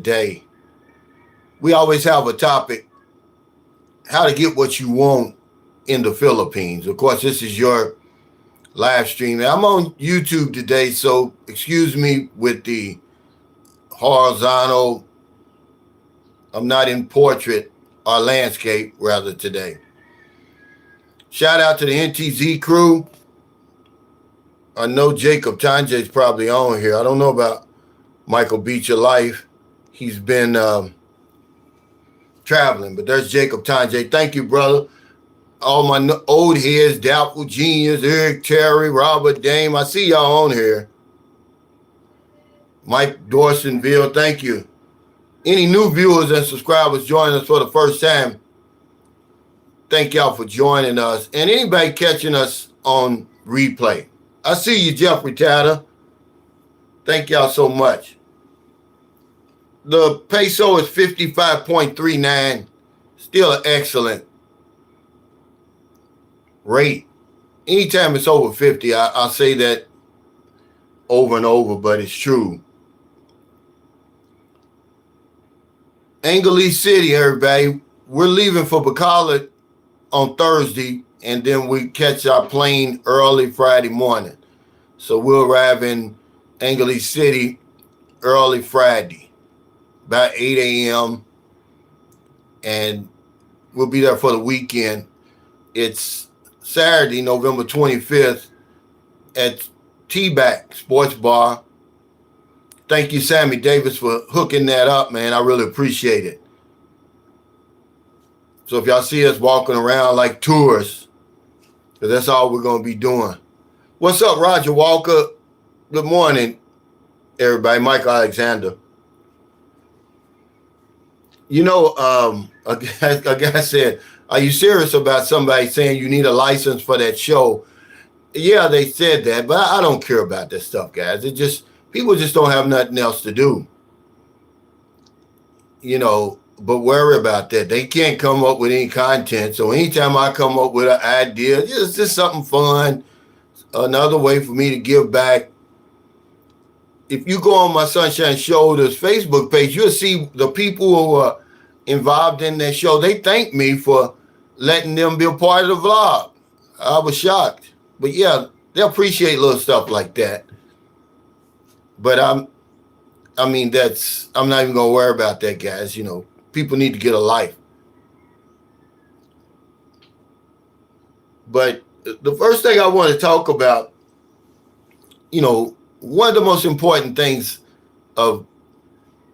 Day. We always have a topic: how to get what you want in the Philippines. Of course, this is your live stream. I'm on YouTube today, so excuse me with the horizontal. I'm not in portrait or landscape, rather, today. Shout out to the NTZ crew. I know Jacob Tanje is probably on here. I don't know about Michael Beecher Life. He's been traveling, but there's Jacob Tanje. Thank you, brother. All my old heads, Doubtful Genius, Eric Terry, Robert Dame. I see y'all on here. Mike Dorsonville, thank you. Any new viewers and subscribers joining us for the first time, thank y'all for joining us. And anybody catching us on replay, I see you, Jeffrey Tatter. Thank y'all so much. The peso is 55.39. Still an excellent rate. Anytime it's over 50, I'll say that over and over, but it's true. Angeli City, everybody. We're leaving for Bacolod on Thursday, and then we catch our plane early Friday morning. So we'll arrive in Angeli City early Friday, about 8 a.m., and we'll be there for the weekend. It's Saturday, November 25th at T-Back Sports Bar. Thank you, Sammy Davis, for hooking that up, man. I really appreciate it. So if y'all see us walking around like tourists, because that's all we're going to be doing. What's up, Roger Walker? Good morning, everybody. Michael Alexander. You know, a guy said, are you serious about somebody saying you need a license for that show? Yeah, they said that, but I don't care about that stuff, guys. People just don't have nothing else to do. You know, but worry about that. They can't come up with any content. So anytime I come up with an idea, it's just something fun, another way for me to give back. If you go on my Sunshine Shoulders Facebook page, you'll see the people who are involved in that show. They thank me for letting them be a part of the vlog. I was shocked. But yeah, they appreciate little stuff like that. But I'm not even going to worry about that, guys. You know, people need to get a life. But the first thing I want to talk about, you know, one of the most important things of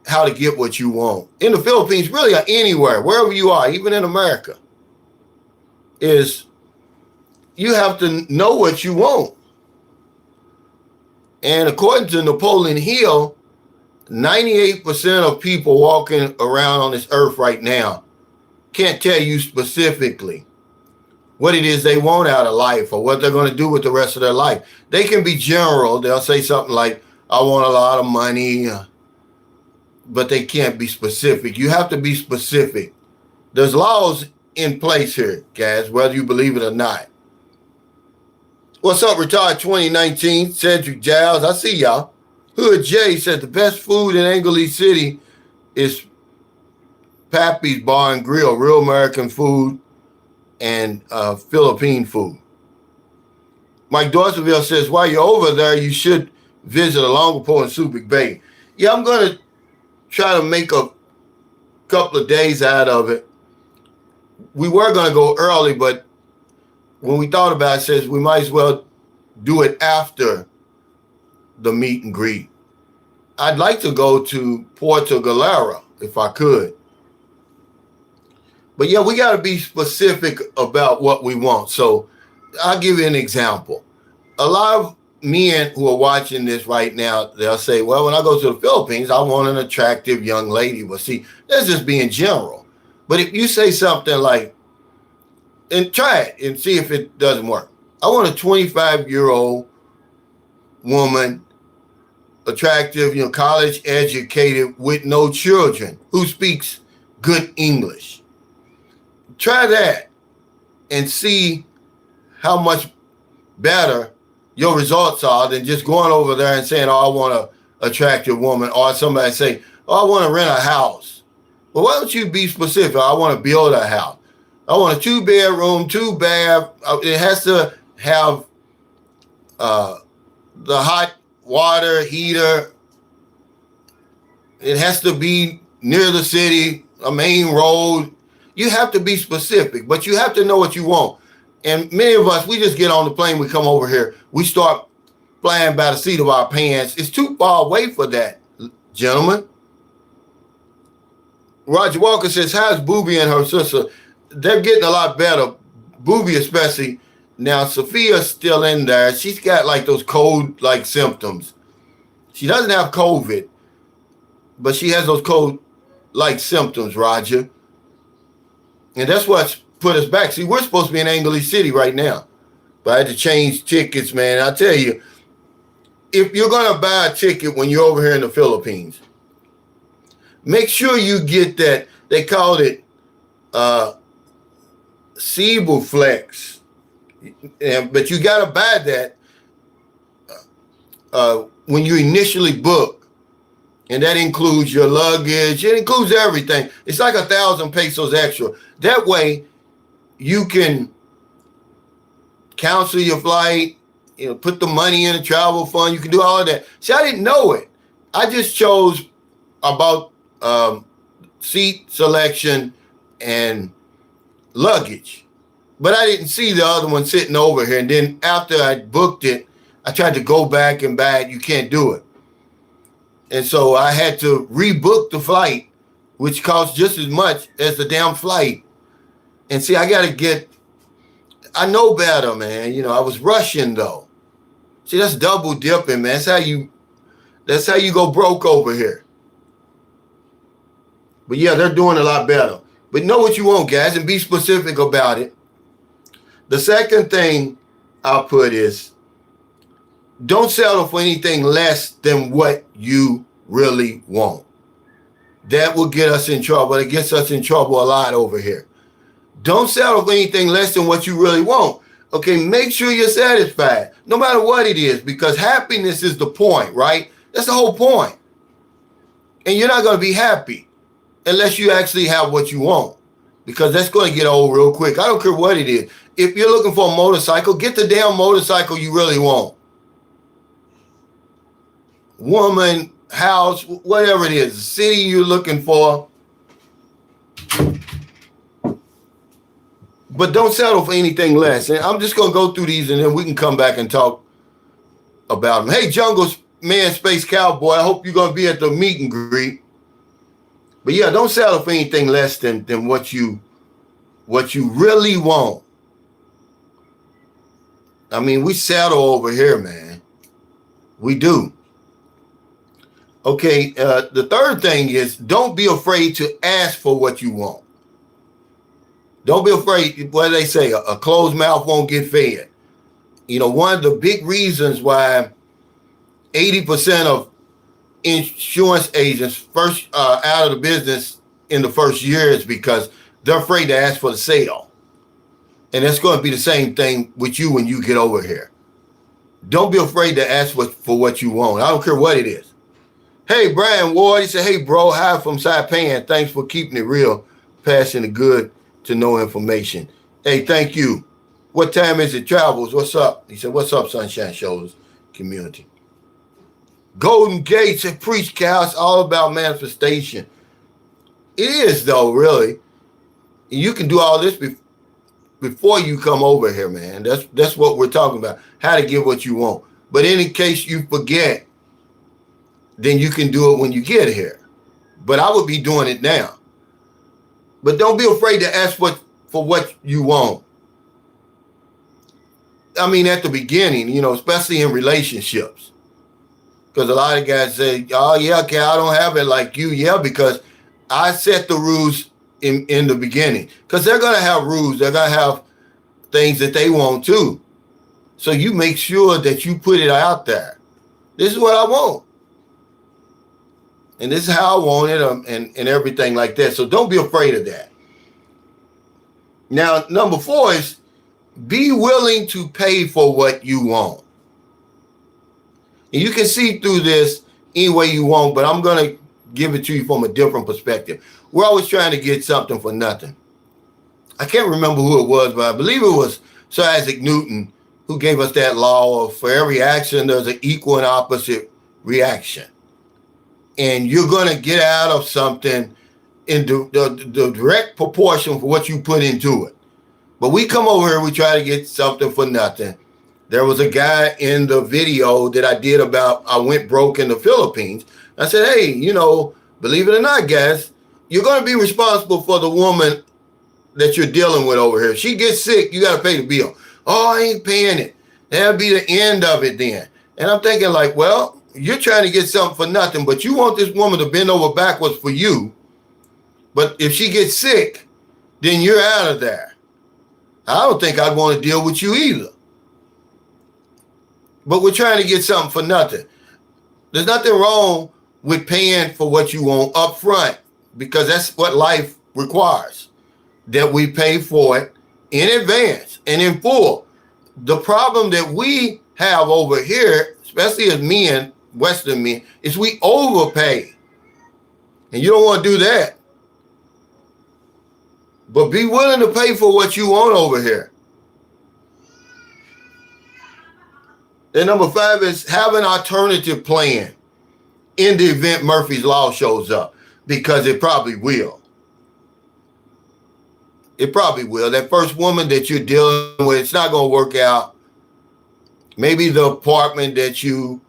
how to get what you want in the Philippines, really, or anywhere, wherever you are, even in America, is you have to know what you want. And according to Napoleon Hill, 98% of people walking around on this earth right now can't tell you specifically what it is they want out of life or what they're going to do with the rest of their life. They can be general. They'll say something like, I want a lot of money, but they can't be specific. You have to be specific. There's laws in place here, guys, whether you believe it or not. What's up, Retired 2019? Cedric Giles, I see y'all. Hood J said the best food in Angeli City is Pappy's Bar and Grill, real American food and Philippine food. Mike Dorsonville says, while you're over there, you should visit Olongapo and Subic Bay. Yeah, I'm going to try to make a couple of days out of it. We were going to go early, but when we thought about it, says we might as well do it after the meet and greet. I'd like to go to Puerto Galera if I could. But yeah, we got to be specific about what we want. So I'll give you an example. A lot of men who are watching this right now, they'll say, well, when I go to the Philippines, I want an attractive young lady. Well, see, that's just being general. But if you say something like, and try it and see if it doesn't work. I want a 25-year-old woman, attractive, college educated with no children, who speaks good English. Try that and see how much better your results are than just going over there and saying, oh, I want an attractive woman. Or somebody say, Oh, I want to rent a house. Well, why don't you be specific? I want to build a house. I want a 2-bedroom, 2-bath. It has to have the hot water heater. It has to be near the city, a main road. You have to be specific, but you have to know what you want. And many of us, we just get on the plane, we come over here, we start flying by the seat of our pants. It's too far away for that, gentlemen. Roger Walker says, how's Booby and her sister? They're getting a lot better. Booby especially. Now, Sophia's still in there. She's got like those cold-like symptoms. She doesn't have COVID, but she has those cold-like symptoms, Roger. And that's what's put us back. See, we're supposed to be in Angeli City right now, but I had to change tickets, man. I tell you, if you're going to buy a ticket when you're over here in the Philippines, make sure you get that. They called it Cebu Flex. But you got to buy that when you initially book. And that includes your luggage. It includes everything. It's like 1,000 pesos extra. That way, you can cancel your flight, put the money in a travel fund. You can do all of that. See, I didn't know it. I just chose about seat selection and luggage. But I didn't see the other one sitting over here. And then after I booked it, I tried to go back and buy it. You can't do it. And so I had to rebook the flight, which costs just as much as the damn flight. And see, I know better, man. I was rushing though. See, that's double dipping, man. That's how you go broke over here. But yeah, they're doing a lot better. But know what you want, guys, and be specific about it. The second thing I'll put is, don't settle for anything less than what you really want. That will get us in trouble. It gets us in trouble a lot over here. Don't settle for anything less than what you really want. Okay, make sure you're satisfied, no matter what it is, because happiness is the point, right? That's the whole point. And you're not going to be happy unless you actually have what you want, because that's going to get old real quick. I don't care what it is. If you're looking for a motorcycle, get the damn motorcycle you really want. Woman, house, whatever it is, the city you're looking for. But don't settle for anything less. And I'm just going to go through these and then we can come back and talk about them. Hey, Jungle Man Space Cowboy, I hope you're going to be at the meet and greet. But yeah, don't settle for anything less than what you really want. I mean, we settle over here, man. We do. Okay, the third thing is, don't be afraid to ask for what you want. Don't be afraid. What do they say? A closed mouth won't get fed. One of the big reasons why 80% of insurance agents first out of the business in the first year is because they're afraid to ask for the sale. And that's going to be the same thing with you when you get over here. Don't be afraid to ask for what you want. I don't care what it is. Hey, Brian Ward, he said, hey, bro, hi from Saipan. Thanks for keeping it real, passing the good to know information. Hey, thank you. What time is it, Travels? What's up? He said, what's up, Sunshine Shoulders community? Golden Gate said, preach, Cal. It's all about manifestation. It is, though, really. You can do all this before you come over here, man. That's what we're talking about, how to get what you want. But in case you forget, then you can do it when you get here. But I would be doing it now. But don't be afraid to ask for what you want. I mean, at the beginning, especially in relationships. Because a lot of guys say, oh, yeah, okay, I don't have it like you. Yeah, because I set the rules in the beginning. Because they're going to have rules. They're going to have things that they want too. So you make sure that you put it out there. This is what I want. And this is how I want it and everything like that. So don't be afraid of that. Now, number 4 is be willing to pay for what you want. And you can see through this any way you want, but I'm going to give it to you from a different perspective. We're always trying to get something for nothing. I can't remember who it was, but I believe it was Sir Isaac Newton who gave us that law of for every action, there's an equal and opposite reaction. And you're going to get out of something in the direct proportion for what you put into it. But we come over here, we try to get something for nothing. There was a guy in the video that I did about I went broke in the Philippines. I said, hey, you know, believe it or not, guys, you're going to be responsible for the woman that you're dealing with over here. If she gets sick, you got to pay the bill. Oh, I ain't paying it. That'll be the end of it then. And I'm thinking like, well, you're trying to get something for nothing, but you want this woman to bend over backwards for you. But if she gets sick, then you're out of there. I don't think I'd want to deal with you either. But we're trying to get something for nothing. There's nothing wrong with paying for what you want up front, because that's what life requires, that we pay for it in advance and in full. The problem that we have over here, especially as men, Western men, is we overpay. And you don't want to do that. But be willing to pay for what you want over here. And number 5 is have an alternative plan in the event Murphy's Law shows up, because it probably will. It probably will. That first woman that you're dealing with, it's not going to work out. Maybe the apartment that you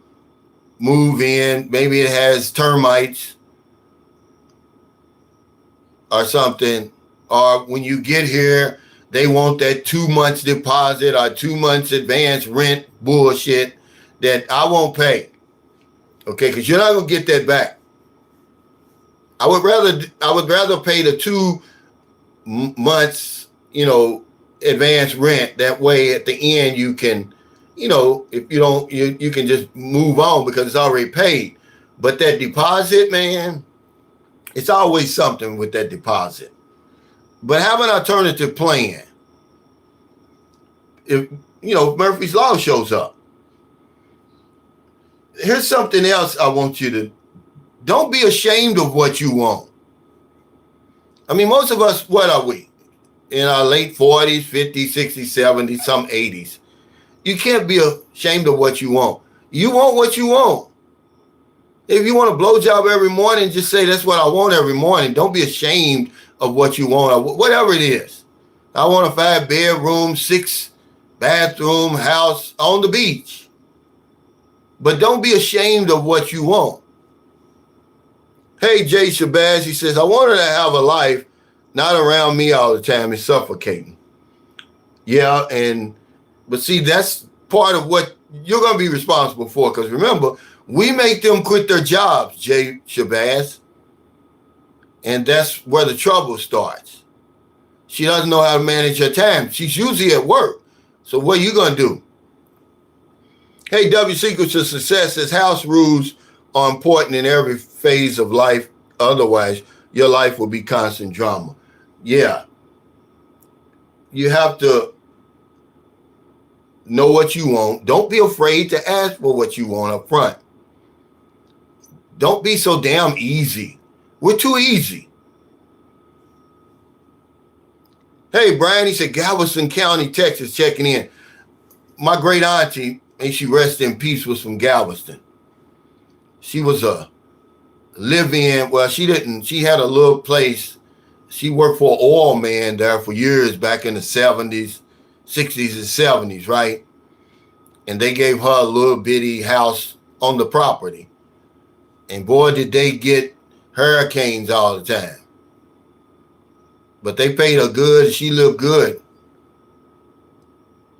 move in, maybe it has termites or something. Or when you get here, they want that 2 months deposit or 2 months advance rent bullshit that I won't pay. Okay, because you're not going to get that back. I would rather pay the 2 months, advance rent. That way at the end you can, if you don't, you can just move on because it's already paid. But that deposit, man, it's always something with that deposit. But have an alternative plan. If, Murphy's Law shows up. Here's something else I want you to, don't be ashamed of what you want. I mean, most of us, what are we? In our late 40s, 50s, 60s, 70s, some 80s. You can't be ashamed of what you want. You want what you want. If you want a blowjob every morning, just say that's what I want every morning. Don't be ashamed of what you want, or whatever it is. I want a 5-bedroom, 6-bathroom house on the beach. But don't be ashamed of what you want. Hey, Jay Shabazz, he says, I want her to have a life not around me all the time. It's suffocating. Yeah, but see, that's part of what you're going to be responsible for. Because remember, we make them quit their jobs, Jay Shabazz. And that's where the trouble starts. She doesn't know how to manage her time. She's usually at work. So what are you going to do? Hey, W Secrets of Success says house rules are important in every phase of life. Otherwise, your life will be constant drama. Yeah. You have to know what you want. Don't be afraid to ask for what you want up front. Don't be so damn easy. We're too easy. Hey, Brian, he said, Galveston County, Texas, checking in. My great auntie, may she rest in peace, was from Galveston. She was a live-in, she had a little place. She worked for an oil man there for years back in the 70s, 60s and 70s, right? And they gave her a little bitty house on the property. And boy, did they get hurricanes all the time. But they paid her good and she lived good.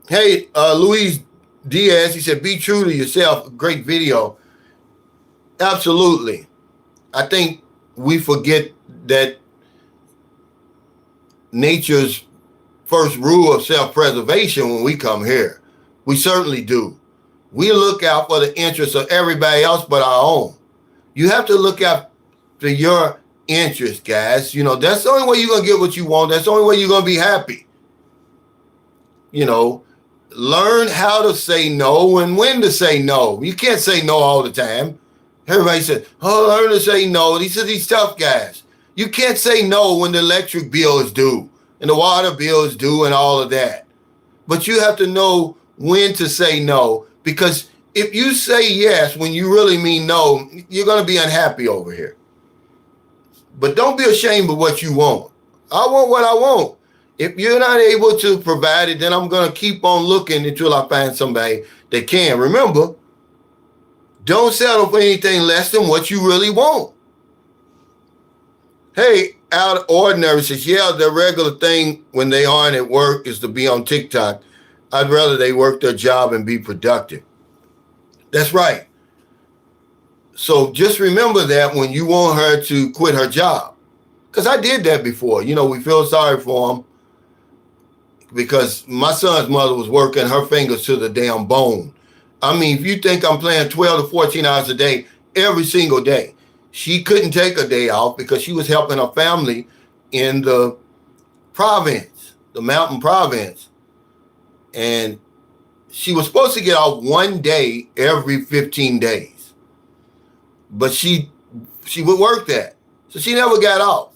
Hey, Luis Diaz, he said, be true to yourself. Great video. Absolutely. I think we forget that nature's first rule of self-preservation when we come here. We certainly do. We look out for the interests of everybody else but our own. You have to look out for your interest, guys. That's the only way you're going to get what you want. That's the only way you're going to be happy. Learn how to say no and when to say no. You can't say no all the time. Everybody said, oh, learn to say no. These are these tough guys. You can't say no when the electric bill is due and the water bill is due and all of that. But you have to know when to say no, because if you say yes when you really mean no, you're going to be unhappy over here. But don't be ashamed of what you want. I want what I want. If you're not able to provide it, then I'm going to keep on looking until I find somebody that can. Remember, don't settle for anything less than what you really want. Hey, Out of Ordinary says, yeah, their regular thing when they aren't at work is to be on TikTok. I'd rather they work their job and be productive. That's right. So just remember that when you want her to quit her job. Because I did that before. You know, we feel sorry for them because my son's mother was working her fingers to the damn bone. I mean, if you think I'm playing 12 to 14 hours a day, every single day, she couldn't take a day off because she was helping her family in the province, the mountain province. And she was supposed to get off one day every 15 days. But she would work that. So she never got off.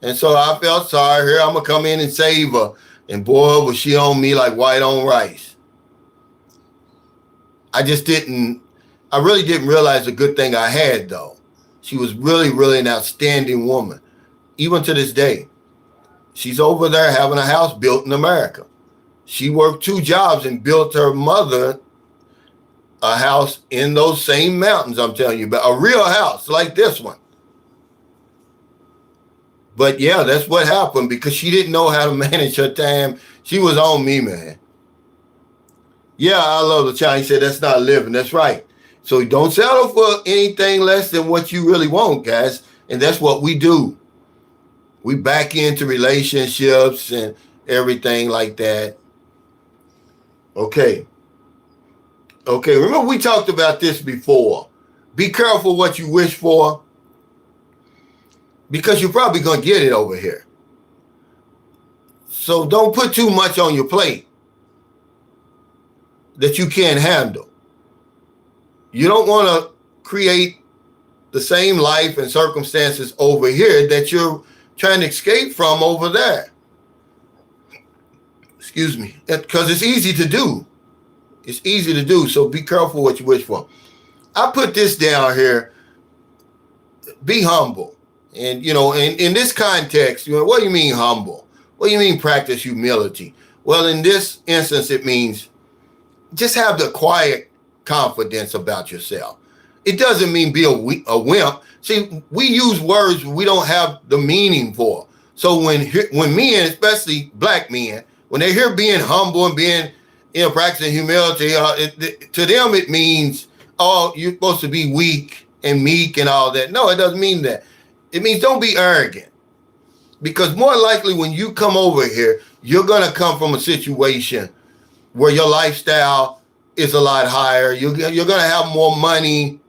And so I felt sorry. Here, I'm going to come in and save her. And boy, was she on me like white on rice. I really didn't realize the good thing I had, though. She was really, really an outstanding woman. Even to this day, she's over there having a house built in America. She worked 2 jobs and built her mother a house in those same mountains, I'm telling you, but a real house like this one. But yeah, that's what happened because she didn't know how to manage her time. She was on me, man. Yeah, I love the child. He said, that's not living. That's right. So don't settle for anything less than what you really want, guys. And that's what we do. We back into relationships and everything like that. Okay. Remember we talked about this before. Be careful what you wish for because you're probably going to get it over here. So don't put too much on your plate that you can't handle. You don't want to create the same life and circumstances over here that you're trying to escape from over there. Excuse me. Because it's easy to do. It's easy to do. So be careful what you wish for. I put this down here. Be humble. And, you know, in this context, you know, what do you mean humble? What do you mean practice humility? Well, in this instance, it means just have the quiet confidence about yourself. It doesn't mean be a wimp. See, we use words we don't have the meaning for. So when men, especially black men, when they hear being humble and being, you know, practicing humility, to them it means, oh, you're supposed to be weak and meek and all that. No, it doesn't mean that. It means don't be arrogant. Because more likely when you come over here, you're going to come from a situation where your lifestyle is a lot higher. You're going to have more money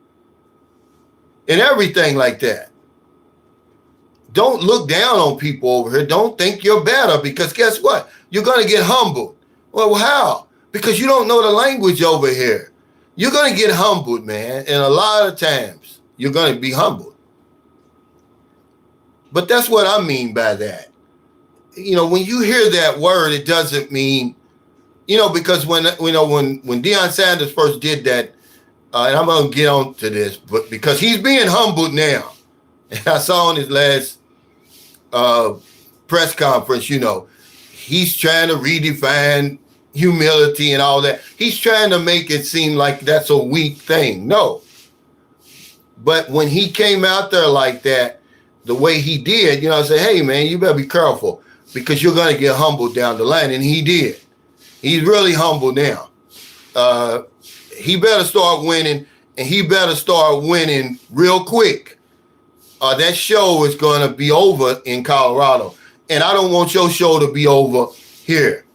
and everything like that. Don't look down on people over here. Don't think you're better because guess what? You're going to get humbled. Well, how? Because you don't know the language over here. You're going to get humbled, man. And a lot of times you're going to be humbled. But that's what I mean by that. You know, when you hear that word, it doesn't mean, you know, because when Deion Sanders first did that, and I'm going to get on to this, but because he's being humbled now. And I saw in his last press conference, you know, he's trying to redefine humility and all that. He's trying to make it seem like that's a weak thing. No. But when he came out there like that, the way he did, you know, I said, hey, man, you better be careful because you're going to get humbled down the line. And he did. He's really humble now. He better start winning, and he better start winning real quick. That show is going to be over in Colorado. And I don't want your show to be over here.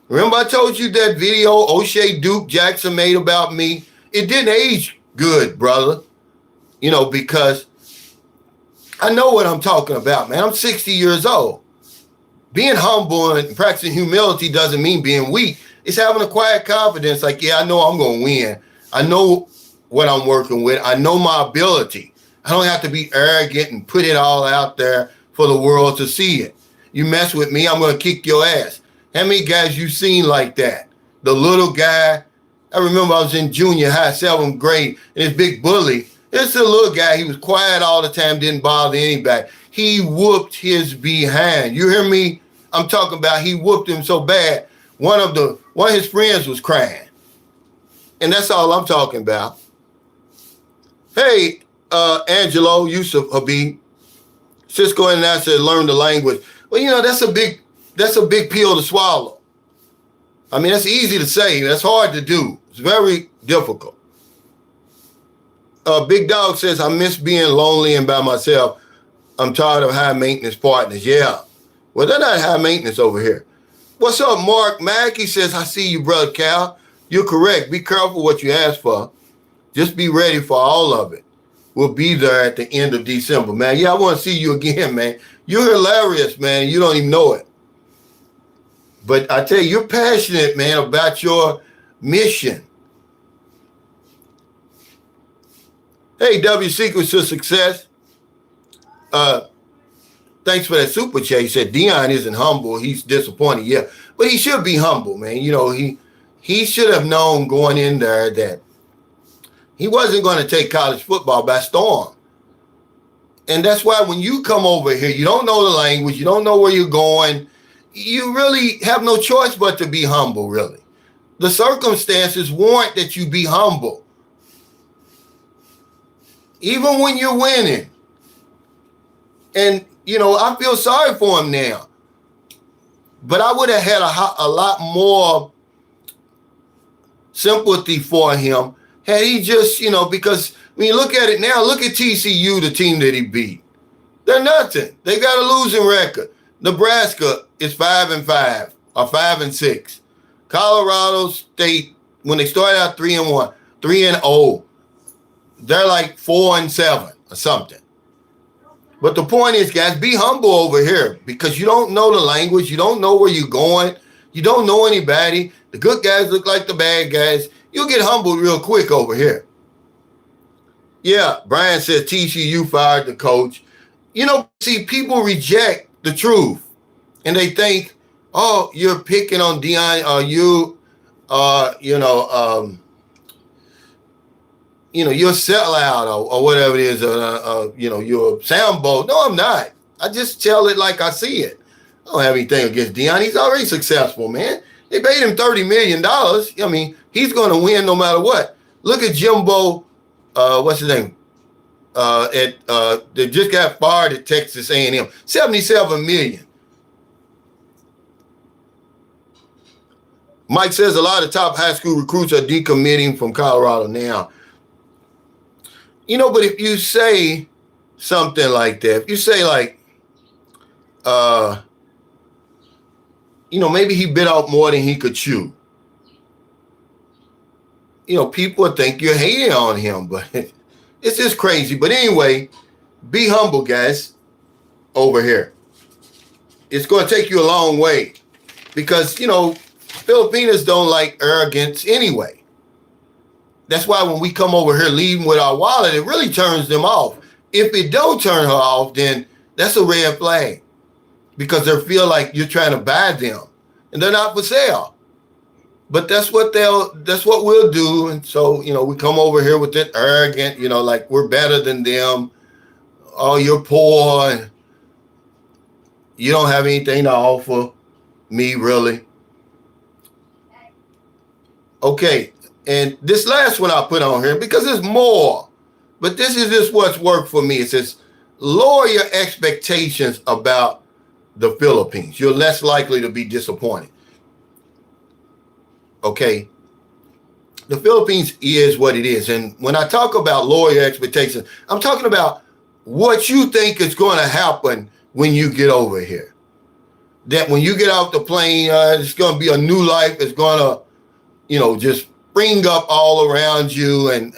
Remember I told you that video O'Shea Duke Jackson made about me? It didn't age good, brother. You know, because I know what I'm talking about, man. I'm 60 years old. Being humble and practicing humility doesn't mean being weak. It's having a quiet confidence like, yeah, I know I'm going to win. I know what I'm working with. I know my ability. I don't have to be arrogant and put it all out there for the world to see it. You mess with me, I'm going to kick your ass. How many guys you seen like that? The little guy. I remember I was in junior high, 7th grade, and this big bully. It's a little guy. He was quiet all the time, didn't bother anybody. He whooped his behind. You hear me? I'm talking about he whooped him so bad. One of his friends was crying. And that's all I'm talking about. Hey, Angelo, Yusuf Habib. Cisco and I said learn the language. Well, that's a big pill to swallow. I mean, that's easy to say. That's hard to do. It's very difficult. Big Dog says, I miss being lonely and by myself. I'm tired of high maintenance partners. Yeah. Well, they're not high maintenance over here. What's up, Mark Mackey says, I see you, Brother Cal. You're correct. Be careful what you ask for. Just be ready for all of it. We'll be there at the end of December, man. Yeah, I want to see you again, man. You're hilarious, man. You don't even know it. But I tell you, you're passionate, man, about your mission. Hey, W Secrets to Success. Thanks for that super chat. He said Deion isn't humble. He's disappointed. Yeah, but he should be humble, man. He should have known going in there that he wasn't going to take college football by storm. And that's why when you come over here, you don't know the language, you don't know where you're going. You really have no choice but to be humble, really. The circumstances warrant that you be humble. Even when you're winning. And, I feel sorry for him now. But I would have had a lot more sympathy for him had he just, because when you look at it now, look at TCU, the team that he beat. They're nothing. They got a losing record. Nebraska is 5-5 or 5-6. Colorado State, when they started out 3-1, 3-0, they're like 4-7 or something. But the point is, guys, be humble over here because you don't know the language. You don't know where you're going. You don't know anybody. The good guys look like the bad guys. You'll get humbled real quick over here. Yeah, Brian says TCU fired the coach. See, people reject the truth. And they think, oh, you're picking on Deion, or you're a sellout or whatever it is, you're a soundboard. No, I'm not. I just tell it like I see it. I don't have anything against Deion. He's already successful, man. They paid him $30 million. I mean, he's going to win no matter what. Look at Jimbo, what's his name? They just got fired at Texas A&M. $77 million. Mike says a lot of top high school recruits are decommitting from Colorado now. But if you say something like that, if you say like, maybe he bit out more than he could chew. People think you're hating on him, but it's just crazy. But anyway, be humble, guys, over here. It's going to take you a long way because, Filipinos don't like arrogance anyway. That's why when we come over here leading with our wallet, it really turns them off. If it don't turn her off, then that's a red flag because they feel like you're trying to buy them and they're not for sale. But that's what we'll do. And so, we come over here with that arrogant, like we're better than them. Oh, you're poor. And you don't have anything to offer me, really. Okay. And this last one I put on here because there's more, but this is just what's worked for me. It says, lower your expectations about the Philippines. You're less likely to be disappointed. Okay. The Philippines is what it is. And when I talk about lower your expectations, I'm talking about what you think is going to happen when you get over here. That when you get off the plane, it's going to be a new life. It's going to, just spring up all around you and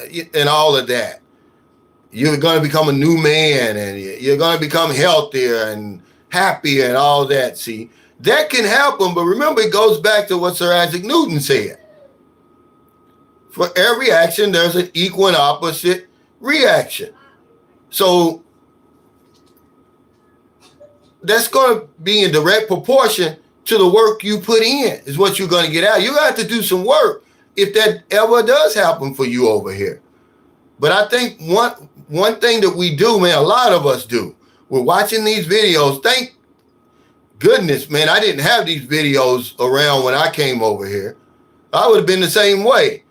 all of that. You're going to become a new man and you're going to become healthier and happier and all that. See, that can happen. But remember, it goes back to what Sir Isaac Newton said. For every action, there's an equal and opposite reaction. So that's going to be in direct proportion to the work you put in is what you're going to get out. You got to do some work if that ever does happen for you over here. But I think one thing that we do, man, a lot of us do, we're watching these videos. Thank goodness, man, I didn't have these videos around when I came over here. I would have been the same way.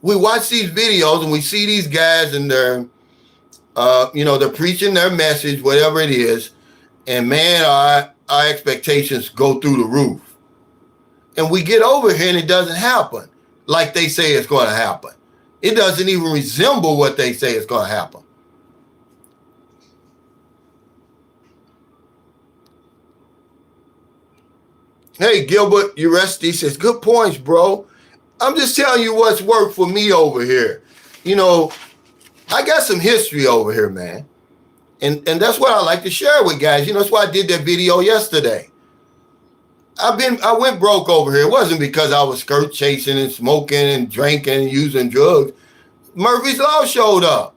We watch these videos and we see these guys and they're, they're preaching their message, whatever it is. And man, our expectations go through the roof. And we get over here and it doesn't happen like they say it's going to happen. It doesn't even resemble what they say is going to happen. Hey, Gilbert Uresti says, good points, bro. I'm just telling you what's worked for me over here. You know, I got some history over here, man. And that's what I like to share with guys. You know, that's why I did that video yesterday. I went broke over here. It wasn't because I was skirt chasing and smoking and drinking and using drugs. Murphy's Law showed up.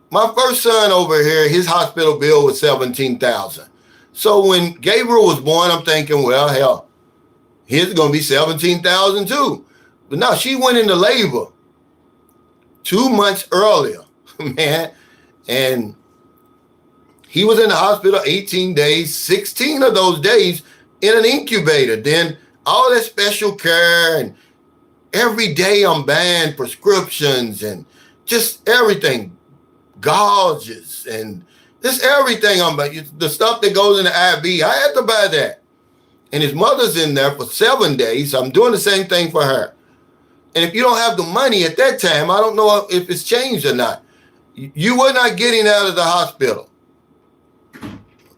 My first son over here, his hospital bill was $17,000. So when Gabriel was born, I'm thinking, well, hell, his going to be $17,000 too. But no, she went into labor 2 months earlier, man. And he was in the hospital 18 days, 16 of those days in an incubator. Then all that special care, and every day I'm buying prescriptions and just everything, gauges and just everything I'm buying. The stuff that goes in the IV, I had to buy that. And his mother's in there for 7 days. So I'm doing the same thing for her. And if you don't have the money at that time, I don't know if it's changed or not. You were not getting out of the hospital.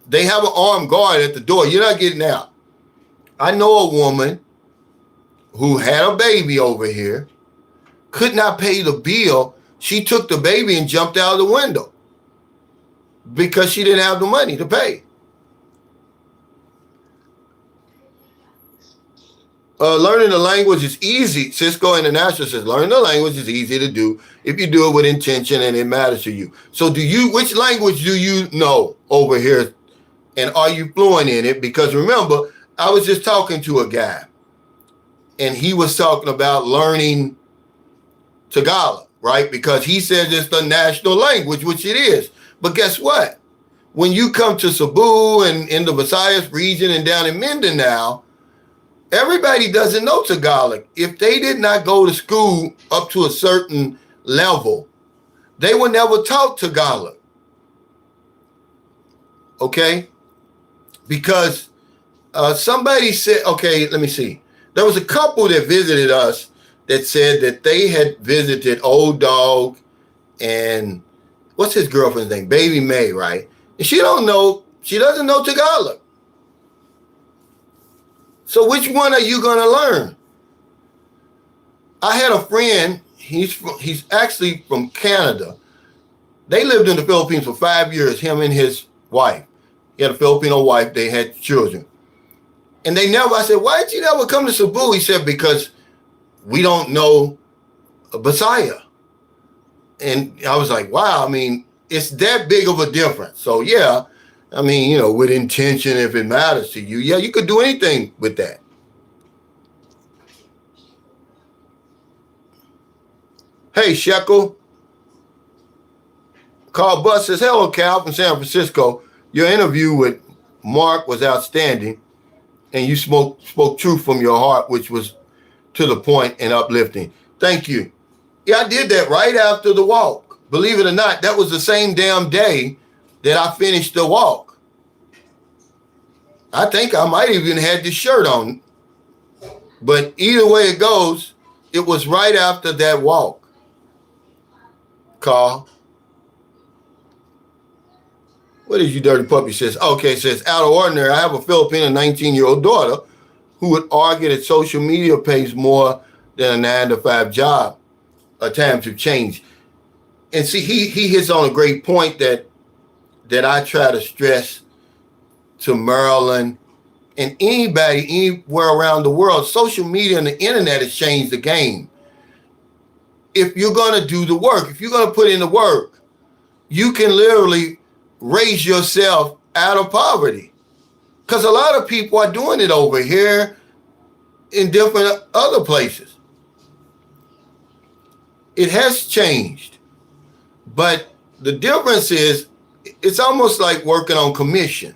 They have an armed guard at the door. You're not getting out. I know a woman who had a baby over here, could not pay the bill. She took the baby and jumped out of the window because she didn't have the money to pay. Learning the language is easy. Cisco International says learning the language is easy to do if you do it with intention and it matters to you. So which language do you know over here? And are you fluent in it? Because remember, I was just talking to a guy and he was talking about learning Tagalog, right? Because he says it's the national language, which it is. But guess what? When you come to Cebu and in the Visayas region and down in Mindanao, everybody doesn't know Tagalog. If they did not go to school up to a certain level, they will never talk Tagalog. Okay? Because somebody said, okay, let me see. There was a couple that visited us that said that they had visited Old Dog and what's his girlfriend's name? Baby May, right? And she doesn't know Tagalog. So which one are you going to learn? I had a friend, he's actually from Canada. They lived in the Philippines for 5 years, him and his wife. He had a Filipino wife, they had children. And I said, why did you never come to Cebu? He said, because we don't know Bisaya. And I was like, wow, I mean, it's that big of a difference. So yeah, I mean, you know, with intention, if it matters to you, yeah, you could do anything with that. Hey, Shekel. Carl Buss says, hello, Cal from San Francisco. Your interview with Mark was outstanding, and you spoke truth from your heart, which was to the point and uplifting. Thank you. Yeah, I did that right after the walk. Believe it or not, that was the same damn day that I finished the walk. I think I might even had this shirt on. But either way it goes, it was right after that walk. Carl. What is you dirty puppy says? Okay, it says, out of ordinary, I have a Filipino 19-year-old daughter who would argue that social media pays more than a 9-to-5 job. Times have changed. And see, he hits on a great point that I try to stress to Maryland and anybody anywhere around the world. Social media and the internet has changed the game. if you're going to do the work, if you're going to put in the work, you can literally raise yourself out of poverty. Because a lot of people are doing it over here in different other places. It has changed. But the difference is it's almost like working on commission.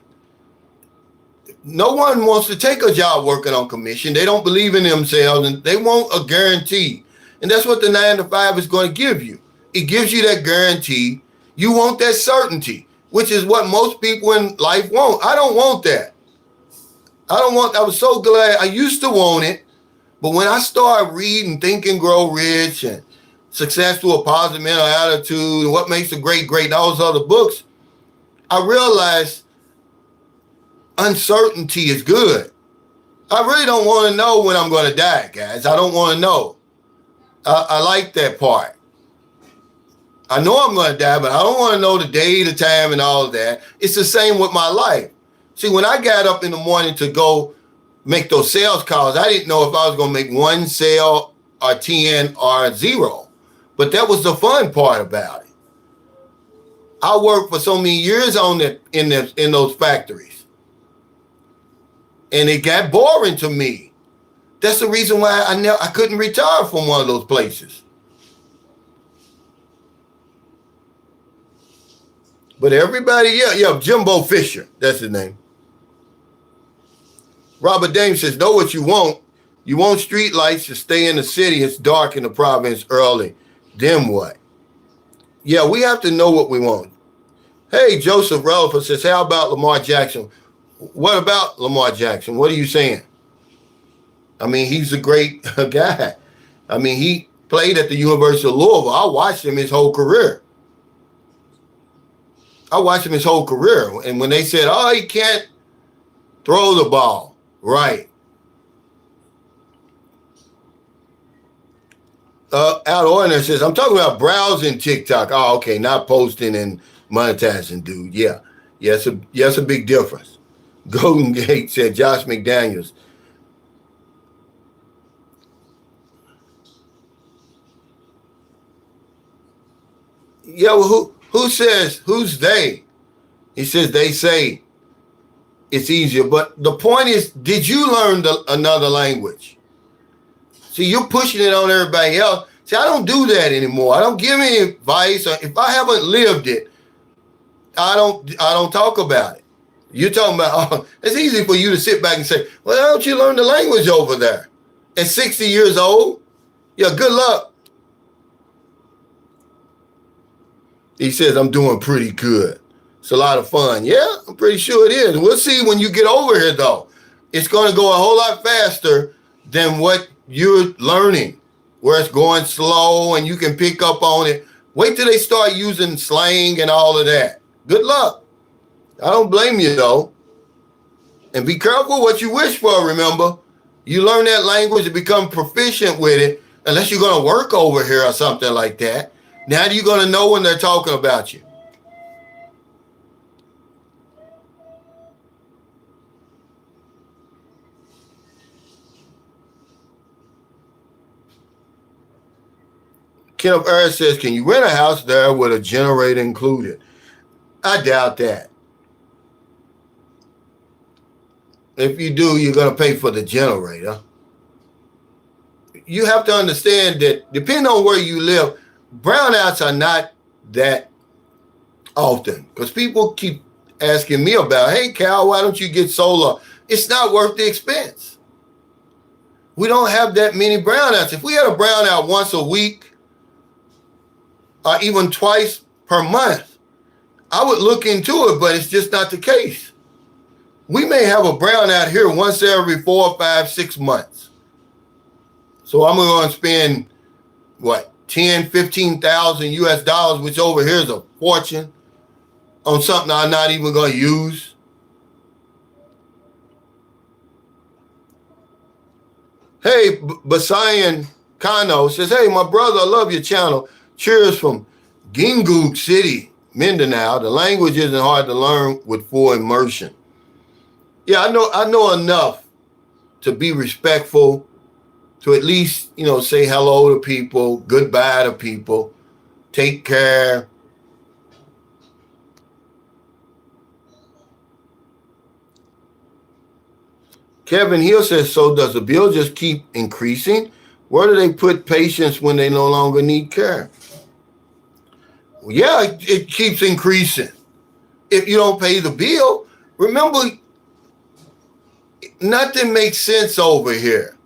No one wants to take a job working on commission. They don't believe in themselves and they want a guarantee. And that's what the 9 to 5 is going to give you. It gives you that guarantee. You want that certainty, which is what most people in life want. I don't want that. I was so glad. I used to want it. But when I started reading Think and Grow Rich and Success Through a Positive Mental Attitude and What Makes a Great Great and all those other books, I realized uncertainty is good. I really don't want to know when I'm going to die, guys. I don't want to know. I like that part. I know I'm going to die, but I don't want to know the day, the time, and all of that. It's the same with my life. See, when I got up in the morning to go make those sales calls, I didn't know if I was going to make one sale or 10 or 0. But that was the fun part about it. I worked for so many years in those factories. And it got boring to me. That's the reason why I couldn't retire from one of those places. But everybody, yeah, Jimbo Fisher, that's his name. Robert Dame says, know what you want. You want street lights to stay in the city. It's dark in the province early. Then what? Yeah, we have to know what we want. Hey, Joseph Relaford says, how about Lamar Jackson? What about Lamar Jackson? What are you saying? I mean, he's a great guy. I mean, he played at the University of Louisville. I watched him his whole career. And when they said, oh, he can't throw the ball, right. Al Orner says, I'm talking about browsing TikTok. Oh, okay, not posting and monetizing, dude. Yeah, it's a big difference. Golden Gate said, Josh McDaniels. Yeah, well, who says, who's they? He says, they say it's easier. But the point is, did you learn another language? See, you're pushing it on everybody else. See, I don't do that anymore. I don't give any advice. If I haven't lived it, I don't talk about it. You're talking about, oh, it's easy for you to sit back and say, well, why don't you learn the language over there? At 60 years old? Yeah, good luck. He says, I'm doing pretty good. It's a lot of fun. Yeah, I'm pretty sure it is. We'll see when you get over here, though. It's going to go a whole lot faster than what you're learning, where it's going slow and you can pick up on it. Wait till they start using slang and all of that. Good luck. I don't blame you, though. And be careful what you wish for, remember. You learn that language and become proficient with it, unless you're going to work over here or something like that. Now you're going to know when they're talking about you. Kenneth Earth says, can you rent a house there with a generator included? I doubt that. If you do, you're going to pay for the generator. You have to understand that depending on where you live, brownouts are not that often because people keep asking me about, hey, Cal, why don't you get solar? It's not worth the expense. We don't have that many brownouts. If we had a brownout once a week or even twice per month, I would look into it, but it's just not the case. We may have a brownout here once every 4, 5, 6 months. So I'm going to spend, what, 10, 15,000 US dollars, which over here is a fortune, on something I'm not even going to use. Hey, Basayan Kano says, hey, my brother, I love your channel. Cheers from Gingoog City, Mindanao. The language isn't hard to learn with full immersion. Yeah, I know enough to be respectful to at least, say hello to people, goodbye to people, take care. Kevin Hill says, so does the bill just keep increasing? Where do they put patients when they no longer need care? Well, yeah, it keeps increasing. If you don't pay the bill, remember, nothing makes sense over here.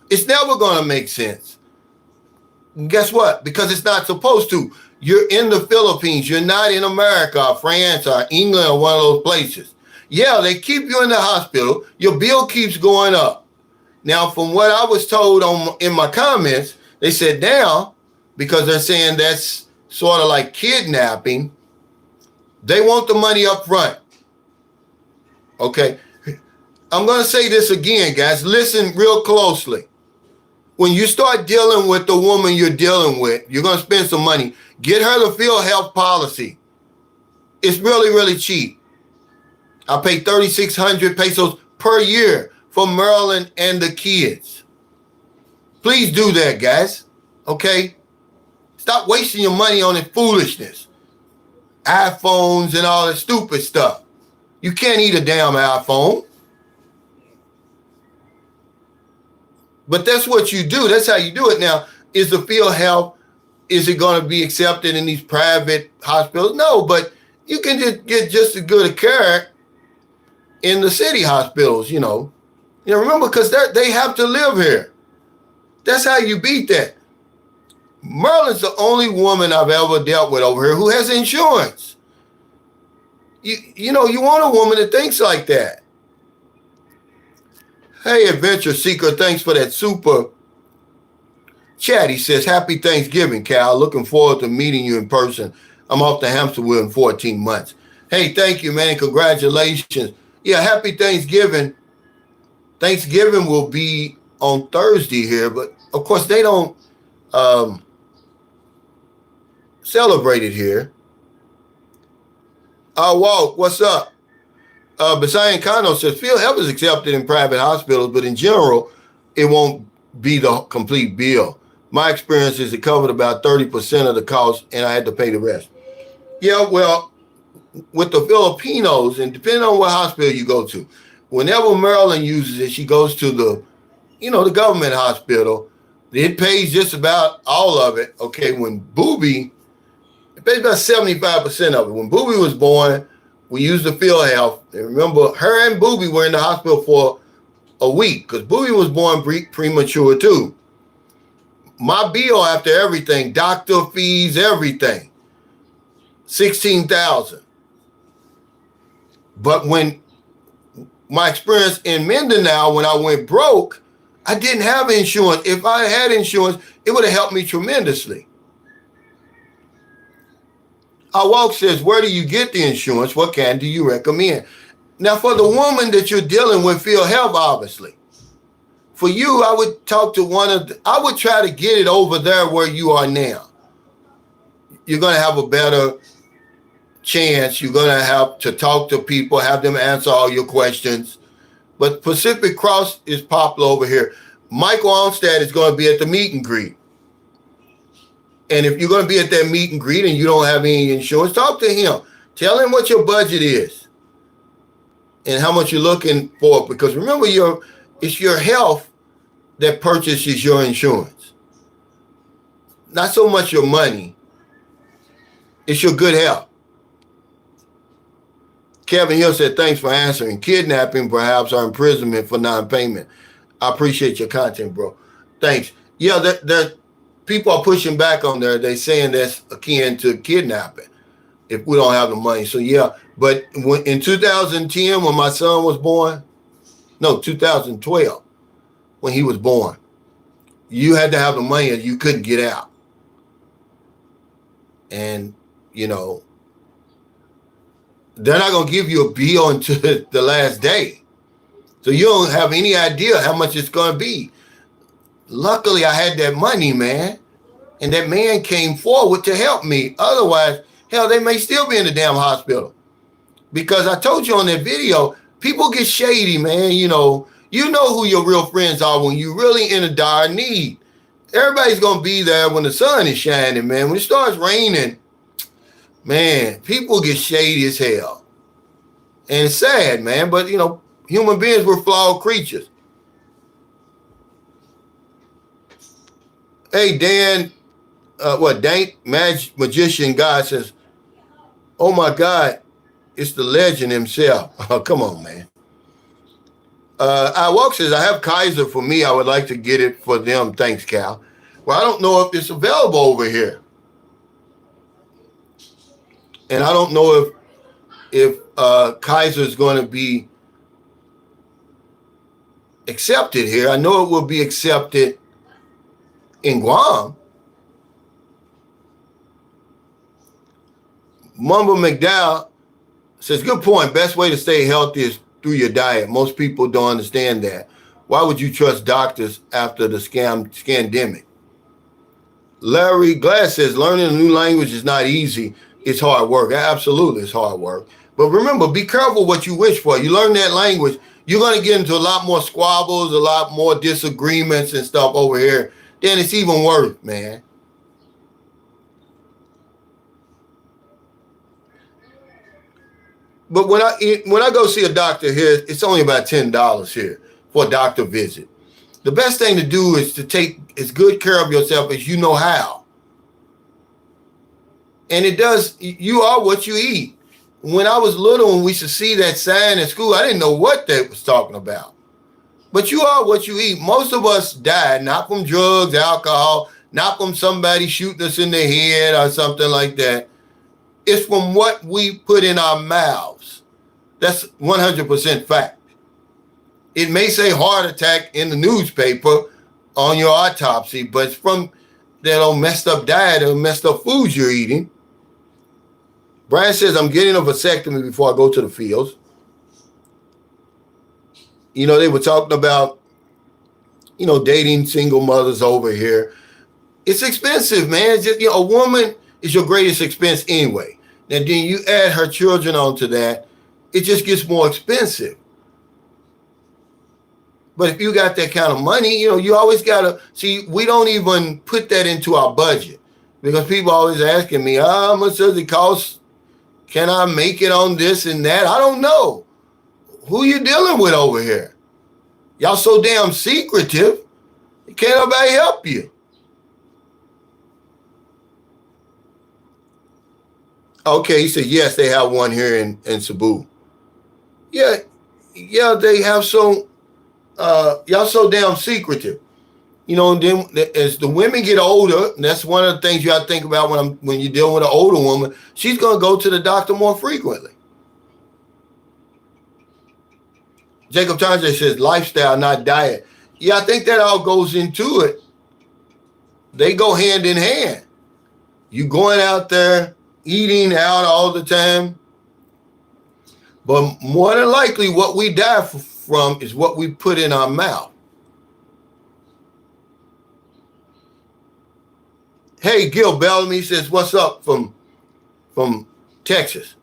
It's never going to make sense. And guess what? Because it's not supposed to. You're in the Philippines. You're not in America or France or England or one of those places. Yeah, they keep you in the hospital. Your bill keeps going up. Now, from what I was told in my comments, they said now, because they're saying that's sort of like kidnapping, they want the money up front. Okay. I'm going to say this again, guys. Listen real closely. When you start dealing with the woman you're dealing with, you're going to spend some money. Get her the Field Health policy. It's really, really cheap. I pay 3,600 pesos per year for Maryland and the kids. Please do that, guys. Okay? Stop wasting your money on this foolishness. iPhones and all that stupid stuff. You can't eat a damn iPhone. But that's what you do. That's how you do it. Now, is the Field Health, is it going to be accepted in these private hospitals? No, but you can just get just as good a care in the city hospitals, remember, because they have to live here. That's how you beat that. Merlin's the only woman I've ever dealt with over here who has insurance. You want a woman that thinks like that. Hey, Adventure Seeker, thanks for that super chat. He says, happy Thanksgiving, Cal. Looking forward to meeting you in person. I'm off to hamster wheel in 14 months. Hey, thank you, man. Congratulations. Yeah, happy Thanksgiving. Thanksgiving will be on Thursday here, but of course they don't celebrate it here. Walt, what's up? Basayan Kano says, Field Health is accepted in private hospitals, but in general, it won't be the complete bill. My experience is it covered about 30% of the cost, and I had to pay the rest. Yeah, well, with the Filipinos, and depending on what hospital you go to, whenever Maryland uses it, she goes to the government hospital. It pays just about all of it. Okay, when Booby, it pays about 75% of it. When Booby was born, we used the Field Health. And remember, her and Booby were in the hospital for a week because Booby was born premature too. My bill after everything, doctor fees, everything, $16,000. But when my experience in Mindanao, when I went broke, I didn't have insurance. If I had insurance, it would have helped me tremendously. Walk says, where do you get the insurance? What kind do you recommend? Now, for the woman that you're dealing with, Field Health, obviously. For you, I would talk to I would try to get it over there where you are now. You're going to have a better chance. You're going to have to talk to people, have them answer all your questions. But Pacific Cross is popular over here. Michael Armstead is going to be at the meet and greet. And if you're going to be at that meet and greet and you don't have any insurance, talk to him. Tell him what your budget is and how much you're looking for. Because remember, it's your health that purchases your insurance. Not so much your money. It's your good health. Kevin Hill said, thanks for answering. Kidnapping, perhaps, or imprisonment for non-payment. I appreciate your content, bro. Thanks. Yeah, people are pushing back on there. They're saying that's akin to kidnapping if we don't have the money. So, yeah. But in 2010, when my son was born, 2012, when he was born, you had to have the money and you couldn't get out. And, they're not going to give you a bill until the last day. So you don't have any idea how much it's going to be. Luckily, I had that money, man. And that man came forward to help me. Otherwise, hell, they may still be in the damn hospital. Because I told you on that video, people get shady, man. You know who your real friends are when you're really in a dire need. Everybody's going to be there when the sun is shining, man. When it starts raining, man, people get shady as hell. And it's sad, man. But, you know, human beings were flawed creatures. Hey, Dan, Dank Magician God says, oh my God, it's the legend himself. Oh, come on, man. I walk says, I have Kaiser for me. I would like to get it for them. Thanks, Cal. Well, I don't know if it's available over here. And I don't know if Kaiser is going to be accepted here. I know it will be accepted in Guam. Mumble McDowell says, good point. Best way to stay healthy is through your diet. Most people don't understand that. Why would you trust doctors after the scandemic? Larry Glass says, learning a new language is not easy. It's hard work. Absolutely, it's hard work. But remember, be careful what you wish for. You learn that language, you're going to get into a lot more squabbles, a lot more disagreements and stuff over here. Then it's even worse, man. But when I go see a doctor here, it's only about $10 here for a doctor visit. The best thing to do is to take as good care of yourself as you know how. And you are what you eat. When I was little and we used to see that sign in school, I didn't know what that was talking about. But you are what you eat. Most of us died, not from drugs, alcohol, not from somebody shooting us in the head or something like that. It's from what we put in our mouths. That's 100% fact. It may say heart attack in the newspaper on your autopsy, but it's from that old messed up diet or messed up foods you're eating. Brian says, I'm getting a vasectomy before I go to the fields. You know, they were talking about, you know, dating single mothers over here. It's expensive, man. It's just, you know, a woman is your greatest expense anyway. And then you add her children onto that, it just gets more expensive. But if you got that kind of money, you know, you always got to, see, we don't even put that into our budget because people are always asking me, how much does it cost? Can I make it on this and that? I don't know. Who you dealing with over here? Y'all so damn secretive. Can't nobody help you. Okay, he said, yes, they have one here in Cebu. Yeah, they have so, y'all so damn secretive. You know, and then as the women get older, and that's one of the things you have to think about when you're dealing with an older woman, she's going to go to the doctor more frequently. Jacob Thompson says, lifestyle, not diet. Yeah, I think that all goes into it. They go hand in hand. You going out there, eating out all the time. But more than likely, what we die from is what we put in our mouth. Hey, Gil Bellamy says, what's up from Texas?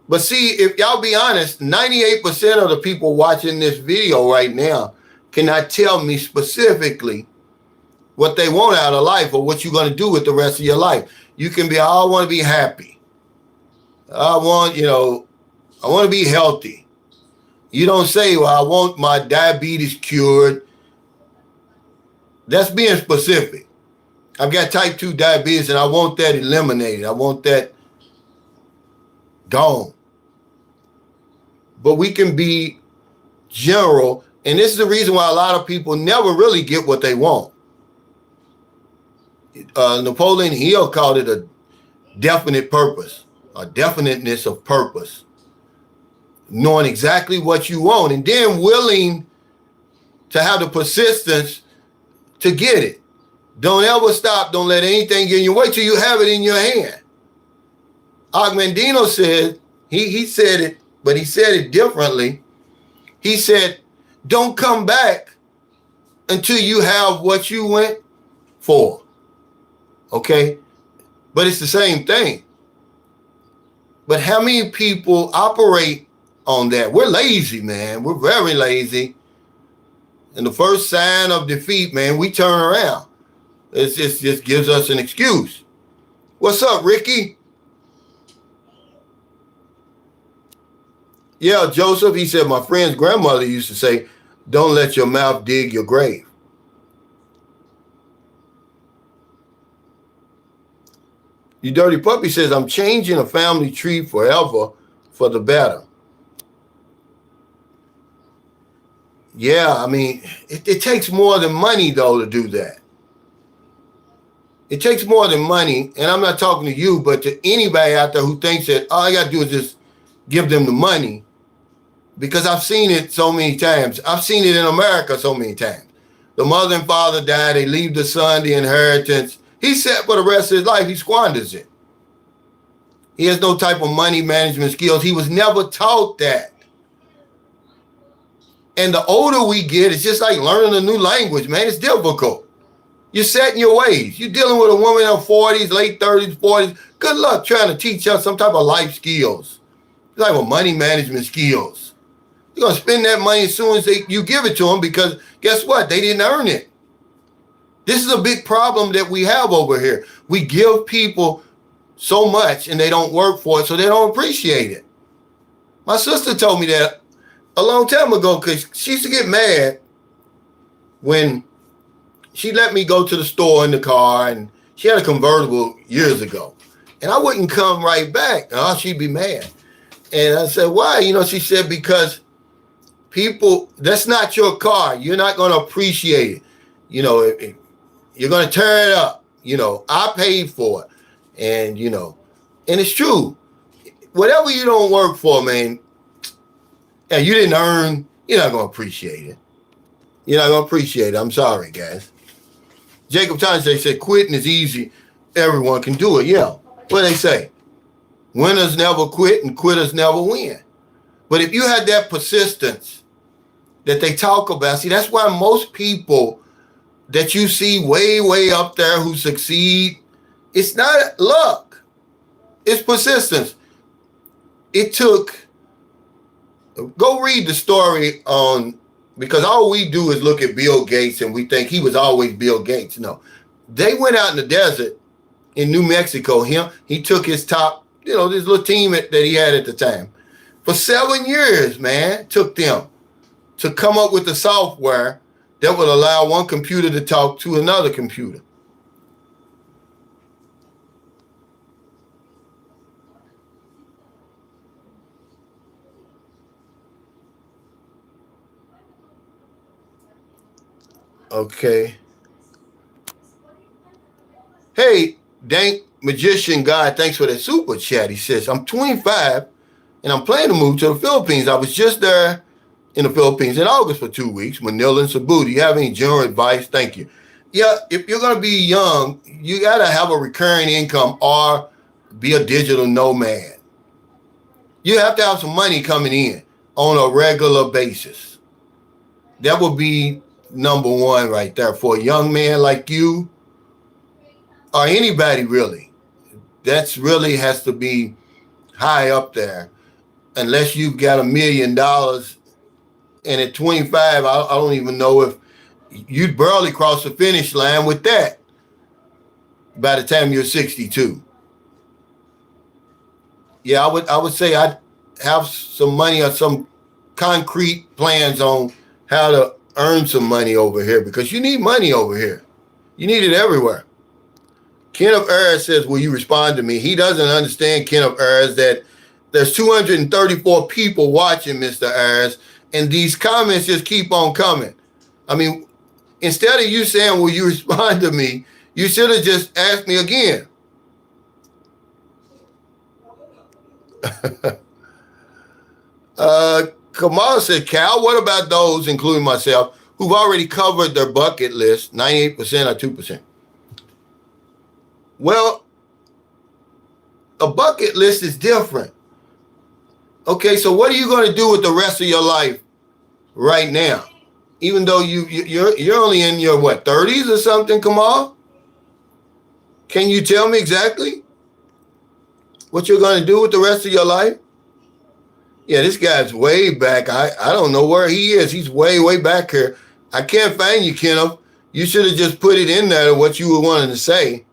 But see, if y'all be honest, 98% of the people watching this video right now cannot tell me specifically what they want out of life or what you're going to do with the rest of your life. You can be, I want to be happy. I want to be healthy. You don't say, well, I want my diabetes cured. That's being specific. I've got type 2 diabetes and I want that eliminated. I want that gone. But we can be general. And this is the reason why a lot of people never really get what they want. Napoleon Hill called it a definite purpose, a definiteness of purpose, knowing exactly what you want and then willing to have the persistence to get it. Don't ever stop. Don't let anything get in your way till you have it in your hand. Agmendino said, he said it, but he said it differently. He said, don't come back until you have what you went for. Okay? But it's the same thing. But how many people operate on that? We're lazy, man. We're very lazy. And the first sign of defeat, man, we turn around. It just gives us an excuse. What's up, Ricky? Yeah, Joseph, he said, my friend's grandmother used to say, don't let your mouth dig your grave. You Dirty Puppy says, I'm changing a family tree forever for the better. Yeah, I mean, it takes more than money, though, to do that. It takes more than money, and I'm not talking to you, but to anybody out there who thinks that all I got to do is just give them the money, because I've seen it so many times. I've seen it in America so many times. The mother and father die, they leave the son the inheritance. He's set for the rest of his life. He squanders it. He has no type of money management skills. He was never taught that. And the older we get, it's just like learning a new language, man. It's difficult. You're set in your ways. You're dealing with a woman in her 40s, late 30s, 40s. Good luck trying to teach her some type of life skills, some type of money management skills. You're going to spend that money as soon as you give it to them, because guess what? They didn't earn it. This is a big problem that we have over here. We give people so much and they don't work for it, so they don't appreciate it. My sister told me that a long time ago, because she used to get mad when she let me go to the store in the car, and she had a convertible years ago, and I wouldn't come right back. Oh, she'd be mad. And I said, why? She said, because people, that's not your car. You're not going to appreciate it. You're going to tear it up. I paid for it. And, and it's true. Whatever you don't work for, man, and you didn't earn, you're not going to appreciate it. You're not going to appreciate it. I'm sorry, guys. Jacob Thompson said, quitting is easy. Everyone can do it. Yeah. What they say? Winners never quit and quitters never win. But if you had that persistence that they talk about, see, that's why most people that you see way, way up there who succeed, it's not luck. It's persistence. It took, go read the story on, because all we do is look at Bill Gates and we think he was always Bill Gates. No, they went out in the desert in New Mexico. He took his top, this little team that he had at the time. For 7 years, man, took them to come up with the software that would allow one computer to talk to another computer. Okay. Hey, Dank Magician Guy, thanks for that super chat. He says, I'm 25 and I'm planning to move to the Philippines. I was just there in the Philippines in August for 2 weeks, Manila and Cebu. Do you have any general advice? Thank you. Yeah, if you're going to be young, you got to have a recurring income or be a digital nomad. You have to have some money coming in on a regular basis. That would be number one right there for a young man like you, or anybody really. That's really has to be high up there, unless you've got $1 million. And at 25, I don't even know if you'd barely cross the finish line with that by the time you're 62. Yeah, I would say I'd have some money or some concrete plans on how to earn some money over here, because you need money over here. You need it everywhere. Kenneth Ayers says, will you respond to me? He doesn't understand, Kenneth Ayers, that there's 234 people watching, Mr. Ayers, and these comments just keep on coming. I mean, instead of you saying, will you respond to me, you should have just asked me again. Kamal said, Cal, what about those, including myself, who've already covered their bucket list, 98% or 2%? Well, a bucket list is different. Okay, so what are you going to do with the rest of your life right now? Even though you're only in your, 30s or something, Kamal? Can you tell me exactly what you're going to do with the rest of your life? Yeah, this guy's way back. I don't know where he is. He's way, way back here. I can't find you, Kenneth. You should have just put it in there, what you were wanting to say.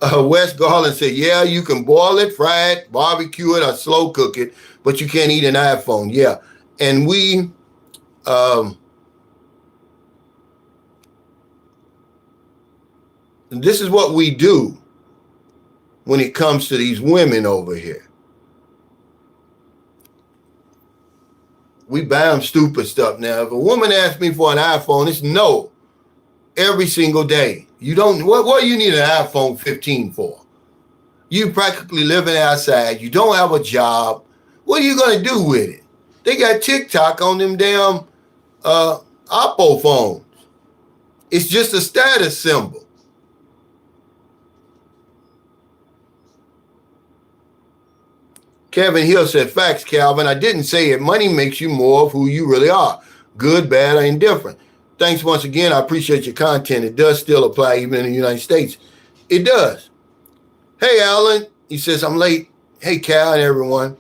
Wes Garland said, yeah, you can boil it, fry it, barbecue it, or slow cook it, but you can't eat an iPhone. Yeah. And this is what we do when it comes to these women over here. We buy them stupid stuff now. If a woman asks me for an iPhone, it's no every single day. You don't, what do you need an iPhone 15 for? You practically living outside. You don't have a job. What are you going to do with it? They got TikTok on them damn Oppo phones. It's just a status symbol. Kevin Hill said, facts, Calvin. I didn't say it. Money makes you more of who you really are. Good, bad, or indifferent. Thanks once again. I appreciate your content. It does still apply even in the United States. It does. Hey, Alan. He says, I'm late. Hey, Cal and everyone.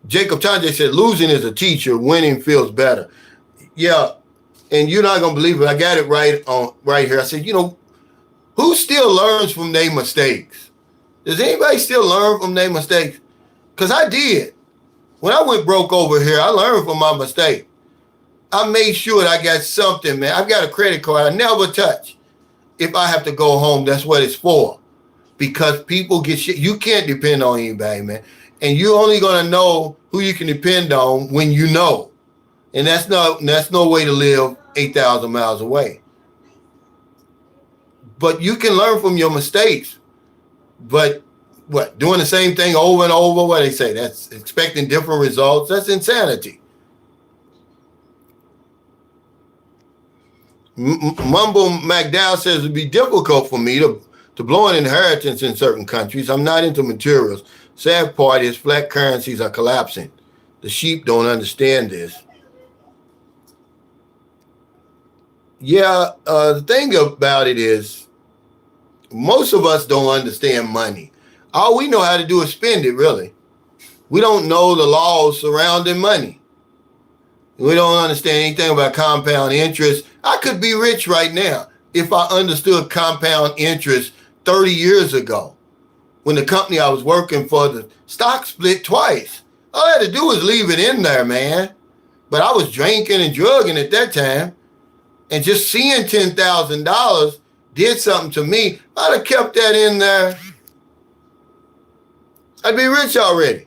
Jacob Tanje said, losing is a teacher. Winning feels better. Yeah. And you're not going to believe it. I got it right here. I said, who still learns from their mistakes? Does anybody still learn from their mistakes? Because I did. When I went broke over here, I learned from my mistake. I made sure that I got something, man. I've got a credit card I never touch. If I have to go home, that's what it's for. Because people get shit. You can't depend on anybody, man. And you're only going to know who you can depend on when you know. And that's no way to live 8,000 miles away. But you can learn from your mistakes. But what, doing the same thing over and over, what they say, that's expecting different results, that's insanity. Mumble McDowell says it'd be difficult for me to blow an inheritance in certain countries. I'm not into materials. Sad part is flat currencies are collapsing. The sheep don't understand this. Yeah, the thing about it is most of us don't understand money. All we know how to do is spend it, really. We don't know the laws surrounding money. We don't understand anything about compound interest. I could be rich right now if I understood compound interest 30 years ago when the company I was working for, the stock split twice. All I had to do was leave it in there, man. But I was drinking and drugging at that time. And just seeing $10,000 did something to me. I'd have kept that in there. I'd be rich already.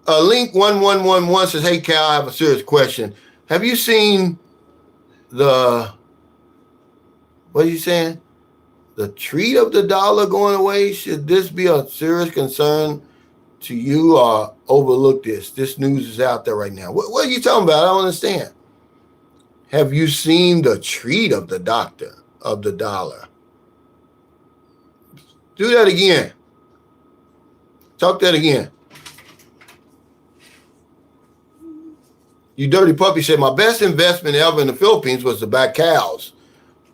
Link 1111 says, hey, Cal, I have a serious question. Have you seen what are you saying? The treat of the dollar going away? Should this be a serious concern to you or overlook this? This news is out there right now. What are you talking about? I don't understand. Have you seen the treat of the dollar? Do that again. Talk that again. You dirty puppy said, my best investment ever in the Philippines was to buy cows.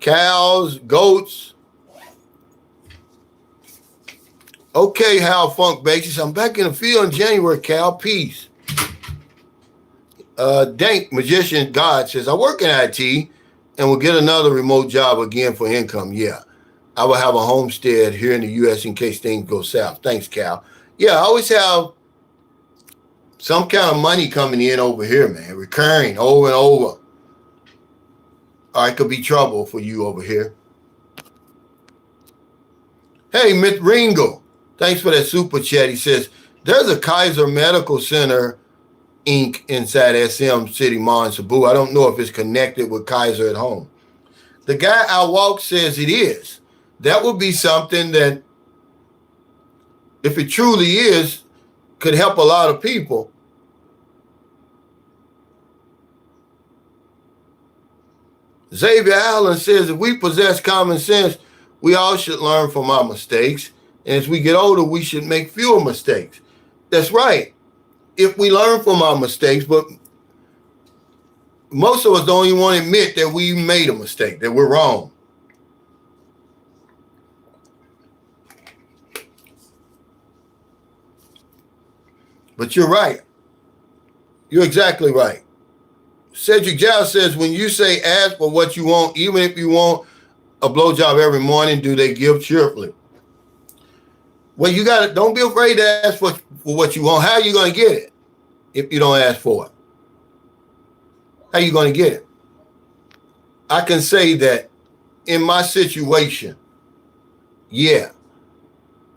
Cows, goats. Okay, Hal Funk Basis. I'm back in the field in January, Cal. Peace. Dank Magician God says, I work in IT and will get another remote job again for income. Yeah. I will have a homestead here in the U.S. in case things go south. Thanks, Cal. Yeah, I always have some kind of money coming in over here, man, recurring over and over. Or it could be trouble for you over here. Hey, Mitt Ringo, thanks for that super chat. He says, there's a Kaiser Medical Center, Inc. inside SM City Mall in Cebu. I don't know if it's connected with Kaiser at home. The guy I walk says it is. That would be something that, if it truly is, could help a lot of people. Xavier Allen says, if we possess common sense, we all should learn from our mistakes. And as we get older, we should make fewer mistakes. That's right. If we learn from our mistakes, but most of us don't even want to admit that we made a mistake, that we're wrong. But you're right. You're exactly right. Cedric Giles says, when you say ask for what you want, even if you want a blowjob every morning, do they give cheerfully? Well, you got to, don't be afraid to ask for what you want. How are you going to get it if you don't ask for it? How are you going to get it? I can say that in my situation, yeah,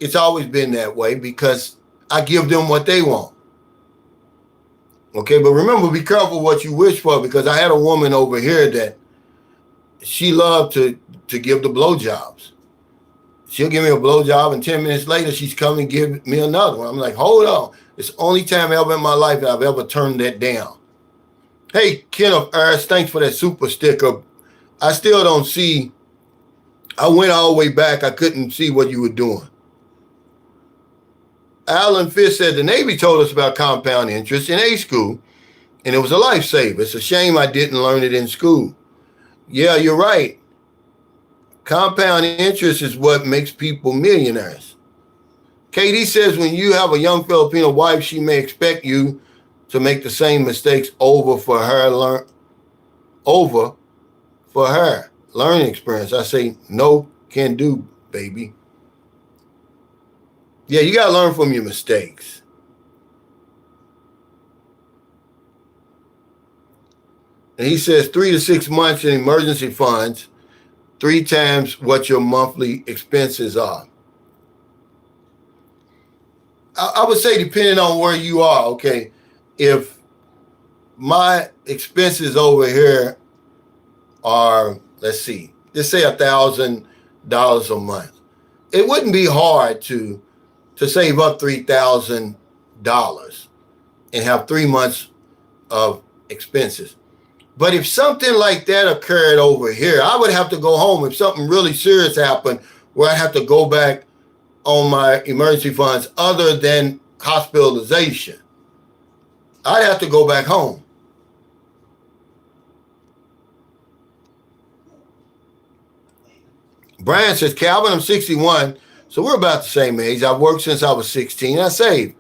it's always been that way because I give them what they want. Okay, but remember, be careful what you wish for, because I had a woman over here that she loved to give the blowjobs. She'll give me a blowjob, and 10 minutes later, she's coming to give me another one. I'm like, hold on. It's the only time ever in my life that I've ever turned that down. Hey, Kenneth Ayers, thanks for that super sticker. I still don't see. I went all the way back. I couldn't see what you were doing. Alan Fish said the Navy told us about compound interest in A school, and it was a lifesaver. It's a shame I didn't learn it in school. Yeah, you're right. Compound interest is what makes people millionaires. Katie says when you have a young Filipino wife, she may expect you to make the same mistakes over for her learning experience. I say, no can do, baby. Yeah, you got to learn from your mistakes. And he says 3 to 6 months in emergency funds, 3 times what your monthly expenses are. I would say depending on where you are, okay, if my expenses over here are, let's see, let's say $1,000 a month, it wouldn't be hard to save up $3,000 and have 3 months of expenses. But if something like that occurred over here, I would have to go home. If something really serious happened where I have to go back on my emergency funds other than hospitalization, I'd have to go back home. Brian says, Calvin, I'm 61, so we're about the same age. I've worked since I was 16. I saved.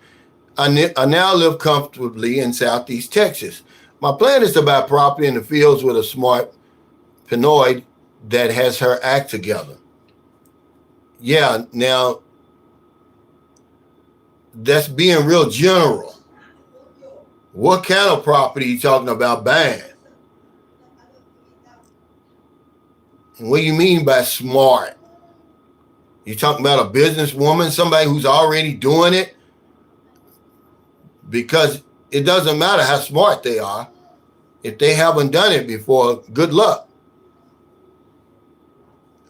I now live comfortably in Southeast Texas. My plan is to buy property in the fields with a smart Pinoy that has her act together. Yeah, now, that's being real general. What kind of property are you talking about buying? What do you mean by smart? You talking about a businesswoman, somebody who's already doing it? Because it doesn't matter how smart they are. If they haven't done it before, good luck.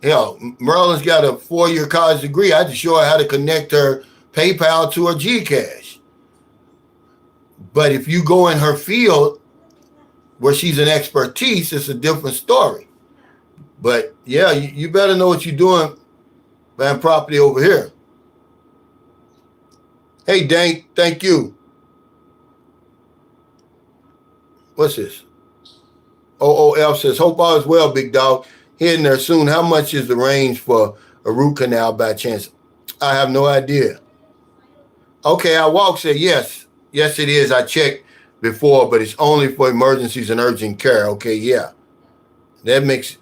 Hell, Merlin's got a 4-year college degree. I just show her how to connect her PayPal to her GCash. But if you go in her field where she's an expertise, it's a different story. But yeah, you better know what you're doing buying property over here. Hey, Dane, thank you. What's this? OOF says, hope all is well, big dog. Heading there soon. How much is the range for a root canal by chance? I have no idea. Okay, I walk said yes. Yes, it is. I checked before, but it's only for emergencies and urgent care. Okay, yeah. That makes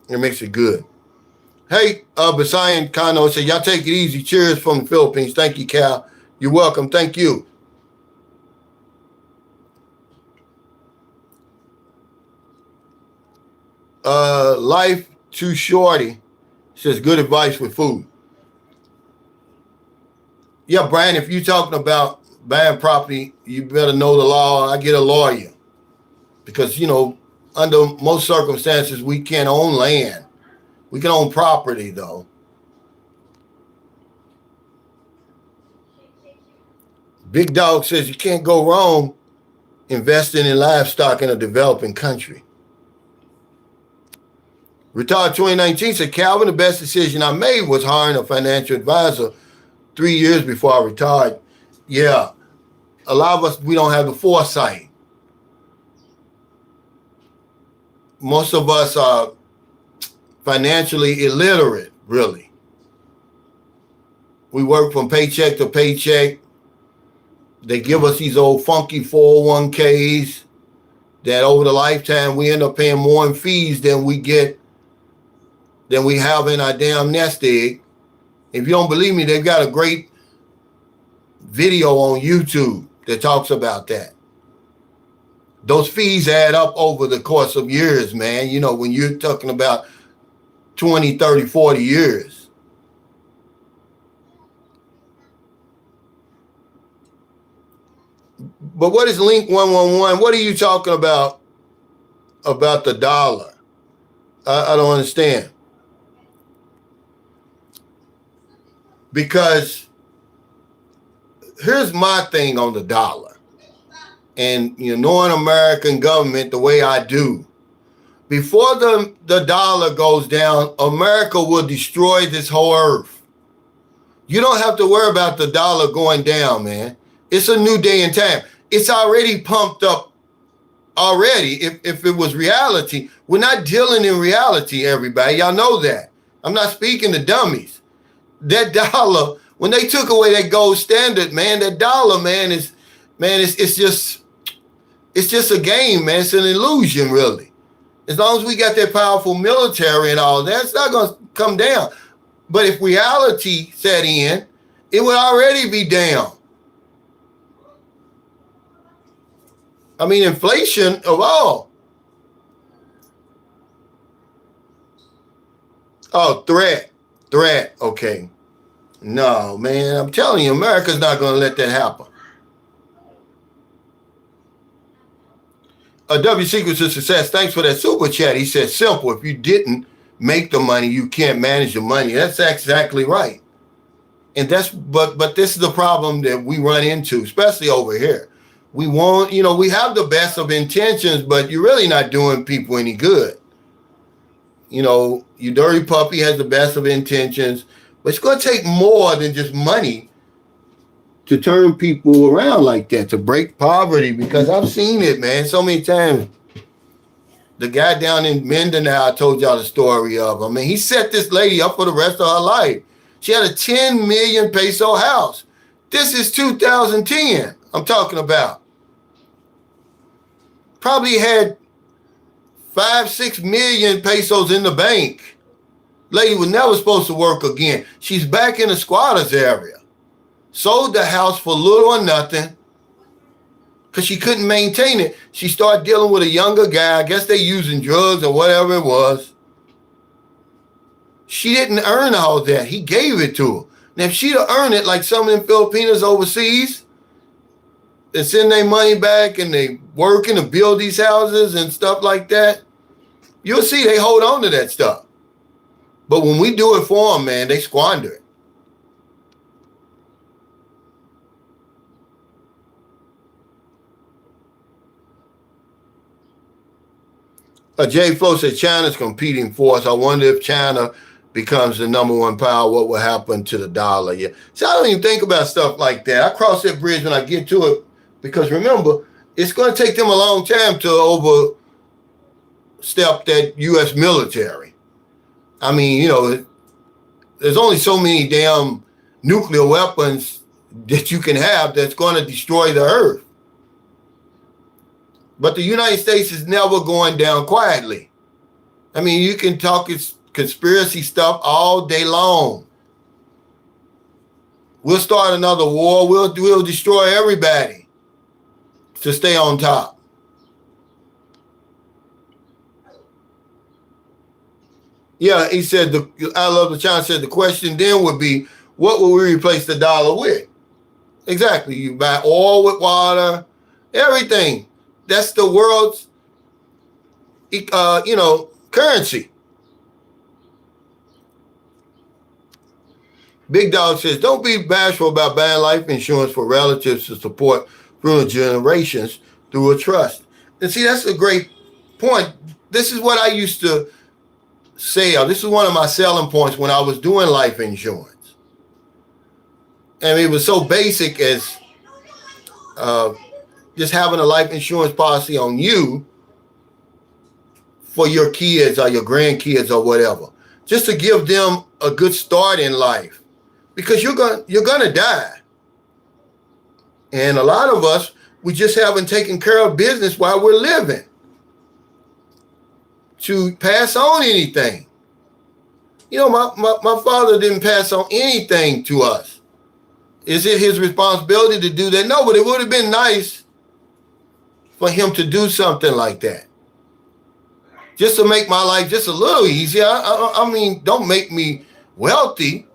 it good. Hey, Basayan Kano said, y'all take it easy. Cheers from the Philippines. Thank you, Cal. You're welcome. Thank you. Life Too Shorty says, good advice with food. Yeah, Brian, if you're talking about buying property, you better know the law. I get a lawyer. Because, under most circumstances, we can't own land. We can own property, though. Big Dog says you can't go wrong investing in livestock in a developing country. Retired 2019 said, Calvin, the best decision I made was hiring a financial advisor 3 years before I retired. Yeah, a lot of us, we don't have the foresight. Most of us are financially illiterate, really. We work from paycheck to paycheck. They give us these old funky 401ks that over the lifetime we end up paying more in fees than we have in our damn nest egg. If you don't believe me, they've got a great video on YouTube that talks about that. Those fees add up over the course of years, man. You know, when you're talking about 20, 30, 40 years. But what is Link 111? What are you talking about the dollar? I don't understand. Because here's my thing on the dollar. And you know, knowing American government the way I do, before the dollar goes down, America will destroy this whole earth. You don't have to worry about the dollar going down, man. It's a new day and time. It's already pumped up already. If it was reality, we're not dealing in reality, everybody. Y'all know that. I'm not speaking to dummies. That dollar, when they took away that gold standard, man, that dollar, man, it's just a game, man. It's an illusion, really. As long as we got that powerful military and all that, it's not going to come down. But if reality set in, it would already be down. I mean, inflation of all. Oh, threat. Okay. No, man, I'm telling you, America's not going to let that happen. W Secrets of Success, thanks for that super chat. He said, simple. If you didn't make the money, you can't manage the money. That's exactly right. And but this is the problem that we run into, especially over here. We want, we have the best of intentions, but you're really not doing people any good. Your dirty puppy has the best of intentions, but it's going to take more than just money to turn people around like that, to break poverty, because I've seen it, man, so many times. The guy down in Mindanao, I told y'all the story of. I mean, he set this lady up for the rest of her life. She had a 10 million peso house. This is 2010 I'm talking about. Probably had 5-6 million pesos in the bank. Lady was never supposed to work again. She's back in the squatters area. Sold the house for little or nothing because she couldn't maintain it. She started dealing with a younger guy. I guess they using drugs or whatever it was. She didn't earn all that. He gave it to her. Now, if she'd have earned it like some of them Filipinos overseas, they send their money back and they working to build these houses and stuff like that, you'll see they hold on to that stuff. But when we do it for them, man, they squander it. Jay Flo said China's competing force. I wonder if China becomes the number one power, what will happen to the dollar? Yeah. So I don't even think about stuff like that. I cross that bridge when I get to it, because remember, it's going to take them a long time to overstep that U.S. military. I mean, there's only so many damn nuclear weapons that you can have that's going to destroy the earth. But the United States is never going down quietly. I mean, you can talk conspiracy stuff all day long. We'll start another war. We'll destroy everybody to stay on top. Yeah, he said, I love the China said the question then would be, what will we replace the dollar with? Exactly. You buy oil with water, everything. That's the world's, currency. Big Dog says, don't be bashful about buying life insurance for relatives to support future generations through a trust. And see, that's a great point. This is what I used to sell. This is one of my selling points when I was doing life insurance. And it was so basic as just having a life insurance policy on you for your kids or your grandkids or whatever, just to give them a good start in life, because you're gonna die. And a lot of us, we just haven't taken care of business while we're living to pass on anything. You know, my father didn't pass on anything to us. Is it his responsibility to do that? No, but it would have been nice for him to do something like that. Just to make my life just a little easier. I mean, don't make me wealthy,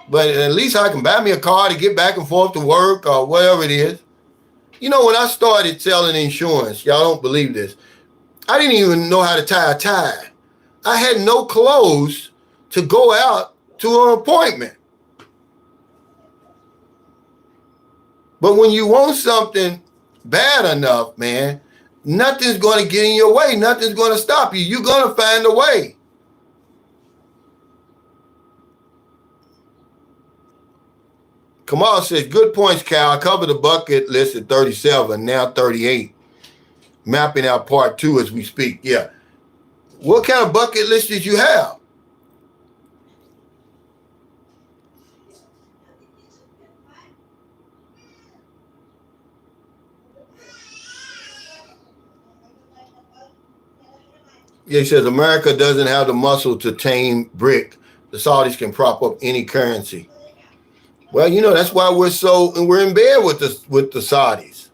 but at least I can buy me a car to get back and forth to work or whatever it is. You know, when I started selling insurance, y'all don't believe this, I didn't even know how to tie a tie. I had no clothes to go out to an appointment. But when you want something bad enough, man, nothing's going to get in your way. Nothing's going to stop you. You're going to find a way. Kamal says, good points, Cal. I covered the bucket list at 37, now 38. Mapping out part 2 as we speak. Yeah. What kind of bucket list did you have? Yeah, he says, America doesn't have the muscle to tame BRIC. The Saudis can prop up any currency. Well, you know, that's why we're in bed with the Saudis.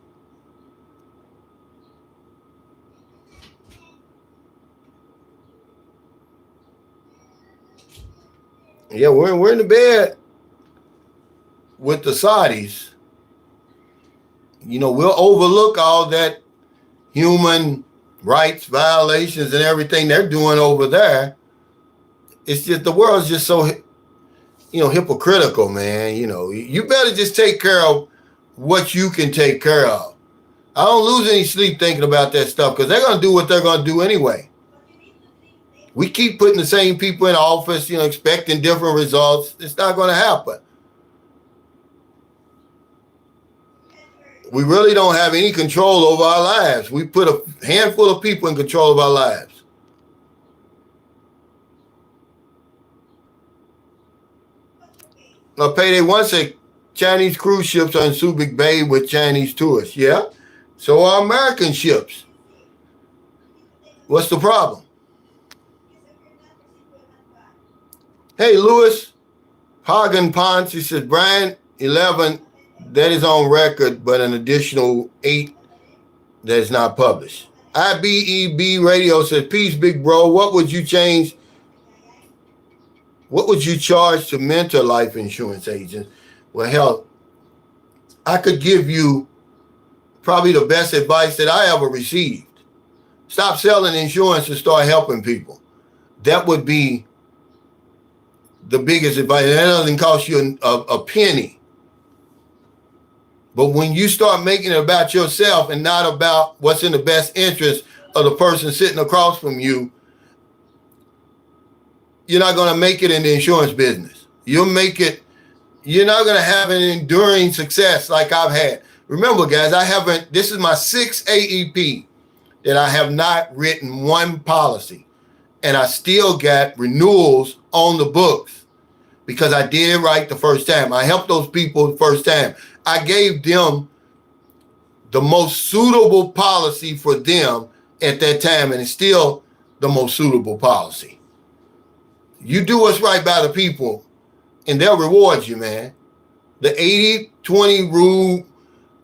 Yeah, we're in the bed with the Saudis. You know, we'll overlook all that human rights violations and everything they're doing over there. It's just the world's just so, you know, hypocritical, man. You know, you better just take care of what you can take care of. I don't lose any sleep thinking about that stuff because they're going to do what they're going to do anyway. We keep putting the same people in office, you know, expecting different results. It's not going to happen. We really don't have any control over our lives. We put a handful of people in control of our lives. Now, Payday One said Chinese cruise ships are in Subic Bay with Chinese tourists. Yeah, so are American ships. What's the problem? Hey, Louis Hagen Ponce, he says, Brian, 11, that is on record, but an additional 8 that is not published. IBEB Radio says, peace, big bro. What would you change? What would you charge to mentor life insurance agents? Well, hell, I could give you probably the best advice that I ever received. Stop selling insurance and start helping people. That would be the biggest advice. That doesn't cost you a penny. But when you start making it about yourself and not about what's in the best interest of the person sitting across from you, you're not going to make it in the insurance business. You're not going to have an enduring success like I've had. Remember, guys, this is my 6th AEP that I have not written one policy. And I still got renewals on the books because I did it right the first time. I helped those people the first time. I gave them the most suitable policy for them at that time, and it's still the most suitable policy. You do what's right by the people, and they'll reward you, man. The 80-20 rule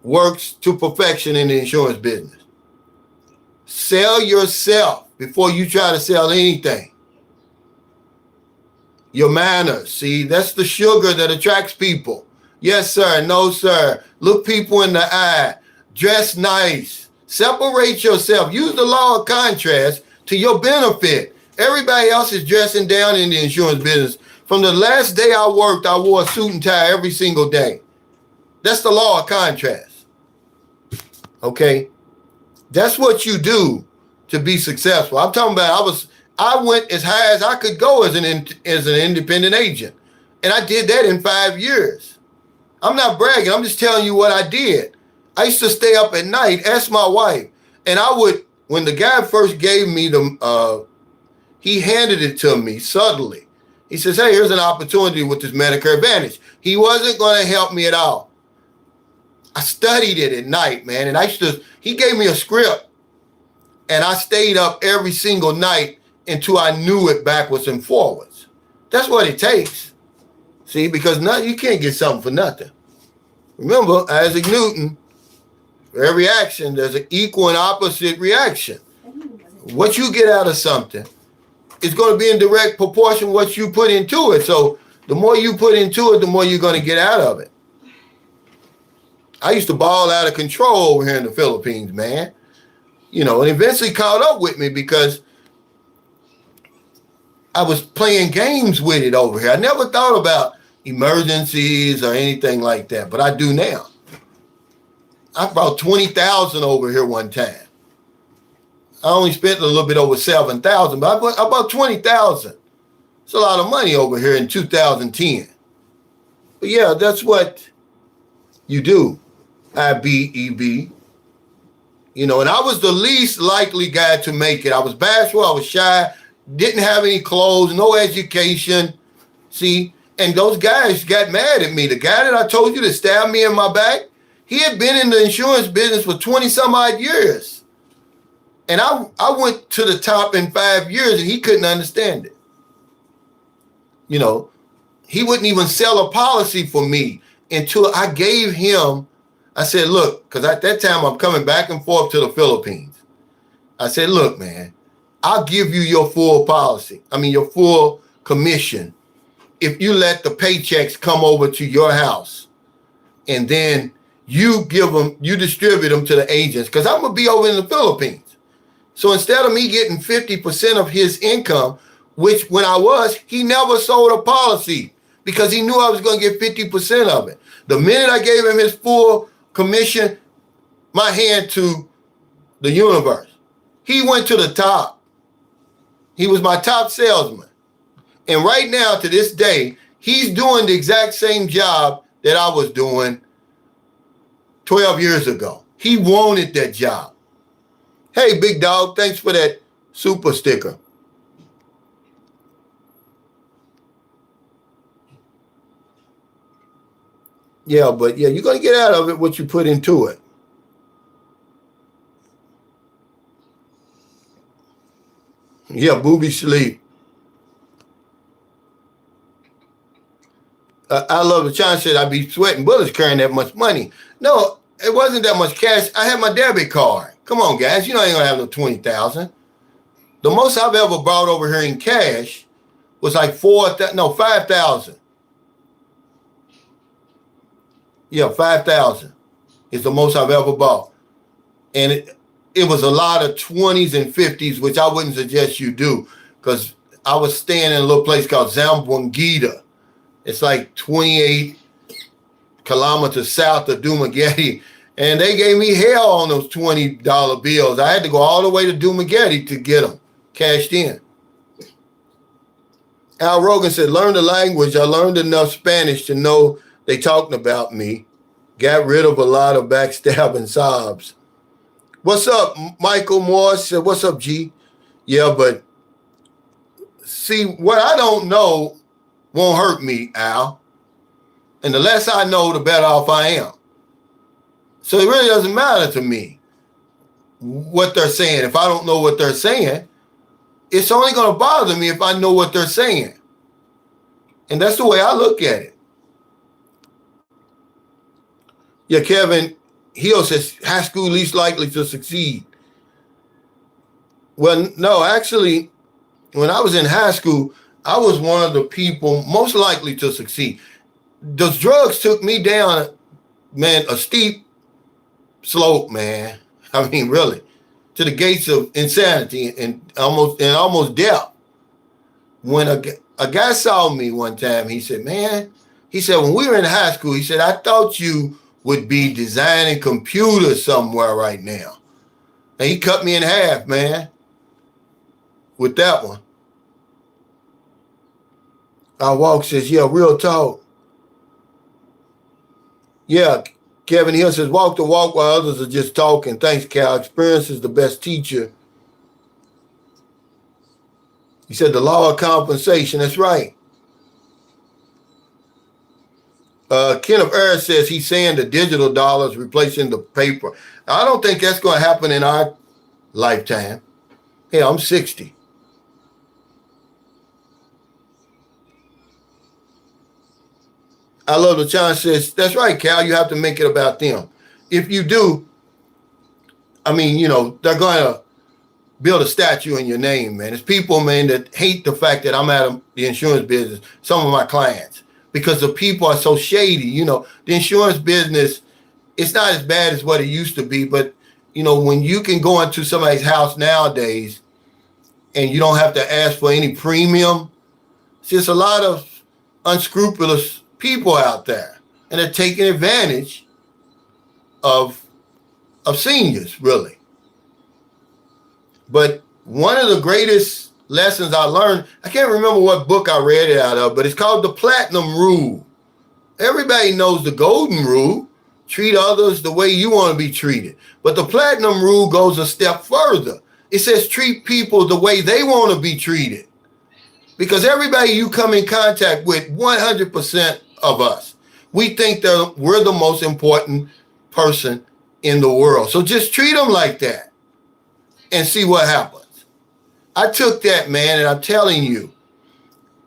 works to perfection in the insurance business. Sell yourself before you try to sell anything. Your manners, see, that's the sugar that attracts people. Yes, sir. No, sir. Look people in the eye. Dress nice. Separate yourself. Use the law of contrast to your benefit. Everybody else is dressing down in the insurance business. From the last day I worked, I wore a suit and tie every single day. That's the law of contrast. Okay? That's what you do to be successful. I'm talking about I went as high as I could go as an independent agent. And I did that in 5 years. I'm not bragging. I'm just telling you what I did. I used to stay up at night, ask my wife. And I would, when the guy first gave me he handed it to me subtly. He says, hey, here's an opportunity with this Medicare Advantage. He wasn't going to help me at all. I studied it at night, man. And he gave me a script, and I stayed up every single night until I knew it backwards and forwards. That's what it takes. See, because you can't get something for nothing. Remember, Isaac Newton, for every action, there's an equal and opposite reaction. What you get out of something is going to be in direct proportion to what you put into it. So the more you put into it, the more you're going to get out of it. I used to ball out of control over here in the Philippines, man. And eventually caught up with me because I was playing games with it over here. I never thought about emergencies or anything like that, but I do now. I brought 20,000 over here one time. I only spent a little bit over 7,000, but I bought 20,000. It's a lot of money over here in 2010. But yeah, that's what you do. IBEB. And I was the least likely guy to make it. I was bashful, I was shy, didn't have any clothes, no education. See, and those guys got mad at me. The guy that I told you that stabbed me in my back, he had been in the insurance business for 20 some odd years. And I went to the top in 5 years and he couldn't understand it. He wouldn't even sell a policy for me until I gave him, I said, look, because at that time I'm coming back and forth to the Philippines. I said, look, man, I'll give you your full policy. Your full commission if you let the paychecks come over to your house and then you distribute them to the agents because I'm going to be over in the Philippines. So instead of me getting 50% of his income, which when he never sold a policy because he knew I was going to get 50% of it. The minute I gave him his full commission, my hand to the universe. He went to the top. He was my top salesman. And right now, to this day, he's doing the exact same job that I was doing 12 years ago. He wanted that job. Hey, big dog, thanks for that super sticker. Yeah, but yeah, you're going to get out of it what you put into it. Yeah, booby sleep. I love the China said I'd be sweating bullets carrying that much money. No, it wasn't that much cash. I had my debit card. Come on, guys. I ain't going to have no 20,000. The most I've ever brought over here in cash was like 5,000. Yeah, 5,000 is the most I've ever bought. And it was a lot of 20s and 50s, which I wouldn't suggest you do because I was staying in a little place called Zamboanguita. It's like 28 kilometers south of Dumaguete. And they gave me hell on those $20 bills. I had to go all the way to Dumaguete to get them cashed in. Al Rogan said, learn the language. I learned enough Spanish to know they talking about me. Got rid of a lot of backstabbing sobs. What's up, Michael Morse said, what's up, G? Yeah, but see, what I don't know won't hurt me, Al. And the less I know, the better off I am. So it really doesn't matter to me what they're saying. If I don't know what they're saying, it's only going to bother me if I know what they're saying. And that's the way I look at it. Yeah, Kevin Hill says, high school least likely to succeed. Well, no, actually, when I was in high school, I was one of the people most likely to succeed. Those drugs took me down, man, a steep slope, man. Really, to the gates of insanity and almost death. When a guy saw me one time, he said, man, when we were in high school, he said, I thought you would be designing computers somewhere right now. And he cut me in half, man, with that one. Our walk says, yeah, real talk. Yeah, Kevin Hill says, walk the walk while others are just talking. Thanks, Cal. Experience is the best teacher. He said the law of compensation. That's right. Kenneth Ayers says he's saying the digital dollars replacing the paper. I don't think that's going to happen in our lifetime. Yeah, I'm 60. I love the John says, that's right, Cal, you have to make it about them. If you do, I mean, you know, they're going to build a statue in your name, man. It's people, man, that hate the fact that I'm out of the insurance business, some of my clients, because the people are so shady. You know, the insurance business, it's not as bad as what it used to be, but, you know, when you can go into somebody's house nowadays and you don't have to ask for any premium, it's just a lot of unscrupulous people out there, and they're taking advantage of seniors, really. But one of the greatest lessons I learned, I can't remember what book I read it out of, but it's called The Platinum Rule. Everybody knows the Golden Rule, treat others the way you want to be treated. But the Platinum Rule goes a step further. It says treat people the way they want to be treated. Because everybody you come in contact with, 100% of us, we think that we're the most important person in the world. So just treat them like that and see what happens. I took that, man, and I'm telling you,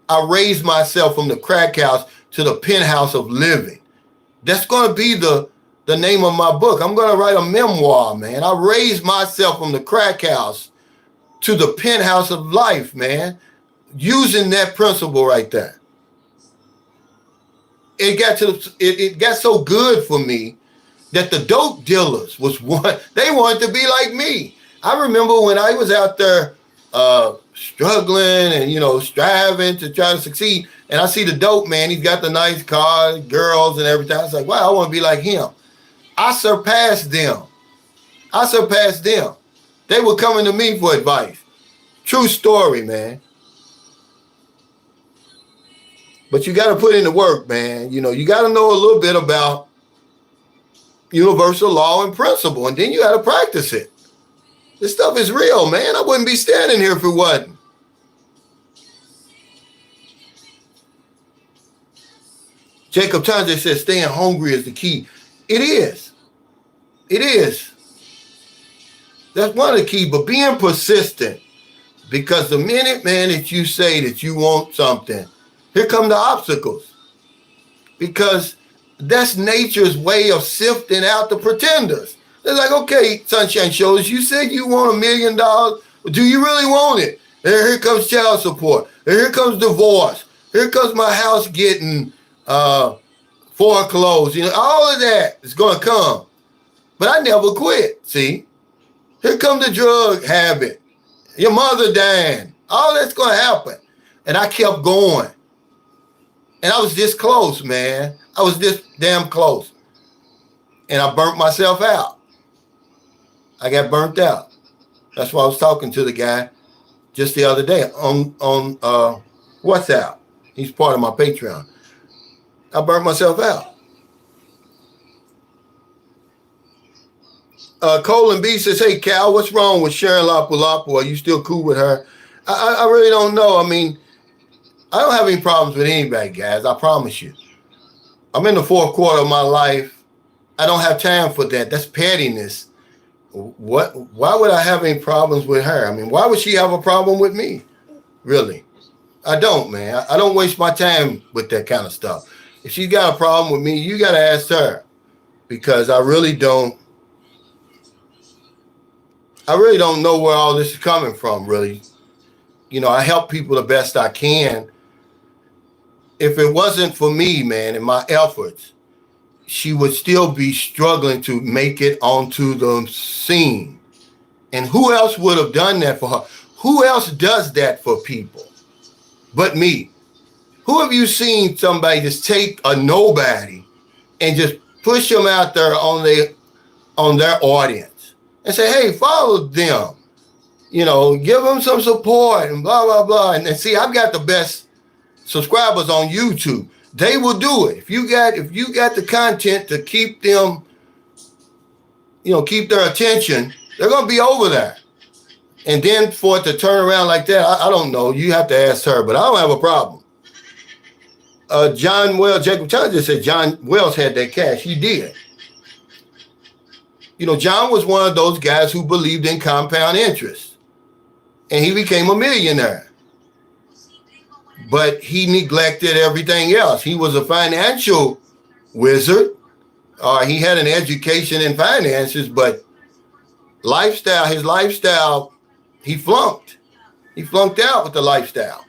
I raised myself from the crack house to the penthouse of living. That's going to be the name of my book. I'm going to write a memoir, man. I raised myself from the crack house to the penthouse of life, man, using that principle right there. It got so good for me that the dope dealers they wanted to be like me. I remember when I was out there struggling and, you know, striving to try to succeed, and I see the dope man, he's got the nice car, girls and everything. I was like, wow, I want to be like him. I surpassed them. They were coming to me for advice. True story, man. But you got to put in the work, man. You know, you got to know a little bit about universal law and principle, and then you got to practice it. This stuff is real, man. I wouldn't be standing here if it wasn't. Jacob Tanzer says staying hungry is the key. It is. That's one of the key, but being persistent, because the minute, man, that you say that you want something, here come the obstacles, because that's nature's way of sifting out the pretenders. They're like, okay, Sunshine Shoulders, you said you want $1 million. Do you really want it? And here comes child support. And here comes divorce. Here comes my house getting foreclosed. You know, all of that is going to come. But I never quit, see? Here comes the drug habit. Your mother dying. All that's going to happen. And I kept going. And I was this close, man. I was this damn close. And I burnt myself out. I got burnt out. That's why I was talking to the guy just the other day on WhatsApp. He's part of my Patreon. I burnt myself out. Colin B says, hey, Cal, what's wrong with Sharon Lapulapu? Are you still cool with her? I really don't know. I mean, I don't have any problems with anybody, guys. I promise you. I'm in the fourth quarter of my life. I don't have time for that. That's pettiness. Why would I have any problems with her? I mean, why would she have a problem with me? Really? I don't, man. I don't waste my time with that kind of stuff. If she's got a problem with me, you got to ask her, because I really don't know where all this is coming from, really. You know, I help people the best I can. If it wasn't for me, man, and my efforts, she would still be struggling to make it onto the scene. And who else would have done that for her? Who else does that for people but me? Who have you seen somebody just take a nobody and just push them out there on their audience and say, hey, follow them, you know, give them some support and blah, blah, blah. And see, I've got the best subscribers on YouTube. They will do it. If you got the content to keep them, you know, keep their attention, they're going to be over there. And then for it to turn around like that, I don't know. You have to ask her, but I don't have a problem. John Wells, Jacob Challenge just said John Wells had that cash. He did. You know, John was one of those guys who believed in compound interest, and he became a millionaire. But he neglected everything else. He was a financial wizard. He had an education in finances, but his lifestyle, he flunked. He flunked out with the lifestyle.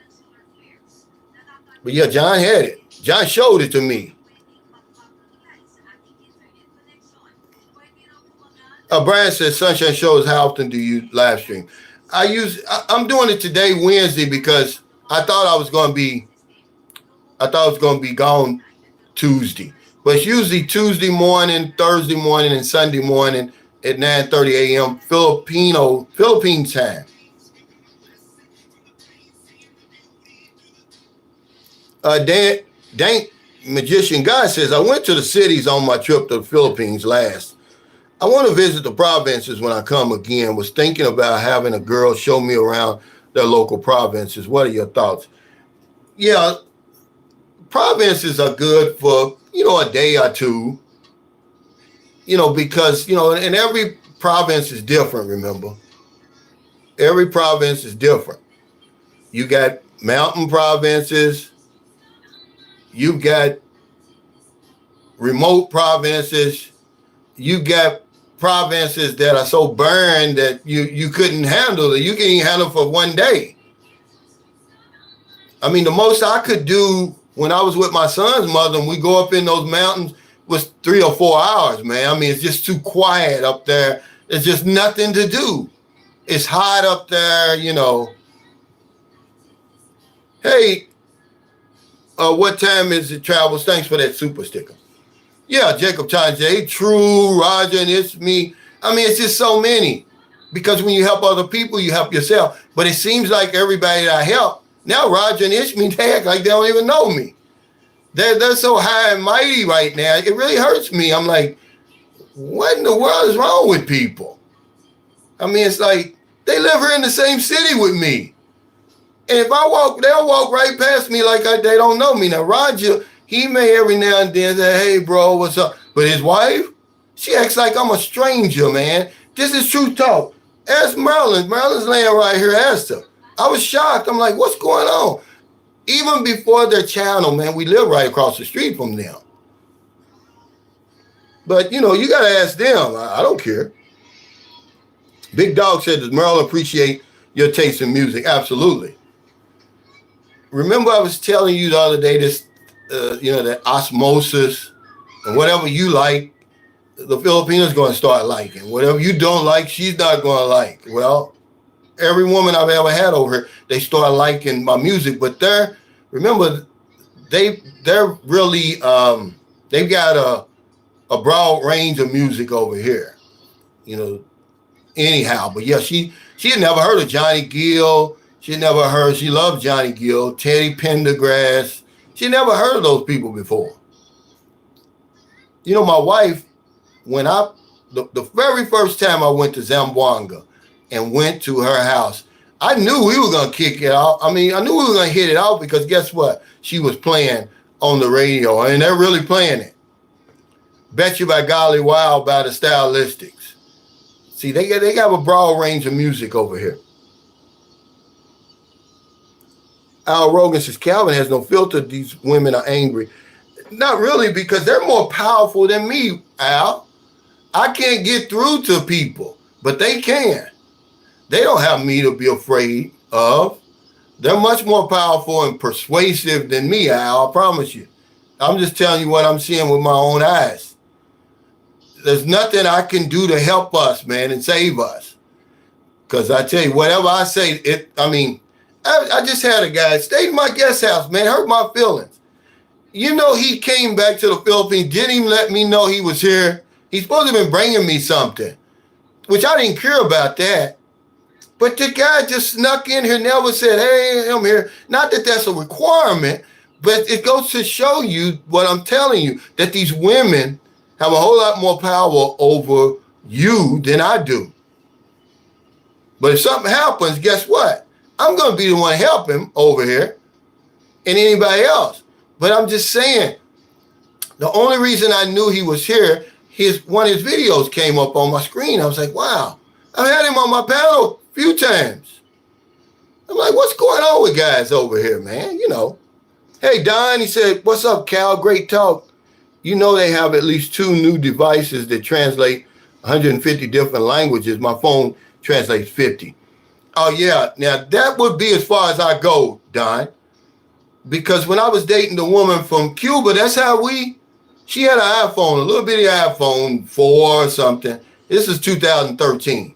But yeah, John had it. John showed it to me. Brian says, Sunshine shows, how often do you live stream? I'm doing it today, Wednesday, because I thought I was going to be gone Tuesday. But it's usually Tuesday morning, Thursday morning, and Sunday morning at 9:30 a.m. Philippine time. Dank Magician Guy says, I went to the cities on my trip to the Philippines last. I want to visit the provinces when I come again. Was thinking about having a girl show me around their local provinces. What are your thoughts? Yeah, provinces are good for, a day or two, because, and every province is different, remember? Every province is different. You got mountain provinces. You've got remote provinces. You got provinces that are so burned that you couldn't handle it. You can even handle it for one day. I mean, the most I could do when I was with my son's mother and we go up in those mountains was 3 or 4 hours, man. I mean, it's just too quiet up there. There's just nothing to do. It's hot up there, Hey, what time is it, Travels? Thanks for that super sticker. Yeah, Jacob J, True, Roger, and it's me. I mean, it's just so many. Because when you help other people, you help yourself. But it seems like everybody that I help, now Roger and Ishmi, they act like they don't even know me. They're so high and mighty right now. It really hurts me. I'm like, what in the world is wrong with people? I mean, it's like they live here in the same city with me. And if I walk, they'll walk right past me like they don't know me. Now, Roger, he may every now and then say, hey, bro, what's up? But his wife, she acts like I'm a stranger, man. This is true talk. Ask Marilyn. Marilyn's laying right here. Asked her. I was shocked. I'm like, what's going on? Even before their channel, man, we live right across the street from them. But, you got to ask them. I don't care. Big Dog said, does Marilyn appreciate your taste in music? Absolutely. Remember I was telling you the other day this, that osmosis and whatever you like, the Filipinos going to start liking. Whatever you don't like, she's not going to like. Well, every woman I've ever had over here, they start liking my music. But they're really, they've got a broad range of music over here, anyhow. But yeah, she had never heard of Johnny Gill. She loved Johnny Gill, Teddy Pendergrass. She never heard of those people before. My wife, when the very first time I went to Zamboanga and went to her house, I knew we were going to kick it out. I mean, I knew we were going to hit it out because guess what? She was playing on the radio, and they're really playing it. Bet You by Golly Wild by the Stylistics. See, they have a broad range of music over here. Al Rogan says, Calvin has no filter. These women are angry. Not really, because they're more powerful than me, Al. I can't get through to people, but they can. They don't have me to be afraid of. They're much more powerful and persuasive than me, Al, I promise you. I'm just telling you what I'm seeing with my own eyes. There's nothing I can do to help us, man, and save us. Because I tell you, whatever I say, I just had a guy stay in my guest house, man, hurt my feelings. He came back to the Philippines, didn't even let me know he was here. He's supposed to have been bringing me something, which I didn't care about that. But the guy just snuck in here, never said, hey, I'm here. Not that that's a requirement, but it goes to show you what I'm telling you, that these women have a whole lot more power over you than I do. But if something happens, guess what? I'm going to be the one helping over here and anybody else. But I'm just saying, the only reason I knew he was here, one of his videos came up on my screen. I was like, wow, I've had him on my panel a few times. I'm like, what's going on with guys over here, man? You know. Hey, Don, he said, what's up, Cal? Great talk. You know they have at least 2 new devices that translate 150 different languages. My phone translates 50. Oh, yeah. Now, that would be as far as I go, Don. Because when I was dating the woman from Cuba, that's how she had an iPhone, a little bitty iPhone 4 or something. This is 2013.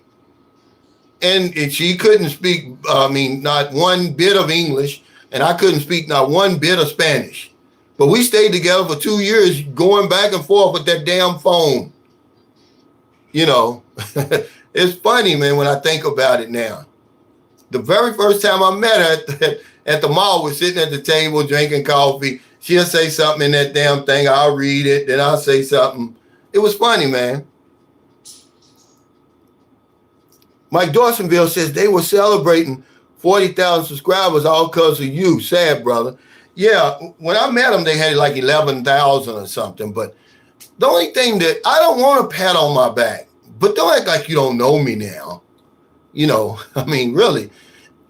And she couldn't speak, not one bit of English, and I couldn't speak not one bit of Spanish. But we stayed together for 2 years going back and forth with that damn phone. You know, it's funny, man, when I think about it now. The very first time I met her at the mall, we're sitting at the table drinking coffee. She'll say something in that damn thing. I'll read it. Then I'll say something. It was funny, man. Mike Dawsonville says they were celebrating 40,000 subscribers all because of you. Sad, brother. Yeah, when I met them, they had like 11,000 or something. But the only thing that I don't want a pat on my back, but don't act like you don't know me now. You know, I mean, really.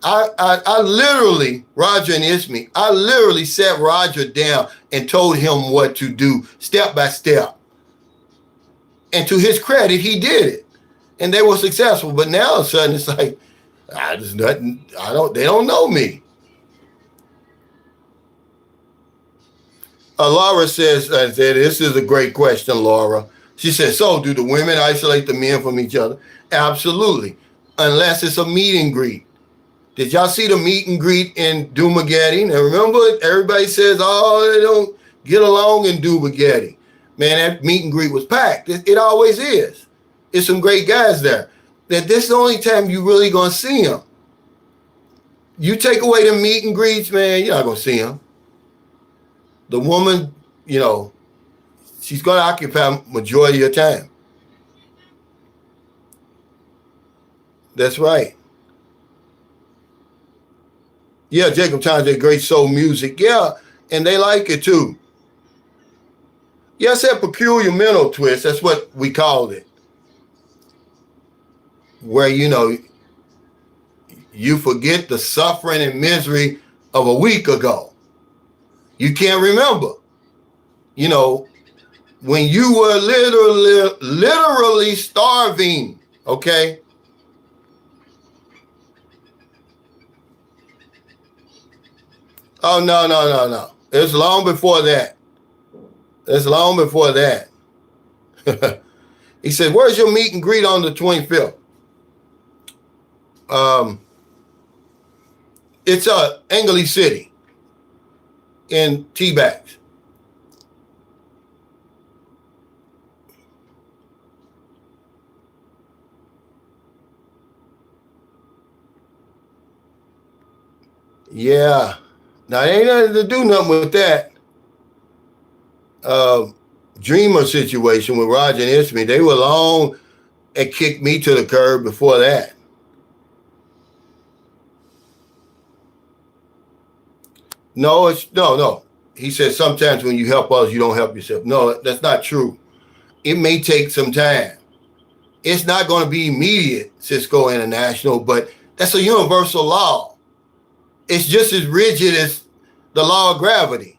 I literally, Roger and Ismi, I literally sat Roger down and told him what to do step by step. And to his credit, he did it. And they were successful. But now all of a sudden it's like, they don't know me. Laura says, this is a great question, Laura. She says, so do the women isolate the men from each other? Absolutely. Unless it's a meet and greet. Did y'all see the meet and greet in Dumageddon? And remember, everybody says, oh, they don't get along in Dumageddon. Man, that meet and greet was packed. It always is. It's some great guys there. That this is the only time you really going to see them. You take away the meet and greets, man, you're not going to see them. The woman, you know, she's going to occupy majority of your time. That's right. Yeah, Jacob Times did great soul music. Yeah, and they like it too. Yes, that peculiar mental twist, that's what we called it. Where, you know, you forget the suffering and misery of a week ago. You can't remember. You know, when you were literally starving, okay? Oh, no. It's long before that. It's long before that. He said, where's your meet and greet on the 25th? It's Engley City in T-Bags. Yeah. Now, it ain't nothing to do nothing with that. Dreamer situation with Roger and Ismi, they were long and kicked me to the curb before that. No. He said sometimes when you help others, you don't help yourself. No, that's not true. It may take some time. It's not going to be immediate, Cisco International, but that's a universal law. It's just as rigid as the law of gravity.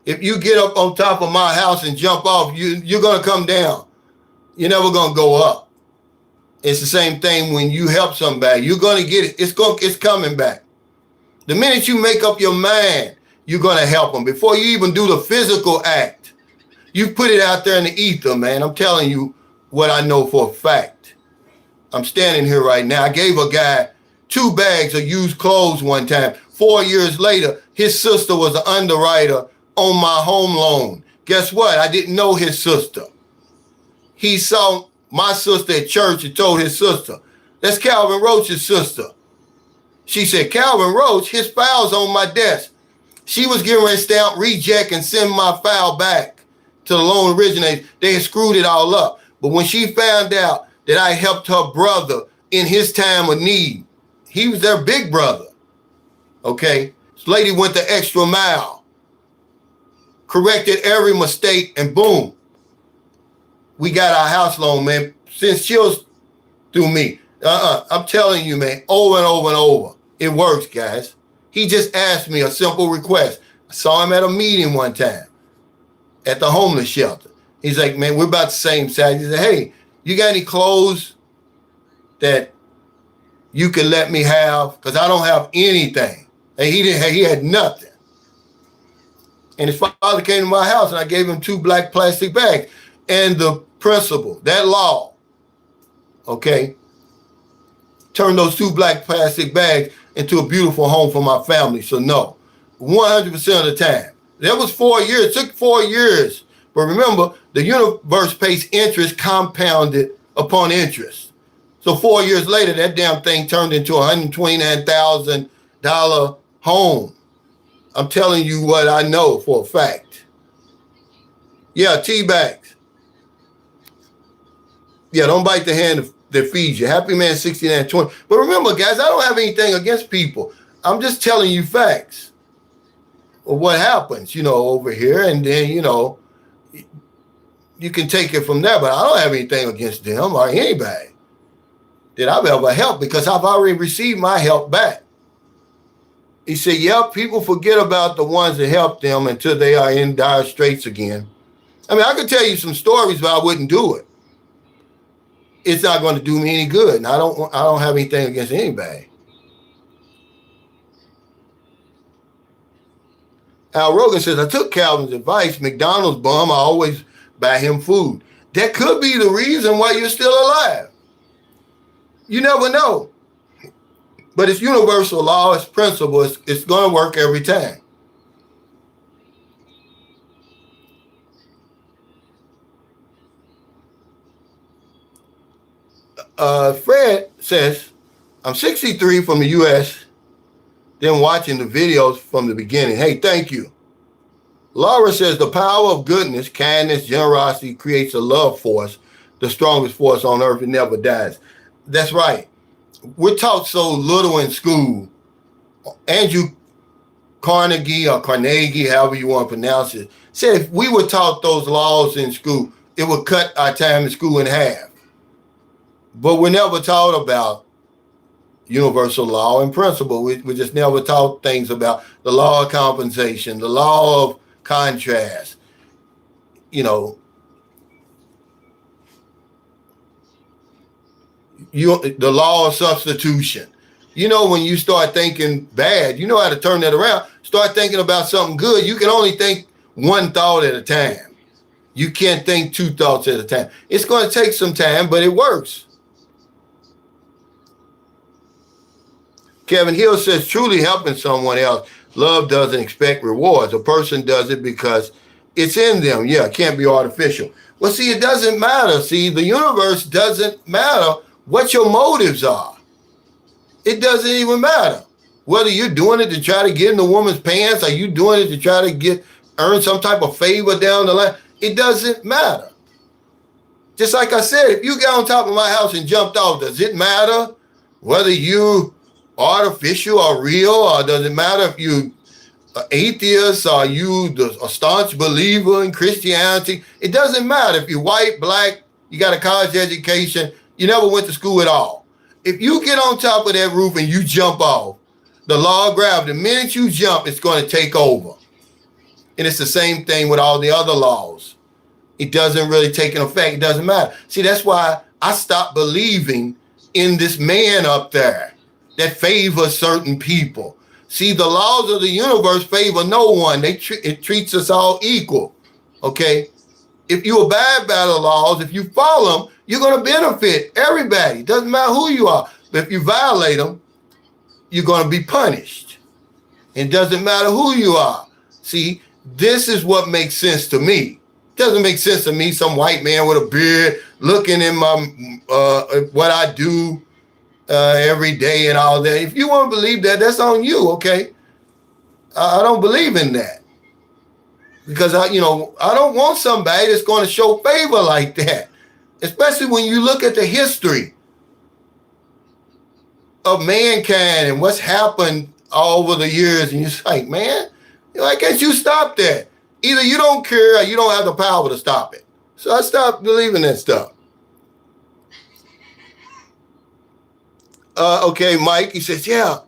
If you get up on top of my house and jump off, you're going to come down. You're never going to go up. It's the same thing when you help somebody. You're going to get it. It's coming back. The minute you make up your mind, you're going to help them. Before you even do the physical act, you put it out there in the ether, man. I'm telling you what I know for a fact. I'm standing here right now. I gave a guy 2 bags of used clothes one time. 4 years later, his sister was an underwriter on my home loan. Guess what? I didn't know his sister. He saw my sister at church and told his sister, that's Calvin Roach's sister. She said, Calvin Roach, his file's on my desk. She was getting ready to stamp reject and send my file back to the loan originator. They had screwed it all up. But when she found out that I helped her brother in his time of need, he was their big brother. Okay? This lady went the extra mile. corrected every mistake, and boom, we got our house loan, man. Since chills through me. I'm telling you, man, over and over and over. It works, guys. He just asked me a simple request. I saw him at a meeting one time at the homeless shelter. He's like, man, we're about the same size. He said, hey, you got any clothes that you can let me have? Because I don't have anything. And he had nothing. And his father came to my house and I gave him 2 black plastic bags. And the principal, that law, okay, turned those 2 black plastic bags into a beautiful home for my family. So no, 100% of the time. That was 4 years. It took 4 years. But remember, the universe pays interest compounded upon interest. So 4 years later, that damn thing turned into a $129,000 home. I'm telling you what I know for a fact. Yeah, tea bags. Yeah, don't bite the hand that feeds you. Happy Man 6920. But remember, guys, I don't have anything against people. I'm just telling you facts of what happens, over here. And then, you can take it from there. But I don't have anything against them or anybody that I've ever helped because I've already received my help back. He said, yeah, people forget about the ones that helped them until they are in dire straits again. I mean, I could tell you some stories, but I wouldn't do it. It's not going to do me any good. And I don't have anything against anybody. Al Rogan says, I took Calvin's advice. McDonald's bum, I always buy him food. That could be the reason why you're still alive. You never know. But it's universal law, it's principle, it's going to work every time. Fred says, I'm 63 from the U.S., then watching the videos from the beginning. Hey, thank you. Laura says, the power of goodness, kindness, generosity creates a love force, the strongest force on earth. It never dies. That's right. We're taught so little in school. Andrew Carnegie or Carnegie, however you want to pronounce it, said if we were taught those laws in school, it would cut our time in school in half. But we're never taught about universal law and principle. We just never taught things about the law of compensation, the law of contrast, the law of substitution. When you start thinking bad, you know how to turn that around. Start thinking about something good. You can only think one thought at a time. You can't think 2 thoughts at a time. It's going to take some time, but it works. Kevin Hill says, truly helping someone else, love doesn't expect rewards. A person does it because it's in them. Yeah, it can't be artificial. Well, see, it doesn't matter. See, the universe doesn't matter what your motives are. It doesn't even matter. Whether you're doing it to try to get in the woman's pants, or you doing it to try to earn some type of favor down the line, it doesn't matter. Just like I said, if you got on top of my house and jumped off, does it matter whether you artificial or real, or does it matter if you atheist or you a staunch believer in Christianity? It doesn't matter if you're white, black, you got a college education, you never went to school at all. If you get on top of that roof and you jump off, the law of gravity, the minute you jump, it's going to take over. And it's the same thing with all the other laws. It doesn't really take an effect. It doesn't matter. See, that's why I stopped believing in this man up there that favors certain people. See, the laws of the universe favor no one. It treats us all equal, okay? If you abide by the laws, if you follow them, you're going to benefit everybody. Doesn't matter who you are. But if you violate them, you're going to be punished. It doesn't matter who you are. See, this is what makes sense to me. It doesn't make sense to me, some white man with a beard looking in my what I do every day and all that. If you want to believe that, that's on you, okay? I don't believe in that. Because I don't want somebody that's going to show favor like that. Especially when you look at the history of mankind and what's happened all over the years, and you're like, man, why can't you stop that? Either you don't care or you don't have the power to stop it. So I stopped believing that stuff. Okay, Mike, he says, yeah,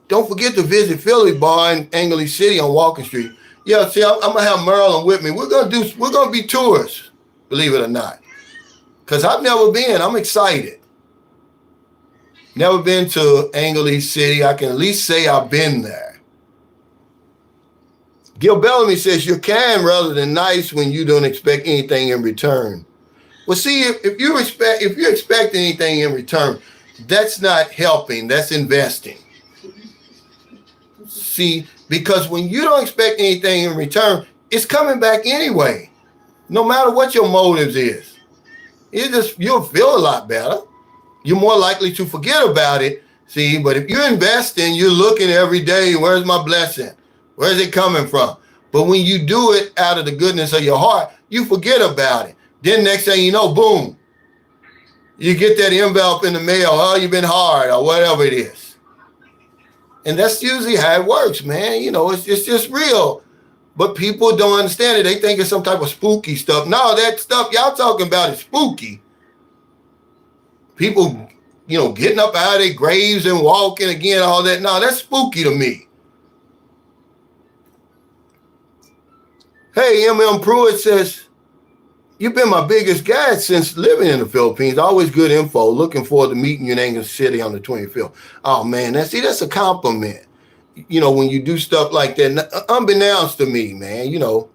don't forget to visit Philly Bar in Angley City on Walking Street. Yeah, see, I'm gonna have Marilyn with me. We're gonna be tourists, believe it or not. Because I've never been. I'm excited. Never been to Angley City. I can at least say I've been there. Gil Bellamy says you're kind rather than nice when you don't expect anything in return. Well, see, if you expect anything in return, that's not helping. That's investing. See, because when you don't expect anything in return, it's coming back anyway. No matter what your motives is, you'll feel a lot better. You're more likely to forget about it. See, but if you're investing, you're looking every day, where's my blessing? Where's it coming from? But when you do it out of the goodness of your heart, you forget about it. Then next thing you know, boom, you get that envelope in the mail. Oh, you've been hard or whatever it is. And that's usually how it works, man. You know, it's just real. But people don't understand it. They think it's some type of spooky stuff. No, that stuff y'all talking about is spooky. People, you know, getting up out of their graves and walking again, all that. No, that's spooky to me. Hey, M.M. Pruitt says, you've been my biggest guide since living in the Philippines. Always good info. Looking forward to meeting you in Angley City on the 25th. Oh, man, that's a compliment. You know, when you do stuff like that, unbeknownst to me, man, you know.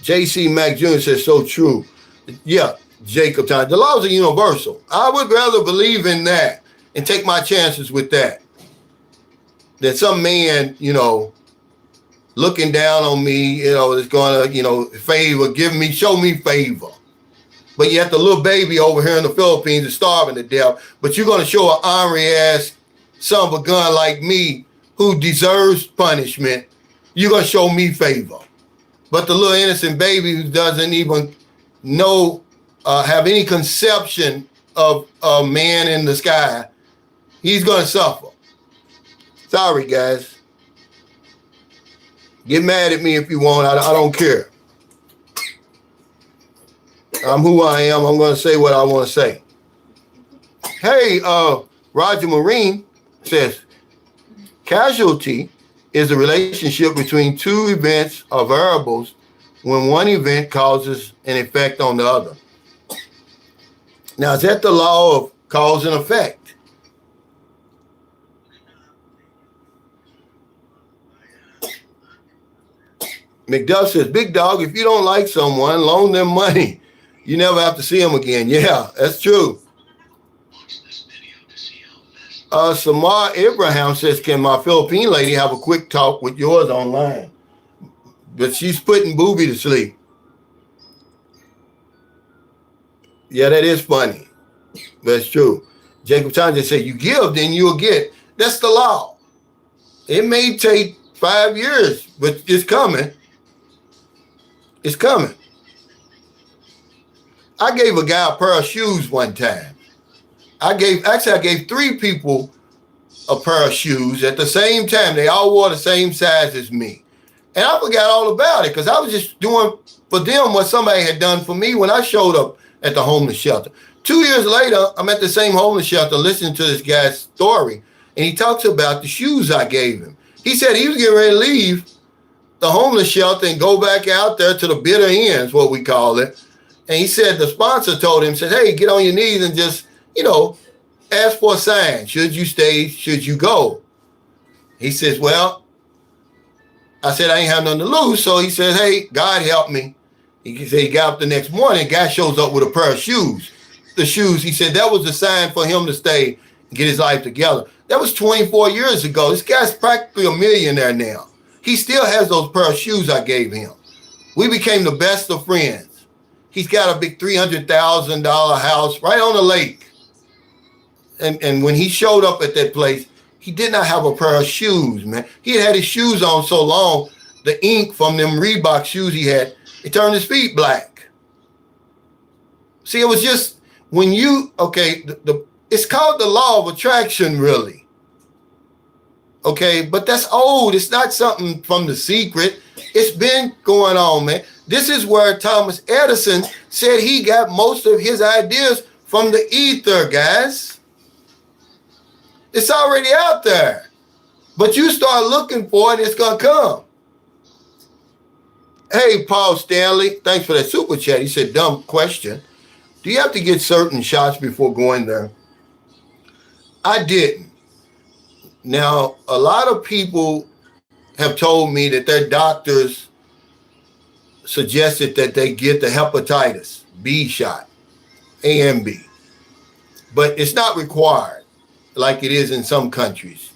J.C. Mack Jr. says, so true. Yeah, Jacob Time. The laws are universal. I would rather believe in that and take my chances with that than some man, you know, looking down on me, you know, is going to, you know, show me favor. But yet the little baby over here in the Philippines is starving to death. But you're going to show an ornery ass son of a gun like me who deserves punishment. You're going to show me favor. But the little innocent baby who doesn't even know, have any conception of a man in the sky, he's going to suffer. Sorry, guys. Get mad at me if you want. I don't care. I'm who I am. I'm going to say what I want to say. Hey, Roger Marine says, casualty is a relationship between two events or variables when one event causes an effect on the other. Now, is that the law of cause and effect? McDuff says, big dog, if you don't like someone, loan them money. You never have to see them again. Yeah, that's true. Samar Abraham says, can my Philippine lady have a quick talk with yours online? But she's putting Booby to sleep. Yeah, that is funny. That's true. Jacob Chan just said, you give, then you'll get. That's the law. It may take 5 years, but it's coming. It's coming. I gave a guy a pair of shoes one time. I gave 3 people a pair of shoes at the same time. They all wore the same size as me. And I forgot all about it because I was just doing for them what somebody had done for me when I showed up at the homeless shelter. 2 years later, I'm at the same homeless shelter listening to this guy's story, and he talks about the shoes I gave him. He said he was getting ready to leave the homeless shelter and go back out there to the bitter ends, what we call it. And he said the sponsor told him, said, hey, get on your knees and just, you know, ask for a sign. Should you stay? Should you go? He says, well, I said, I ain't have nothing to lose. So he says, hey, God help me. He said he got up the next morning. Guy shows up with a pair of shoes. The shoes, he said, that was the sign for him to stay and get his life together. That was 24 years ago. This guy's practically a millionaire now. He still has those pair of shoes I gave him. We became the best of friends. He's got a big $300,000 house right on the lake. And when he showed up at that place, he did not have a pair of shoes, man. He had his shoes on so long, the ink from them Reebok shoes he had, it turned his feet black. See, it was just when you, okay, it's called the law of attraction, really. Okay, but that's old. It's not something from The Secret. It's been going on, man. This is where Thomas Edison said he got most of his ideas from the ether, guys. It's already out there. But you start looking for it, it's going to come. Hey, Paul Stanley, thanks for that super chat. He said, dumb question. Do you have to get certain shots before going there? I didn't. Now, a lot of people have told me that their doctors suggested that they get the hepatitis B shot, A and B. But it's not required like it is in some countries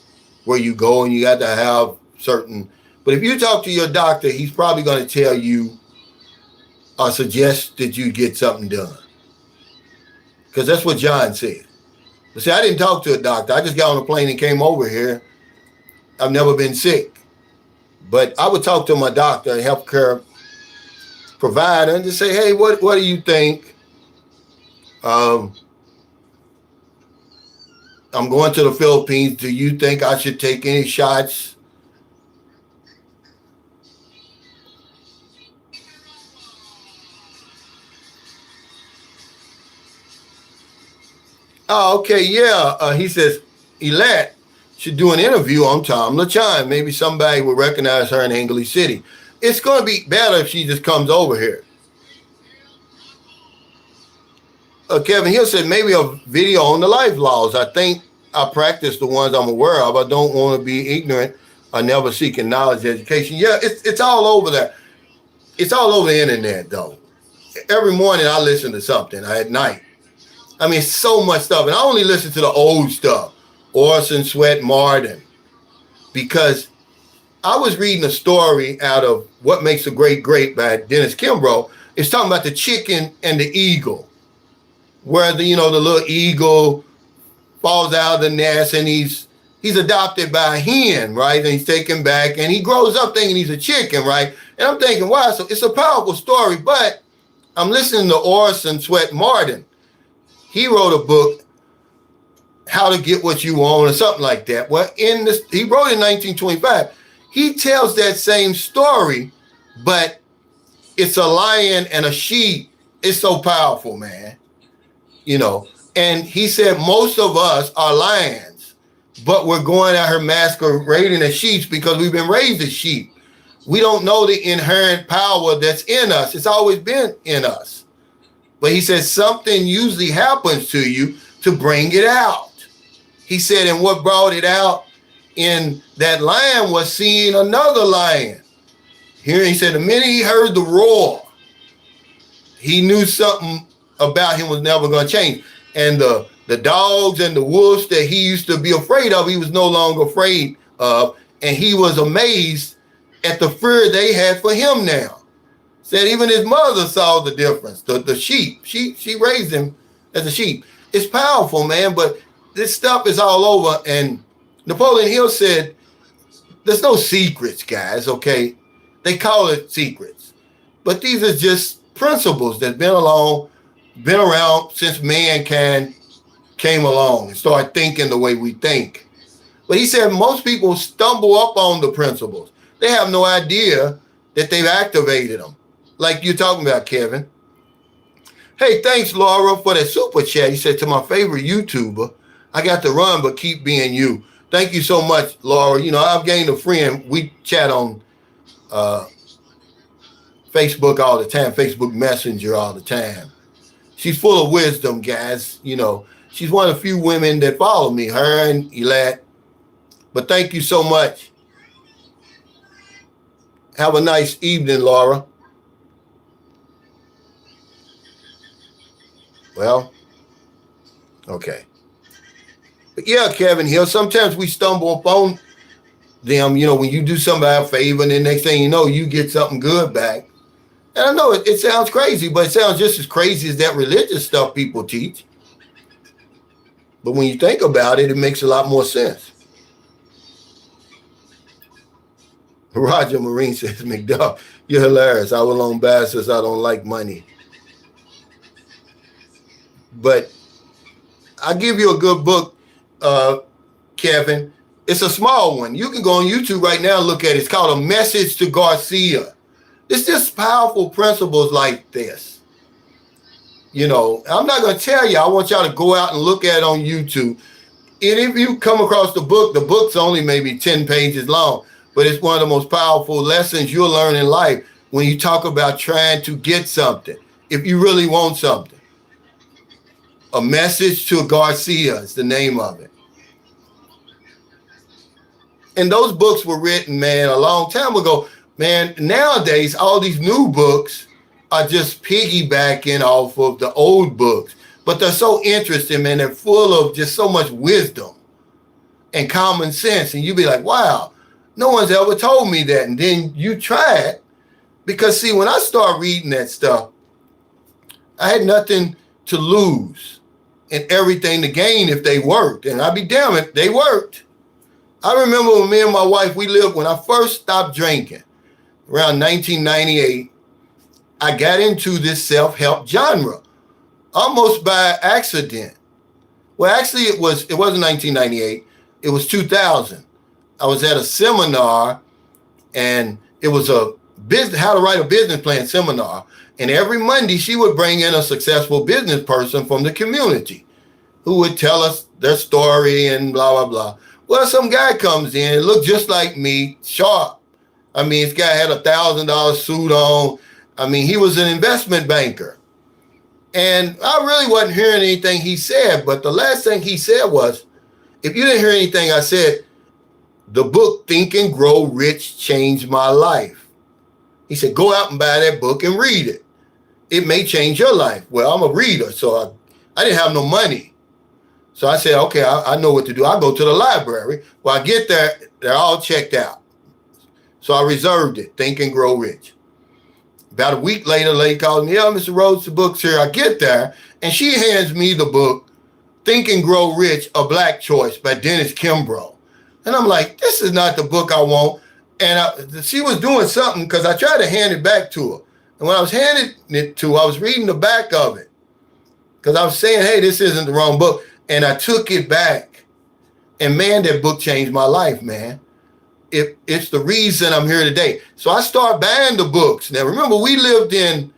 where you go and you got to have certain. But if you talk to your doctor, he's probably going to tell you or suggest that you get something done. Because that's what John said. But see, I didn't talk to a doctor. I just got on a plane and came over here. I've never been sick. But I would talk to my doctor, a healthcare provider, and just say, hey, what do you think? I'm going to the Philippines. Do you think I should take any shots? Oh, okay, yeah. He says, Elette should do an interview on Tom LaChine. Maybe somebody will recognize her in English City. It's going to be better if she just comes over here. Kevin Hill said, maybe a video on the life laws. I think I practice the ones I'm aware of. I don't want to be ignorant or never seeking knowledge education. Yeah, it's all over there. It's all over the internet, though. Every morning I listen to something at night. I mean, so much stuff. And I only listen to the old stuff. Orson Swett Martin. Because I was reading a story out of What Makes a Great Great by Dennis Kimbrough. It's talking about the chicken and the eagle. Where the little eagle falls out of the nest and he's adopted by a hen, right? And he's taken back and he grows up thinking he's a chicken, right? And I'm thinking, wow, so it's a powerful story, but I'm listening to Orson Swett Martin. He wrote a book, How to Get What You Want or something like that. Well, he wrote it in 1925. He tells that same story, but it's a lion and a sheep. It's so powerful, man. And he said most of us are lions, but we're going out here masquerading as sheep because we've been raised as sheep. We don't know the inherent power that's in us. It's always been in us. But he said something usually happens to you to bring it out. He said, and what brought it out in that lion was seeing another lion. Here he said, the minute he heard the roar, he knew something about him was never going to change. And the dogs and the wolves that he used to be afraid of, he was no longer afraid of. And he was amazed at the fear they had for him now. Said even his mother saw the difference. The sheep, she raised him as a sheep. It's powerful, man, but this stuff is all over. And Napoleon Hill said, there's no secrets, guys, okay? They call it secrets. But these are just principles that been around since mankind came along and started thinking the way we think. But he said most people stumble up on the principles. They have no idea that they've activated them. Like you're talking about, Kevin. Hey, thanks, Laura, for that super chat. He said, to my favorite YouTuber, I got to run, but keep being you. Thank you so much, Laura. I've gained a friend. We chat on Facebook all the time, Facebook Messenger all the time. She's full of wisdom, guys. She's one of the few women that follow me, her and Elette. But thank you so much. Have a nice evening, Laura. Well, okay. But yeah, Kevin Hill, sometimes we stumble upon them, when you do somebody a favor and the next thing you know, you get something good back. And I know it sounds crazy, but it sounds just as crazy as that religious stuff people teach. But when you think about it, it makes a lot more sense. Roger Marine says, McDuff, you're hilarious. I will on bastards. I don't like money. But I'll give you a good book, Kevin. It's a small one. You can go on YouTube right now and look at it. It's called A Message to Garcia. It's just powerful principles like this. You know, I'm not going to tell you. I want y'all to go out and look at it on YouTube. And if you come across the book's only maybe 10 pages long, but it's one of the most powerful lessons you'll learn in life when you talk about trying to get something, if you really want something. A Message to Garcia is the name of it. And those books were written, man, a long time ago. Man, nowadays, all these new books are just piggybacking off of the old books. But they're so interesting, man. They're full of just so much wisdom and common sense. And you be like, wow, no one's ever told me that. And then you try it. Because, see, when I start reading that stuff, I had nothing to lose and everything to gain if they worked. And I'd be damn it, they worked. I remember when me and my wife, when I first stopped drinking, around 1998, I got into this self-help genre, almost by accident. Well, actually, it wasn't 1998. It was 2000. I was at a seminar, and it was a how to write a business plan seminar. And every Monday, she would bring in a successful business person from the community who would tell us their story and blah, blah, blah. Well, some guy comes in, looked just like me, sharp. I mean, this guy had $1,000 suit on. I mean, he was an investment banker. And I really wasn't hearing anything he said, but the last thing he said was, if you didn't hear anything I said, the book Think and Grow Rich changed my life. He said, go out and buy that book and read it. It may change your life. Well, I'm a reader, so I didn't have no money. So I said, okay, I know what to do. I go to the library. Well, I get there, they're all checked out. So I reserved it, Think and Grow Rich. About a week later, the lady calls me, yeah, Mr. Rhodes, the book's here. I get there, and she hands me the book, Think and Grow Rich, A Black Choice by Dennis Kimbrough. And I'm like, this is not the book I want. And she was doing something because I tried to hand it back to her. And when I was handing it to her, I was reading the back of it because I was saying, hey, this isn't the wrong book. And I took it back. And man, that book changed my life, man. It's the reason I'm here today. So I started buying the books. Now, remember, we lived in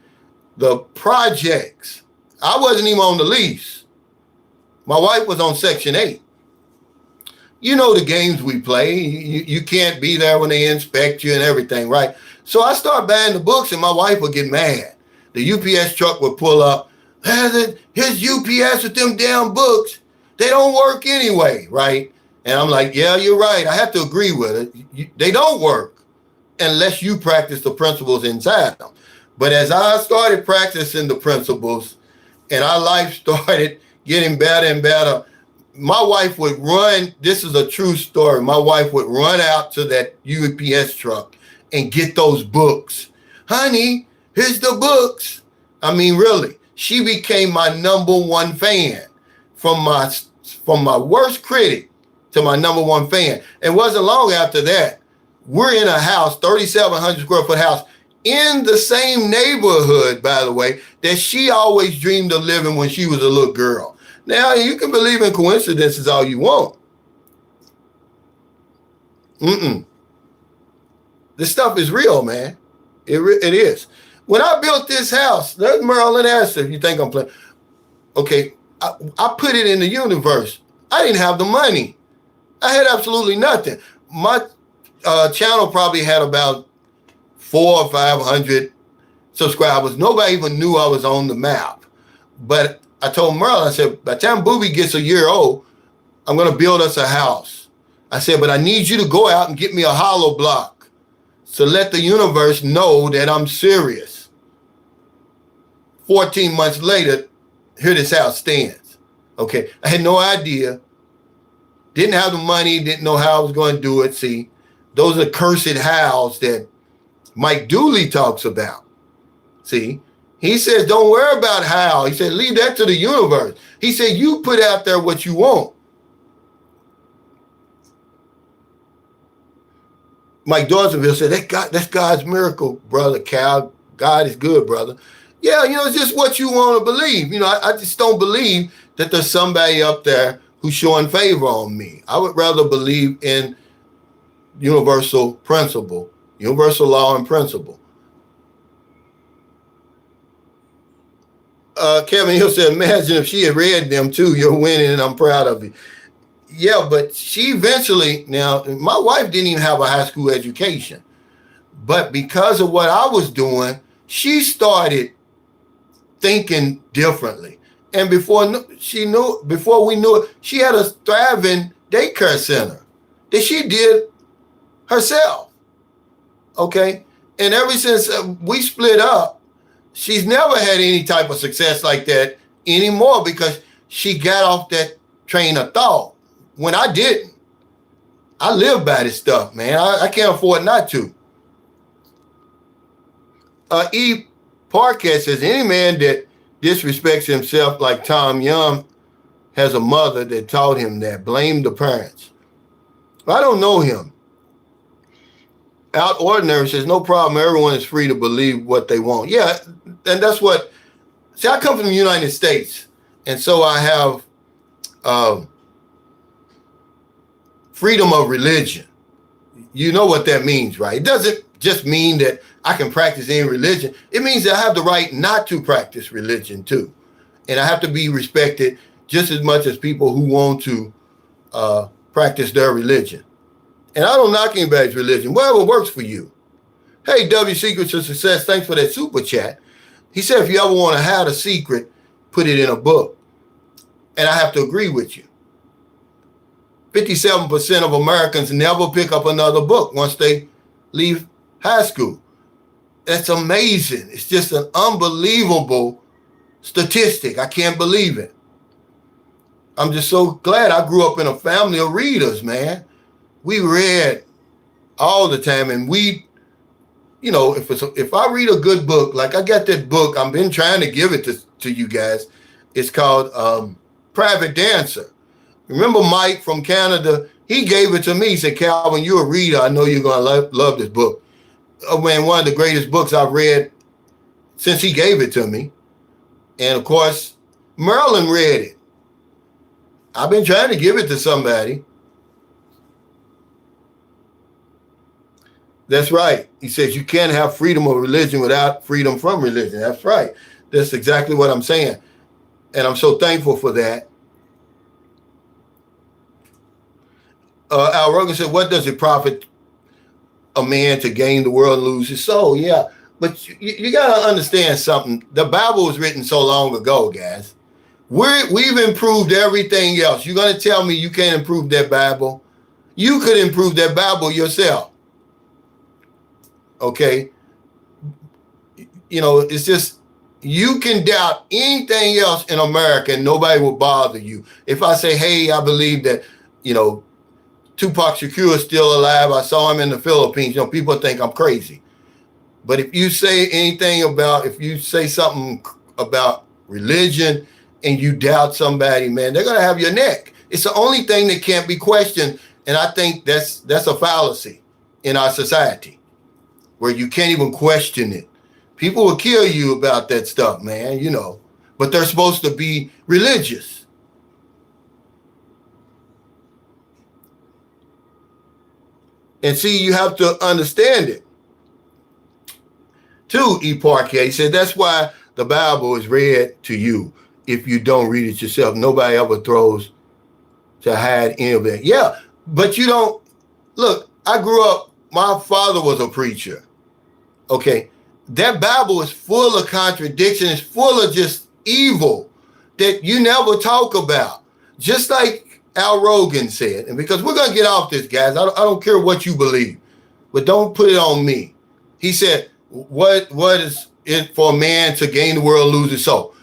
the projects. I wasn't even on the lease. My wife was on Section 8. You know the games we play. You can't be there when they inspect you and everything, right? So I started buying the books, and my wife would get mad. The UPS truck would pull up. Here's UPS with them damn books. They don't work anyway, right? And I'm like, yeah, you're right. I have to agree with it. They don't work unless you practice the principles inside them. But as I started practicing the principles and our life started getting better and better, my wife would run. This is a true story. My wife would run out to that UPS truck and get those books. Honey, here's the books. I mean, really, she became my #1 fan from my worst critic to my #1 fan. It wasn't long after that. We're in a house, 3,700 square foot house, in the same neighborhood, by the way, that she always dreamed of living when she was a little girl. Now, you can believe in coincidences all you want. This stuff is real, man. It is. When I built this house, there's Marilyn Astor, if you think I'm playing. Okay, I put it in the universe. I didn't have the money. I had absolutely nothing. My channel probably had about 400 or 500 subscribers. Nobody even knew I was on the map. But I told Merle, I said, by the time Booby gets a year old, I'm going to build us a house. I said, but I need you to go out and get me a hollow block to let the universe know that I'm serious. 14 months later, here this house stands. Okay, I had no idea. Didn't have the money, didn't know how I was going to do it. See, those are cursed hows that Mike Dooley talks about. See, he says, don't worry about how. He said, leave that to the universe. He said, you put out there what you want. Mike Dorseyville said, that's God's miracle, brother Cal. God is good, brother. Yeah, it's just what you want to believe. I just don't believe that there's somebody up there who's showing favor on me. I would rather believe in universal principle, universal law and principle. Kevin Hill said, imagine if she had read them too. You're winning and I'm proud of you. Yeah, but she eventually, now, my wife didn't even have a high school education. But because of what I was doing, she started thinking differently. And before we knew it, she had a thriving daycare center that she did herself. Okay. And ever since we split up, she's never had any type of success like that anymore because she got off that train of thought when I didn't. I live by this stuff, man. I can't afford not to. E. Parquet says, any man that disrespects himself like Tom Young has a mother that taught him that. Blame the parents. I don't know him. Out Ordinary says, no problem. Everyone is free to believe what they want. Yeah, and that's what, see, I come from the United States, and so I have freedom of religion. You know what that means, right? It doesn't just mean that I can practice any religion. It means that I have the right not to practice religion too. And I have to be respected just as much as people who want to practice their religion. And I don't knock anybody's religion, whatever works for you. Hey, W Secrets of Success, thanks for that super chat. He said, if you ever want to hide a secret, put it in a book. And I have to agree with you. 57% of Americans never pick up another book once they leave high school. That's amazing. It's just an unbelievable statistic. I can't believe it. I'm just so glad I grew up in a family of readers, man. We read all the time, and we, you know, if I read a good book, like I got that book, I've been trying to give it to you guys. It's called Private Dancer. Remember Mike from Canada? He gave it to me. He said, Calvin, you're a reader. I know you're going to love this book. Oh, man, one of the greatest books I've read since he gave it to me. And, of course, Merlin read it. I've been trying to give it to somebody. That's right. He says you can't have freedom of religion without freedom from religion. That's right. That's exactly what I'm saying. And I'm so thankful for that. Al Rogan said, what does it profit a man to gain the world and lose his soul? Yeah, but you got to understand something. The Bible was written so long ago, guys. We've improved everything else. You're going to tell me you can't improve that Bible? You could improve that Bible yourself. Okay? You know, it's just, you can doubt anything else in America and nobody will bother you. If I say, hey, I believe that, you know, Tupac Shakur is still alive. I saw him in the Philippines. You know, people think I'm crazy. But if you say if you say something about religion and you doubt somebody, man, they're going to have your neck. It's the only thing that can't be questioned. And I think that's a fallacy in our society where you can't even question it. People will kill you about that stuff, man, you know, but they're supposed to be religious. And see, you have to understand it. Too, E. Parquet, he said, that's why the Bible is read to you if you don't read it yourself. Nobody ever throws to hide any of that. Yeah, but you don't. Look, I grew up, my father was a preacher. Okay, that Bible is full of contradiction. It's full of just evil that you never talk about. Just like Al Rogan said, and because we're going to get off this, guys, I don't care what you believe, but don't put it on me. He said, what is it for a man to gain the world, lose his soul?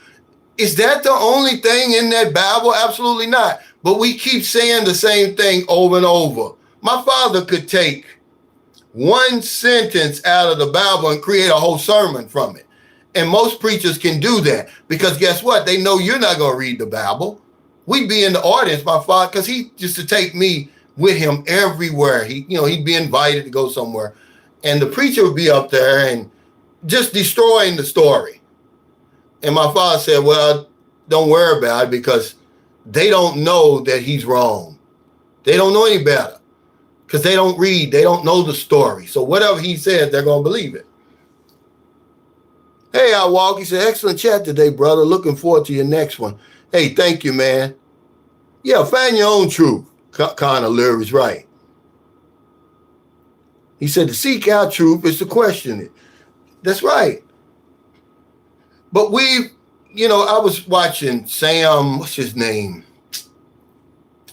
Is that the only thing in that Bible? Absolutely not. But we keep saying the same thing over and over. My father could take one sentence out of the Bible and create a whole sermon from it. And most preachers can do that because guess what? They know you're not going to read the Bible. We'd be in the audience, my father, because he used to take me with him everywhere. He'd be invited to go somewhere. And the preacher would be up there and just destroying the story. And my father said, well, don't worry about it because they don't know that he's wrong. They don't know any better because they don't read. They don't know the story. So whatever he says, they're going to believe it. Hey, I walk. He said, excellent chat today, brother. Looking forward to your next one. Hey, thank you, man. Yeah, find your own truth. Connor Leary's right. He said to seek out truth is to question it. That's right. But I was watching Sam, what's his name?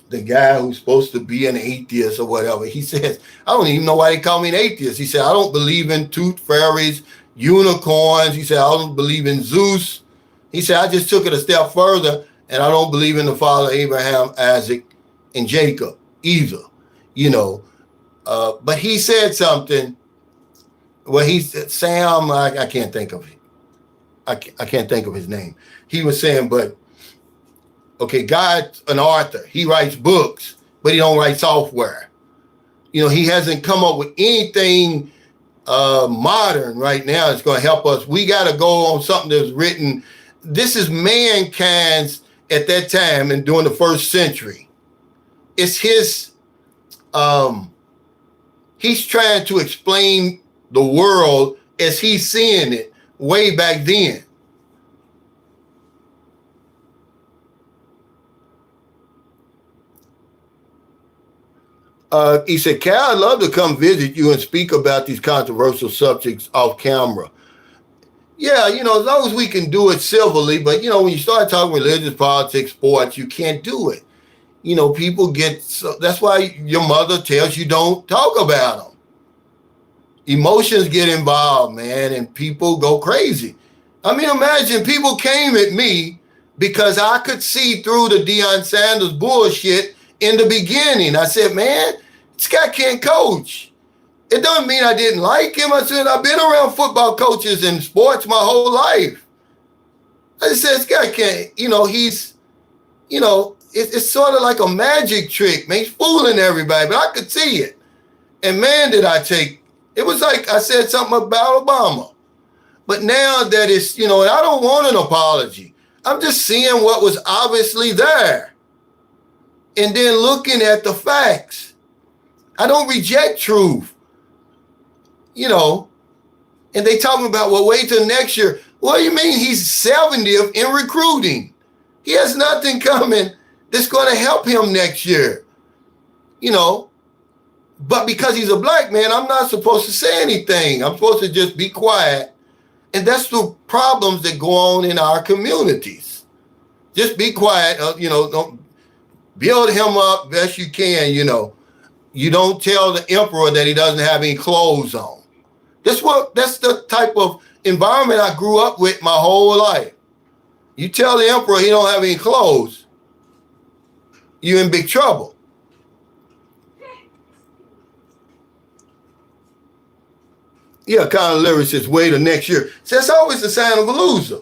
The guy who's supposed to be an atheist or whatever. He says, I don't even know why they call me an atheist. He said, I don't believe in tooth fairies, unicorns. He said, I don't believe in Zeus. He said, I just took it a step further, and I don't believe in the father Abraham, Isaac, and Jacob either, But he said something where he said, Sam, I can't think of it. I can't think of his name. He was saying, but, okay, God's an author. He writes books, but he don't write software. He hasn't come up with anything modern right now that's going to help us. We got to go on something that's written. This is mankind's at that time and during the first century. It's his, he's trying to explain the world as he's seeing it way back then. He said, Cal, I'd love to come visit you and speak about these controversial subjects off camera. Yeah, as long as we can do it civilly, but, when you start talking religious, politics, sports, you can't do it. People that's why your mother tells you don't talk about them. Emotions get involved, man, and people go crazy. I mean, imagine people came at me because I could see through the Deion Sanders bullshit in the beginning. I said, man, this guy can't coach. It doesn't mean I didn't like him. I said, I've been around football coaches and sports my whole life. I just said, this guy can't, he's, it's sort of like a magic trick, man. He's fooling everybody, but I could see it. And man, did I it was like I said something about Obama. But now that it's, and I don't want an apology. I'm just seeing what was obviously there. And then looking at the facts. I don't reject truth. And they talking about, well, wait till next year. What do you mean he's 70th in recruiting? He has nothing coming that's going to help him next year. But because he's a black man, I'm not supposed to say anything. I'm supposed to just be quiet. And that's the problems that go on in our communities. Just be quiet, don't build him up best you can, You don't tell the emperor that he doesn't have any clothes on. That's the type of environment I grew up with my whole life. You tell the emperor he don't have any clothes, you're in big trouble. Yeah, Conor Leary says, wait till next year. So that's always a sign of a loser.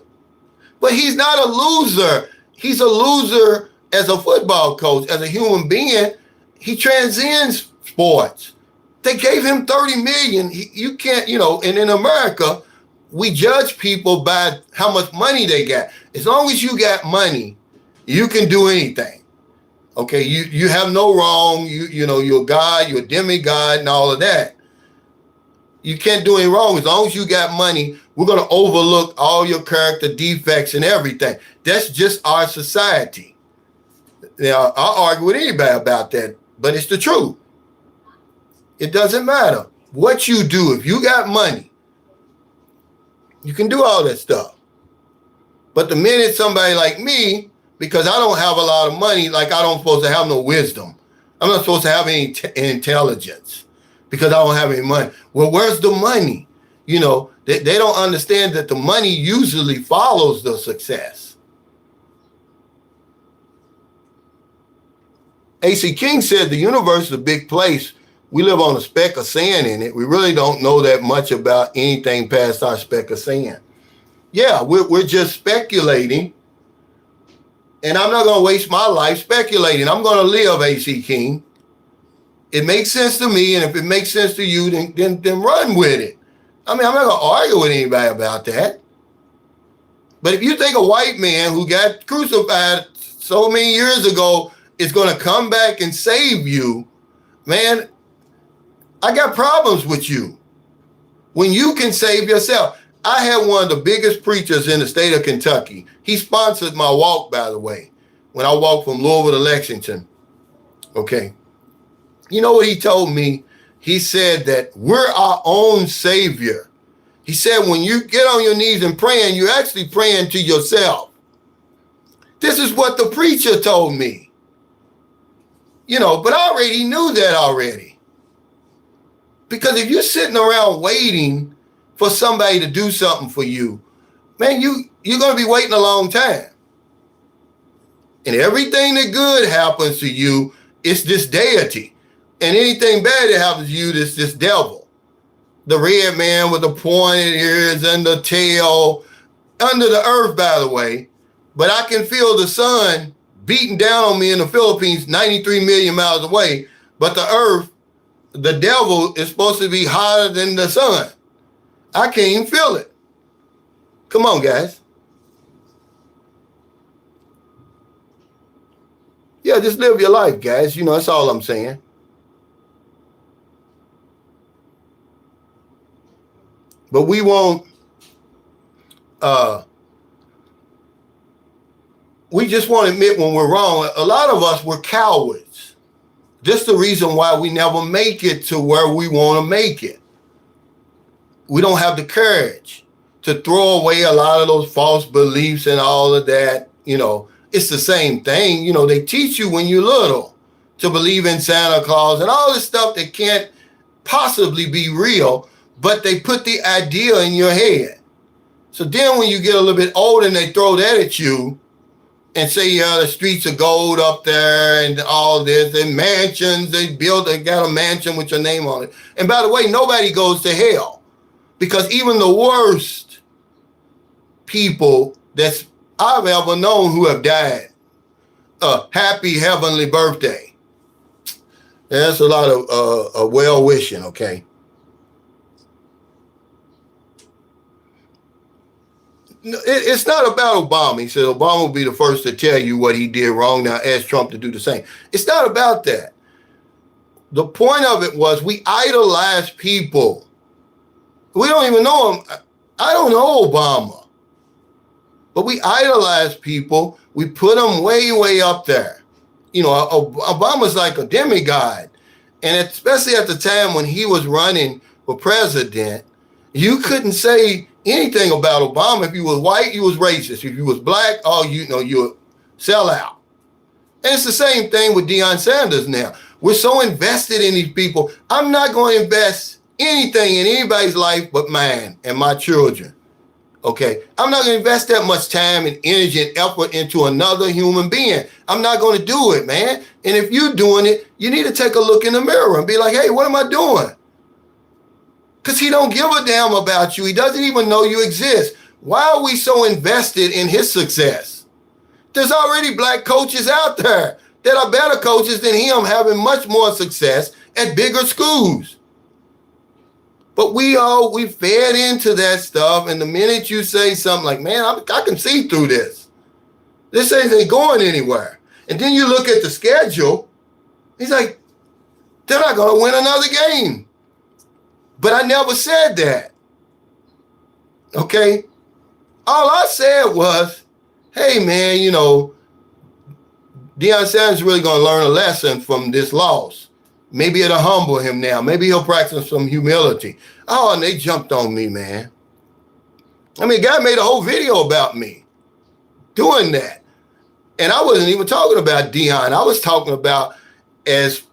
But he's not a loser. He's a loser as a football coach, as a human being. He transcends sports. They gave him $30 million. You can't, and in America, we judge people by how much money they got. As long as you got money, you can do anything. Okay, you have no wrong. You're a God, you're a demigod, and all of that. You can't do any wrong. As long as you got money, we're going to overlook all your character defects and everything. That's just our society. Now, I'll argue with anybody about that, but it's the truth. It doesn't matter what you do. If you got money, you can do all that stuff. But the minute somebody like me, because I don't have a lot of money, like I don't supposed to have no wisdom. I'm not supposed to have any intelligence because I don't have any money. Well, where's the money? They don't understand that the money usually follows the success. A.C. King said the universe is a big place. We live on a speck of sand in it. We really don't know that much about anything past our speck of sand. Yeah, we're just speculating. And I'm not going to waste my life speculating. I'm going to live, A.C. King. It makes sense to me, and if it makes sense to you, then run with it. I mean, I'm not going to argue with anybody about that. But if you think a white man who got crucified so many years ago is going to come back and save you, man, I got problems with you. When you can save yourself. I had one of the biggest preachers in the state of Kentucky. He sponsored my walk, by the way, when I walked from Louisville to Lexington. Okay. You know what he told me? He said that we're our own savior. He said when you get on your knees and praying, you're actually praying to yourself. This is what the preacher told me. You know, but I already knew that already. Because if you're sitting around waiting for somebody to do something for you, man, you're going to be waiting a long time. And everything that good happens to you, it's this deity. And anything bad that happens to you, it's this devil. The red man with the pointed ears and the tail under the earth, by the way. But I can feel the sun beating down on me in the Philippines, 93 million miles away. But the earth, the devil is supposed to be hotter than the sun. I can't even feel it. Come on, guys. Yeah, just live your life, guys. You know, that's all I'm saying. But we won't, we just won't admit when we're wrong. A lot of us, we're cowards. Just the reason why we never make it to where we want to make it. We don't have the courage to throw away a lot of those false beliefs and all of that. You know, it's the same thing. You know, they teach you when you're little to believe in Santa Claus and all this stuff that can't possibly be real, but they put the idea in your head. So then when you get a little bit older and they throw that at you and say, yeah, the streets of gold up there and all this and mansions, they got a mansion with your name on it. And by the way, nobody goes to hell. Because even the worst people that I've ever known who have died, happy heavenly birthday. That's a lot of well-wishing, okay? It's not about Obama. He said Obama will be the first to tell you what he did wrong. Now ask Trump to do the same. It's not about that. The point of it was we idolize people. We don't even know him. I don't know Obama. But we idolize people. We put them way, way up there. You know, Obama's like a demigod. And especially at the time when he was running for president, you couldn't say anything about Obama. If you was white, you was racist. If you was black, you'll sell out. And it's the same thing with Deion Sanders now. We're so invested in these people. I'm not going to invest anything in anybody's life but mine and my children. Okay? I'm not going to invest that much time and energy and effort into another human being. I'm not going to do it, man. And if you're doing it, you need to take a look in the mirror and be like, hey, what am I doing? Because he don't give a damn about you. He doesn't even know you exist. Why are we so invested in his success? There's already black coaches out there that are better coaches than him, having much more success at bigger schools. But we fed into that stuff. And the minute you say something like, man, I can see through this. This ain't going anywhere. And then you look at the schedule. He's like, they're not going to win another game. But I never said that. Okay? All I said was, hey, man, you know, Deion Sanders is really going to learn a lesson from this loss. Maybe it'll humble him now. Maybe he'll practice some humility. Oh, and they jumped on me, man. I mean, a guy made a whole video about me doing that. And I wasn't even talking about Deion. I was talking about as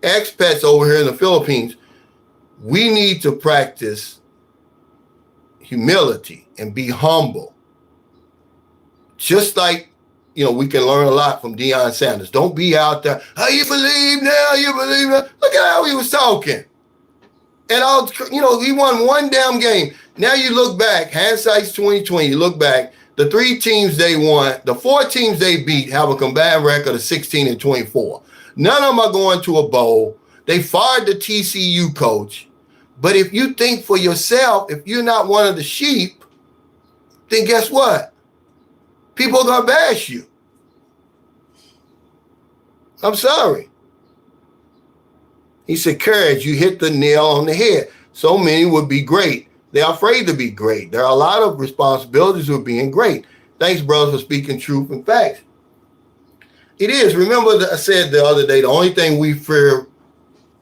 expats over here in the Philippines, we need to practice humility and be humble. Just like, you know, we can learn a lot from Deion Sanders. Don't be out there, oh, you believe now, you believe now. Look at how he was talking. And he won one damn game. Now you look back, hindsight's 2020, you look back, the 3 teams they won, the 4 teams they beat have a combined record of 16-24. None of them are going to a bowl. They fired the TCU coach. But if you think for yourself, if you're not one of the sheep, then guess what? People are going to bash you. I'm sorry. He said, courage, you hit the nail on the head. So many would be great. They're afraid to be great. There are a lot of responsibilities with being great. Thanks, brothers, for speaking truth and facts. It is. Remember that I said the other day, the only thing we fear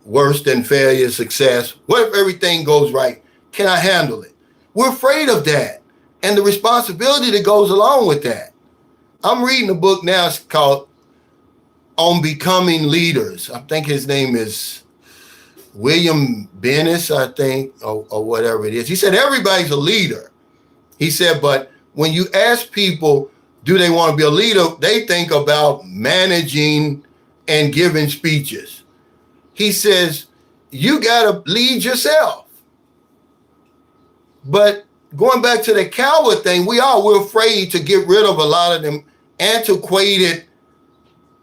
worse than failure is success. What if everything goes right? Can I handle it? We're afraid of that and the responsibility that goes along with that. I'm reading a book now. It's called On Becoming Leaders. I think his name is William Bennis, I think, or whatever it is. He said, everybody's a leader. He said, but when you ask people, do they want to be a leader? They think about managing and giving speeches. He says, you got to lead yourself. But going back to the coward thing, we're afraid to get rid of a lot of them antiquated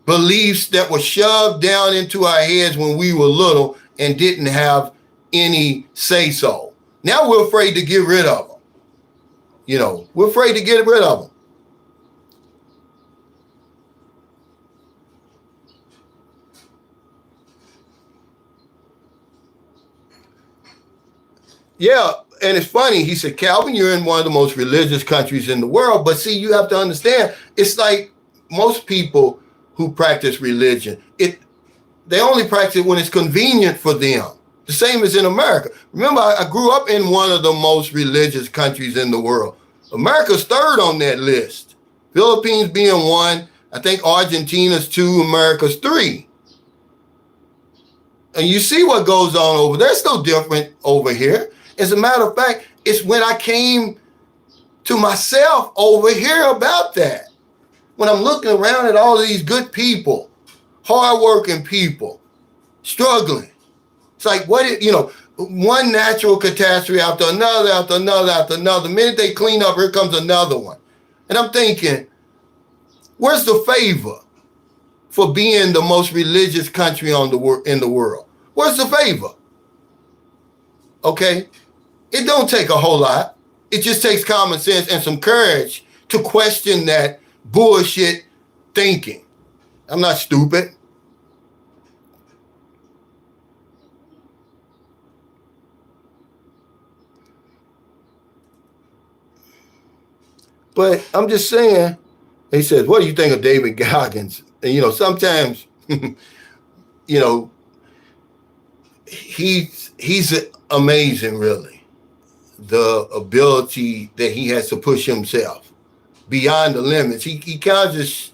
beliefs that were shoved down into our heads when we were little and didn't have any say-so. Now we're afraid to get rid of them. You know, we're afraid to get rid of them. Yeah, and it's funny. He said, Calvin, you're in one of the most religious countries in the world. But see, you have to understand, it's like most people who practice religion, they only practice it when it's convenient for them. The same as in America. Remember, I grew up in one of the most religious countries in the world. America's third on that list. Philippines being one. I think Argentina's two, America's three. And you see what goes on over there. It's no different over here. As a matter of fact, it's when I came to myself over here about that. When I'm looking around at all of these good people, hardworking people, struggling. It's like, one natural catastrophe after another, after another, after another. The minute they clean up, here comes another one. And I'm thinking, where's the favor for being the most religious country in the world? Where's the favor? Okay? It don't take a whole lot. It just takes common sense and some courage to question that bullshit thinking. I'm not stupid. But I'm just saying, he says, what do you think of David Goggins? And, sometimes, he's amazing, really. The ability that he has to push himself beyond the limits. He kind of just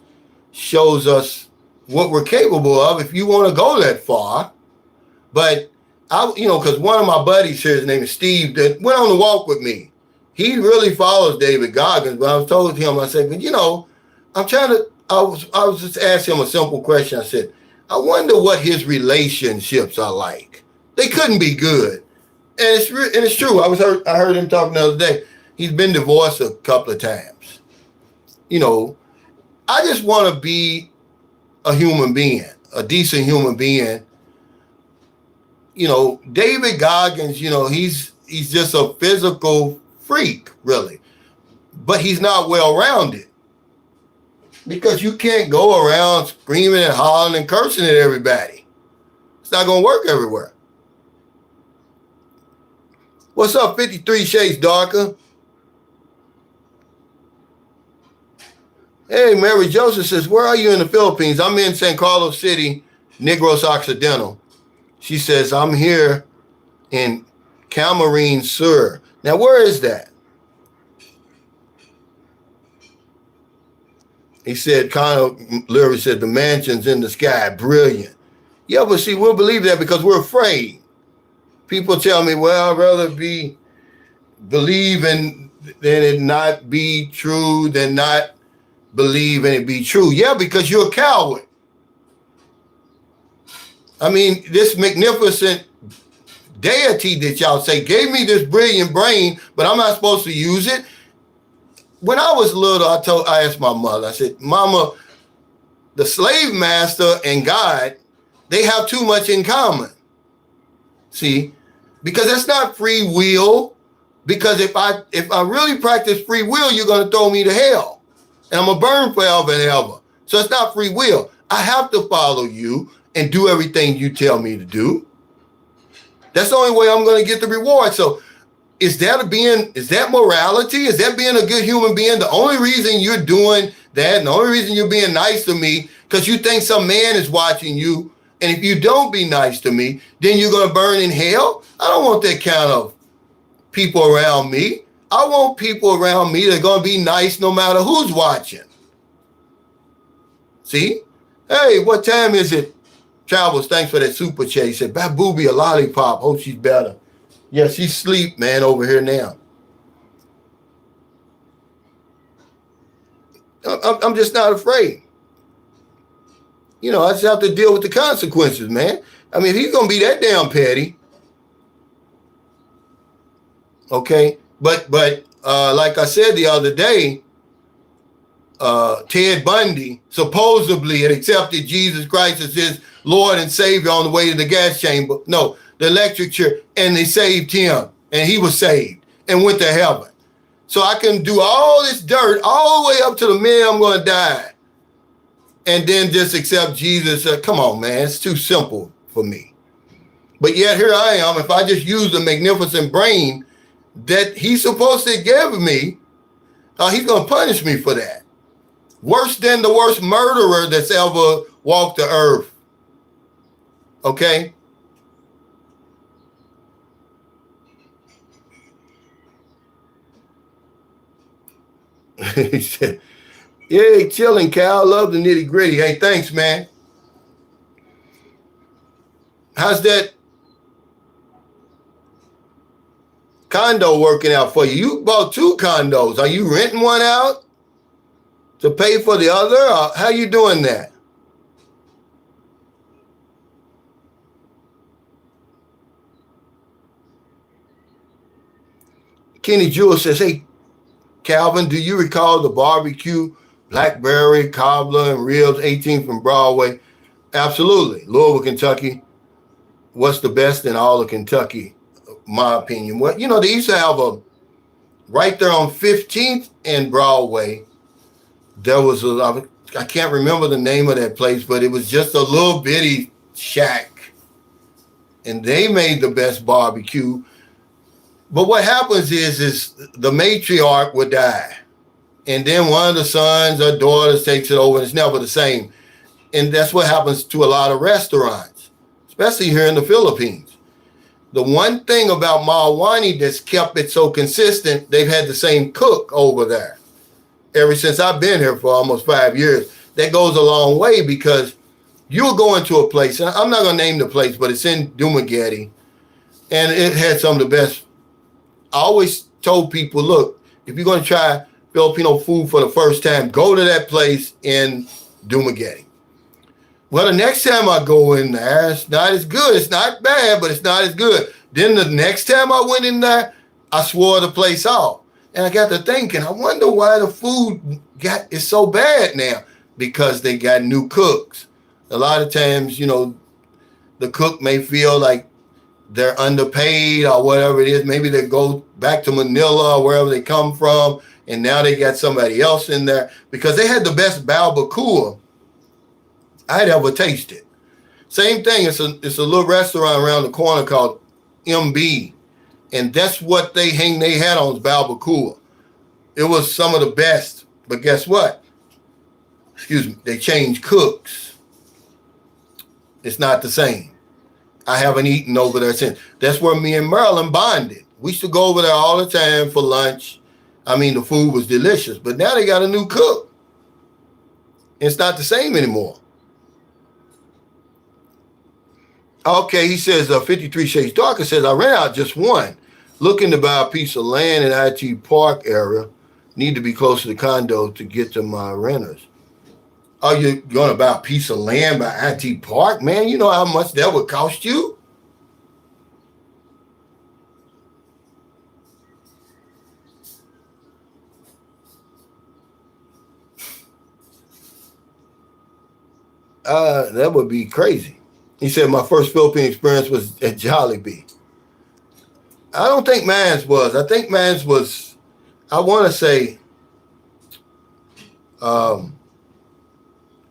shows us what we're capable of if you want to go that far. But, because one of my buddies here, his name is Steve, that went on the walk with me. He really follows David Goggins, but I was told him, I said, but I was just asking him a simple question. I said, I wonder what his relationships are like. They couldn't be good. And it's true. I heard him talking the other day. He's been divorced a couple of times. I just want to be a human being, a decent human being. David Goggins, he's just a physical freak, really. But he's not well-rounded. Because you can't go around screaming and hollering and cursing at everybody. It's not going to work everywhere. What's up, 53 Shades Darker? Hey, Mary Joseph says, where are you in the Philippines? I'm in San Carlos City, Negros Occidental. She says, I'm here in Camarines Sur. Now, where is that? He said, kind of literally said, the mansion's in the sky, brilliant. Yeah, but see, we'll believe that because we're afraid. People tell me, well, I'd rather believe in than it not be true than not believe in it be true. Yeah, because you're a coward. I mean, this magnificent deity that y'all say gave me this brilliant brain, but I'm not supposed to use it. When I was little, I asked my mother, I said, Mama, the slave master and God, they have too much in common. See, because that's not free will. Because if I really practice free will, you're going to throw me to hell. And I'm going to burn forever and ever. So it's not free will. I have to follow you and do everything you tell me to do. That's the only way I'm going to get the reward. So is that morality? Is that being a good human being? The only reason you're doing that, and the only reason you're being nice to me, because you think some man is watching you. And if you don't be nice to me, then you're going to burn in hell. I don't want that kind of people around me. I want people around me that are going to be nice no matter who's watching. See? Hey, what time is it? Travels, thanks for that super chat. He said, buy Booby a lollipop. Hope she's better. Yeah, she's asleep, man, over here now. I'm just not afraid. You know, I just have to deal with the consequences, man. I mean, if he's going to be that damn petty. Okay. But like I said the other day, Ted Bundy supposedly had accepted Jesus Christ as his Lord and Savior on the way to the gas chamber. No, the electric chair, and they saved him, and he was saved and went to heaven. So I can do all this dirt all the way up to the minute I'm going to die, and then just accept Jesus. Come on, man, it's too simple for me. But yet here I am. If I just use the magnificent brain that he's supposed to give me, he's going to punish me for that. Worse than the worst murderer that's ever walked the earth. Okay? He said, yeah, chilling, Cal. Love the nitty gritty. Hey, thanks, man. How's that condo working out for you? You bought 2 condos. Are you renting one out to pay for the other? Or how you doing that? Kenny Jewell says, hey, Calvin, do you recall the barbecue, blackberry, cobbler, and ribs, 18th from Broadway? Absolutely. Louisville, Kentucky. What's the best in all of Kentucky, my opinion? Well, you know, they used to have right there on 15th and Broadway, there was I can't remember the name of that place, but it was just a little bitty shack. And they made the best barbecue. But what happens is the matriarch would die. And then one of the sons or daughters takes it over, and it's never the same. And that's what happens to a lot of restaurants, especially here in the Philippines. The one thing about Malwani that's kept it so consistent, they've had the same cook over there ever since I've been here for almost 5 years. That goes a long way, because you'll go into a place, and I'm not going to name the place, but it's in Dumaguete, and it had some of the best. I always told people, look, if you're going to try Filipino food for the first time, go to that place in Dumaguete. Well, the next time I go in there, it's not as good. It's not bad, but it's not as good. Then the next time I went in there, I swore the place off. And I got to thinking, I wonder why the food is so bad now. Because they got new cooks. A lot of times, you know, the cook may feel like they're underpaid or whatever it is. Maybe they go back to Manila or wherever they come from, and now they got somebody else in there, because they had the best barbacoa I'd ever tasted. Same thing. It's a little restaurant around the corner called MB, and that's what they hang their hat on, is barbacoa. It was some of the best, but guess what? Excuse me, they changed cooks. It's not the same. I haven't eaten over there since. That's where me and Marilyn bonded. We used to go over there all the time for lunch. I mean, the food was delicious, but now they got a new cook. It's not the same anymore. Okay, he says, 53 Shades Darker says, I ran out just one. Looking to buy a piece of land in IT Park area. Need to be close to the condo to get to my renters. Are you going to buy a piece of land by IT Park? Man, you know how much that would cost you? That would be crazy. He said, my first Philippine experience was at Jollibee. I don't think mine was. I think mine was, I want to say,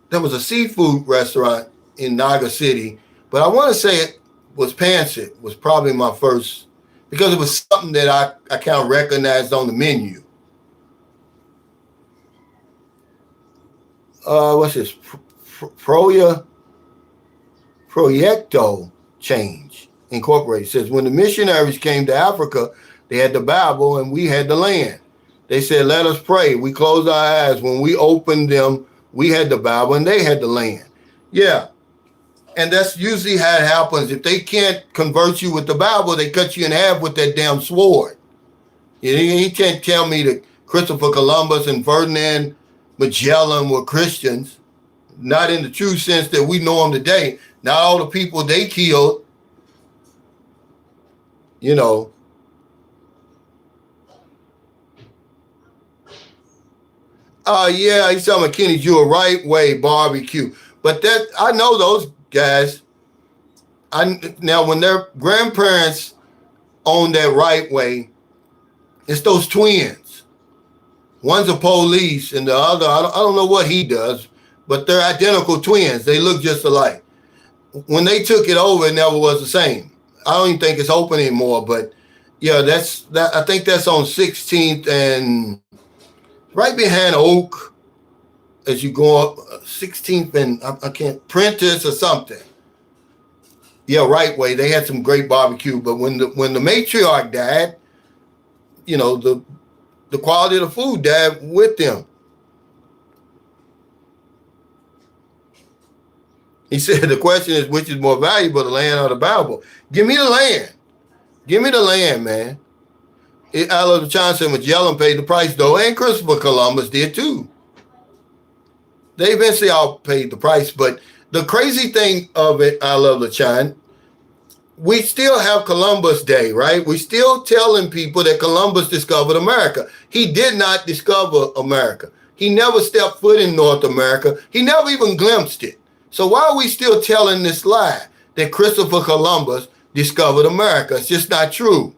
there was a seafood restaurant in Naga City, but I want to say it was Pancit was probably my first, because it was something that I kind of recognized on the menu. What's this? Proyecto Change Incorporated says, when the missionaries came to Africa, they had the Bible and we had the land. They said, let us pray. We closed our eyes. When we opened them, we had the Bible and they had the land. Yeah. And that's usually how it happens. If they can't convert you with the Bible, they cut you in half with that damn sword. You can't tell me that Christopher Columbus and Ferdinand Magellan were Christians, not in the true sense that we know them today. Not all the people they killed, you know. Yeah, he's talking about Kenny Jew, a right way barbecue. But that, I know those guys. Now, when their grandparents owned that right way, it's those twins. One's a police and the other, I don't know what he does, but they're identical twins. They look just alike. When they took it over, it never was the same. I don't even think it's open anymore, but yeah, I think that's on 16th and right behind Oak as you go up 16th and I can't, Prentice or something. Yeah, right way. They had some great barbecue, but when the matriarch died, you know, the quality of the food died with them. He said, the question is, which is more valuable, the land or the Bible? Give me the land. Give me the land, man. Alexander Johnson Magellan paid the price, though, and Christopher Columbus did, too. They eventually all paid the price, but the crazy thing of it, I love the China, we still have Columbus Day, right? We're still telling people that Columbus discovered America. He did not discover America. He never stepped foot in North America. He never even glimpsed it. So why are we still telling this lie that Christopher Columbus discovered America? It's just not true.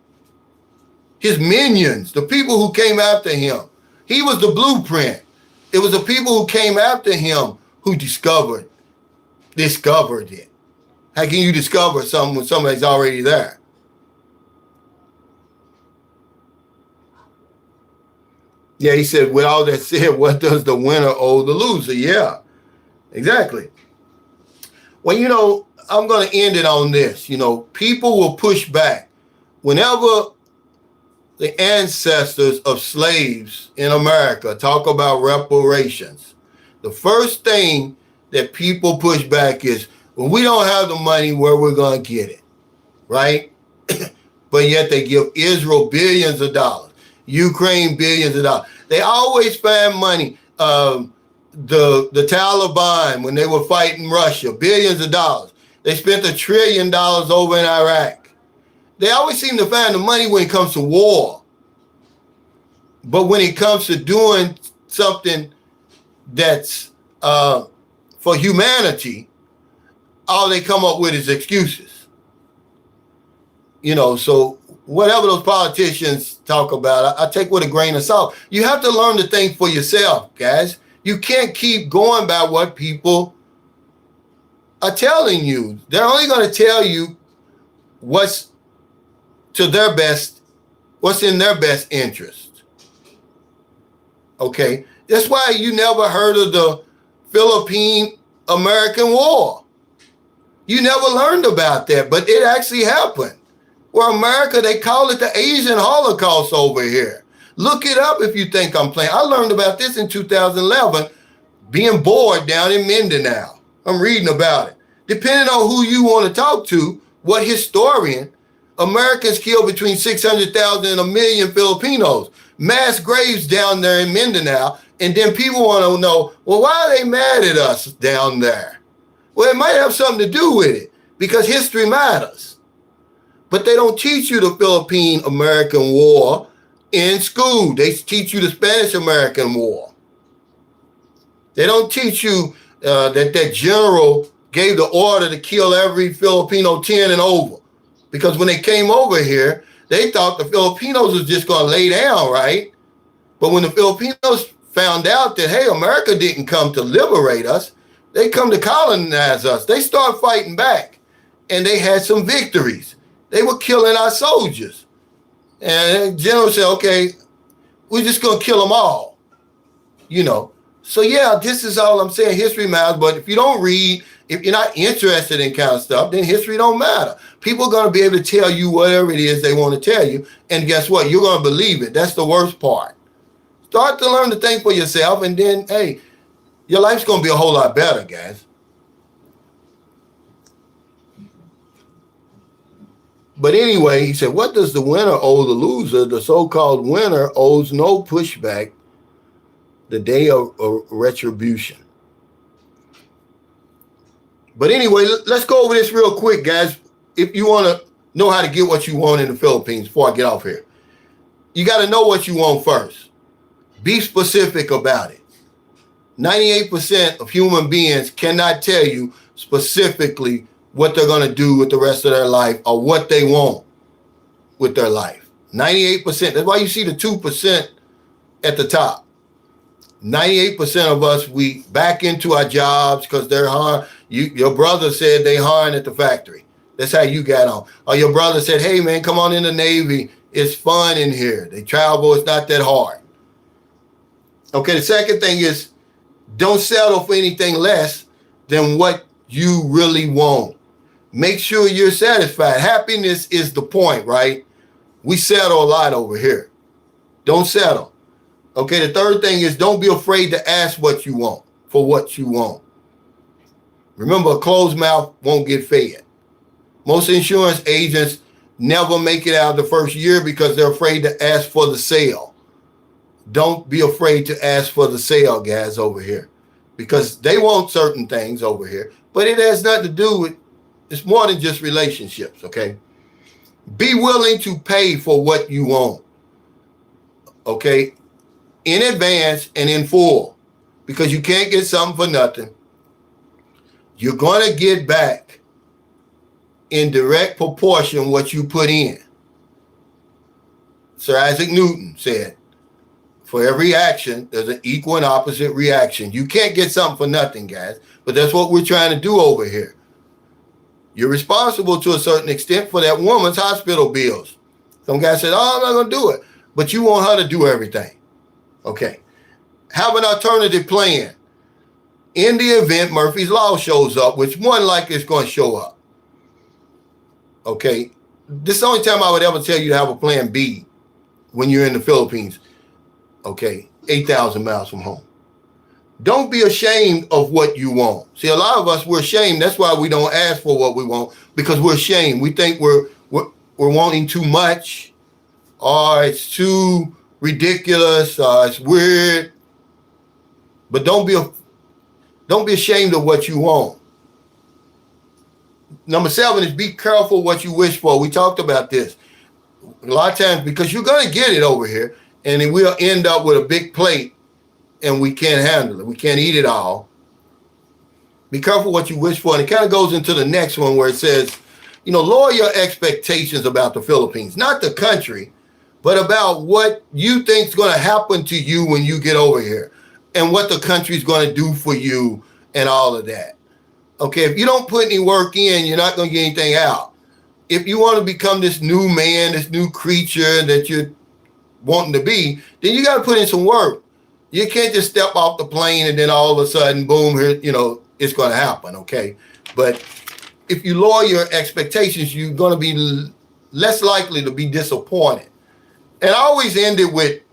His minions, the people who came after him, he was the blueprint. It was the people who came after him who discovered it. How can you discover something when somebody's already there? Yeah, he said, with all that said, what does the winner owe the loser? Yeah, exactly. Well, you know, I'm going to end it on this. You know, people will push back. Whenever the ancestors of slaves in America talk about reparations, the first thing that people push back is, well, we don't have the money, where we're going to get it, right? But yet they give Israel billions of dollars, Ukraine billions of dollars. They always find money. The Taliban, when they were fighting Russia, billions of dollars. They spent $1 trillion over in Iraq. They always seem to find the money when it comes to war. But when it comes to doing something that's for humanity, all they come up with is excuses. You know, so whatever those politicians talk about, I take with a grain of salt. You have to learn to think for yourself, guys. You can't keep going by what people are telling you. They're only going to tell you what's to their best, what's in their best interest. Okay? That's why you never heard of the Philippine-American War. You never learned about that, but it actually happened. Where America, they call it the Asian Holocaust over here. Look it up if you think I'm playing. I learned about this in 2011, being bored down in Mindanao. I'm reading about it. Depending on who you want to talk to, what historian, Americans killed between 600,000 and 1 million Filipinos. Mass graves down there in Mindanao. And then people want to know, well, why are they mad at us down there? Well, it might have something to do with it, because history matters. But they don't teach you the Philippine-American War in school. They teach you the Spanish-American War. They don't teach you that general gave the order to kill every Filipino 10 and over. Because when they came over here, they thought the Filipinos was just going to lay down, right? But when the Filipinos found out that, hey, America didn't come to liberate us, They come to colonize us. They start fighting back, and they had some victories. They were killing our soldiers. And the general said, okay, we're just going to kill them all. You know. So, yeah, this is all I'm saying. History matters. But if you don't read, if you're not interested in kind of stuff, then history don't matter. People are going to be able to tell you whatever it is they want to tell you. And guess what? You're going to believe it. That's the worst part. Start to learn to think for yourself. And then, hey, your life's going to be a whole lot better, guys. But anyway, he said, what does the winner owe the loser? The so-called winner owes no pushback the day of retribution. But anyway, let's go over this real quick, guys. If you want to know how to get what you want in the Philippines before I get off here, you got to know what you want first. Be specific about it. 98% of human beings cannot tell you specifically what they're going to do with the rest of their life or what they want with their life. 98%. That's why you see the 2% at the top. 98% of us, we back into our jobs because they're hard. Your brother said they hard at the factory. That's how you got on. Or your brother said, hey, man, come on in the Navy. It's fun in here. They travel. It's not that hard. Okay, the second thing is don't settle for anything less than what you really want. Make sure you're satisfied. Happiness is the point, right? We settle a lot over here. Don't settle. Okay, the third thing is don't be afraid to ask what you want for what you want. Remember, a closed mouth won't get fed. Most insurance agents never make it out the first year because they're afraid to ask for the sale. Don't be afraid to ask for the sale, guys, over here, because they want certain things over here, but it has nothing to do with, it's more than just relationships, okay? Be willing to pay for what you want, okay? In advance and in full, because you can't get something for nothing. You're going to get back in direct proportion what you put in. Sir Isaac Newton said, for every action, there's an equal and opposite reaction. You can't get something for nothing, guys, but that's what we're trying to do over here. You're responsible to a certain extent for that woman's hospital bills. Some guy said, oh, I'm not going to do it, but you want her to do everything. Okay. Have an alternative plan. In the event Murphy's Law shows up, which one likely is going to show up. Okay. This is the only time I would ever tell you to have a plan B when you're in the Philippines. Okay. 8,000 miles from home. Don't be ashamed of what you want. See, a lot of us, we're ashamed. That's why we don't ask for what we want, because we're ashamed. We think we're wanting too much, or it's too ridiculous, it's weird. But don't be ashamed of what you want. Number 7 is be careful what you wish for. We talked about this a lot of times, because you're going to get it over here, and then we'll end up with a big plate and we can't handle it. We can't eat it all. Be careful what you wish for. And it kind of goes into the next one where it says, lower your expectations about the Philippines, not the country, but about what you think is going to happen to you when you get over here and what the country's going to do for you and all of that. Okay, if you don't put any work in, you're not going to get anything out. If you want to become this new man, this new creature that you're wanting to be, then you got to put in some work. You can't just step off the plane and then all of a sudden, boom, here, it's going to happen, okay? But if you lower your expectations, you're going to be less likely to be disappointed. And I always end it with,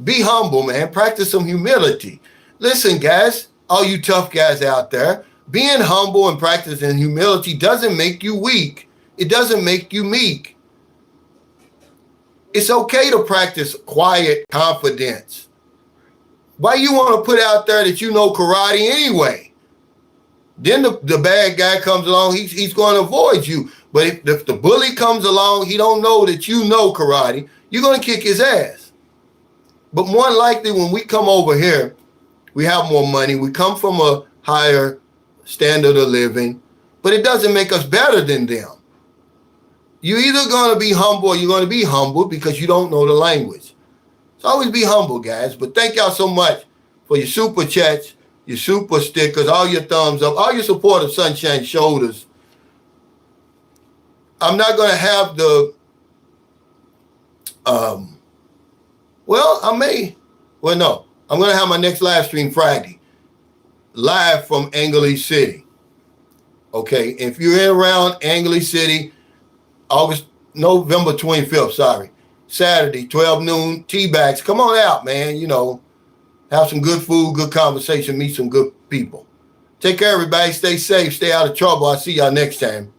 be humble, man. Practice some humility. Listen, guys, all you tough guys out there, being humble and practicing humility doesn't make you weak. It doesn't make you meek. It's okay to practice quiet confidence. Why you want to put out there that you know karate anyway? Then the bad guy comes along, he's going to avoid you. But if the bully comes along, he don't know that you know karate, you're going to kick his ass. But more than likely, when we come over here, we have more money. We come from a higher standard of living, but it doesn't make us better than them. You're either going to be humble or you're going to be humble because you don't know the language. So always be humble, guys. But thank y'all so much for your super chats. your super stickers, all your thumbs up, all your support of Sunshine Shoulders. I'm not going to have the, no, I'm going to have my next live stream Friday, live from Angeli City. Okay, if you're in around Angeli City, November 25th, sorry, Saturday, 12 noon, tea bags, come on out, man, you know, have some good food, good conversation, meet some good people. Take care, everybody. Stay safe. Stay out of trouble. I'll see y'all next time.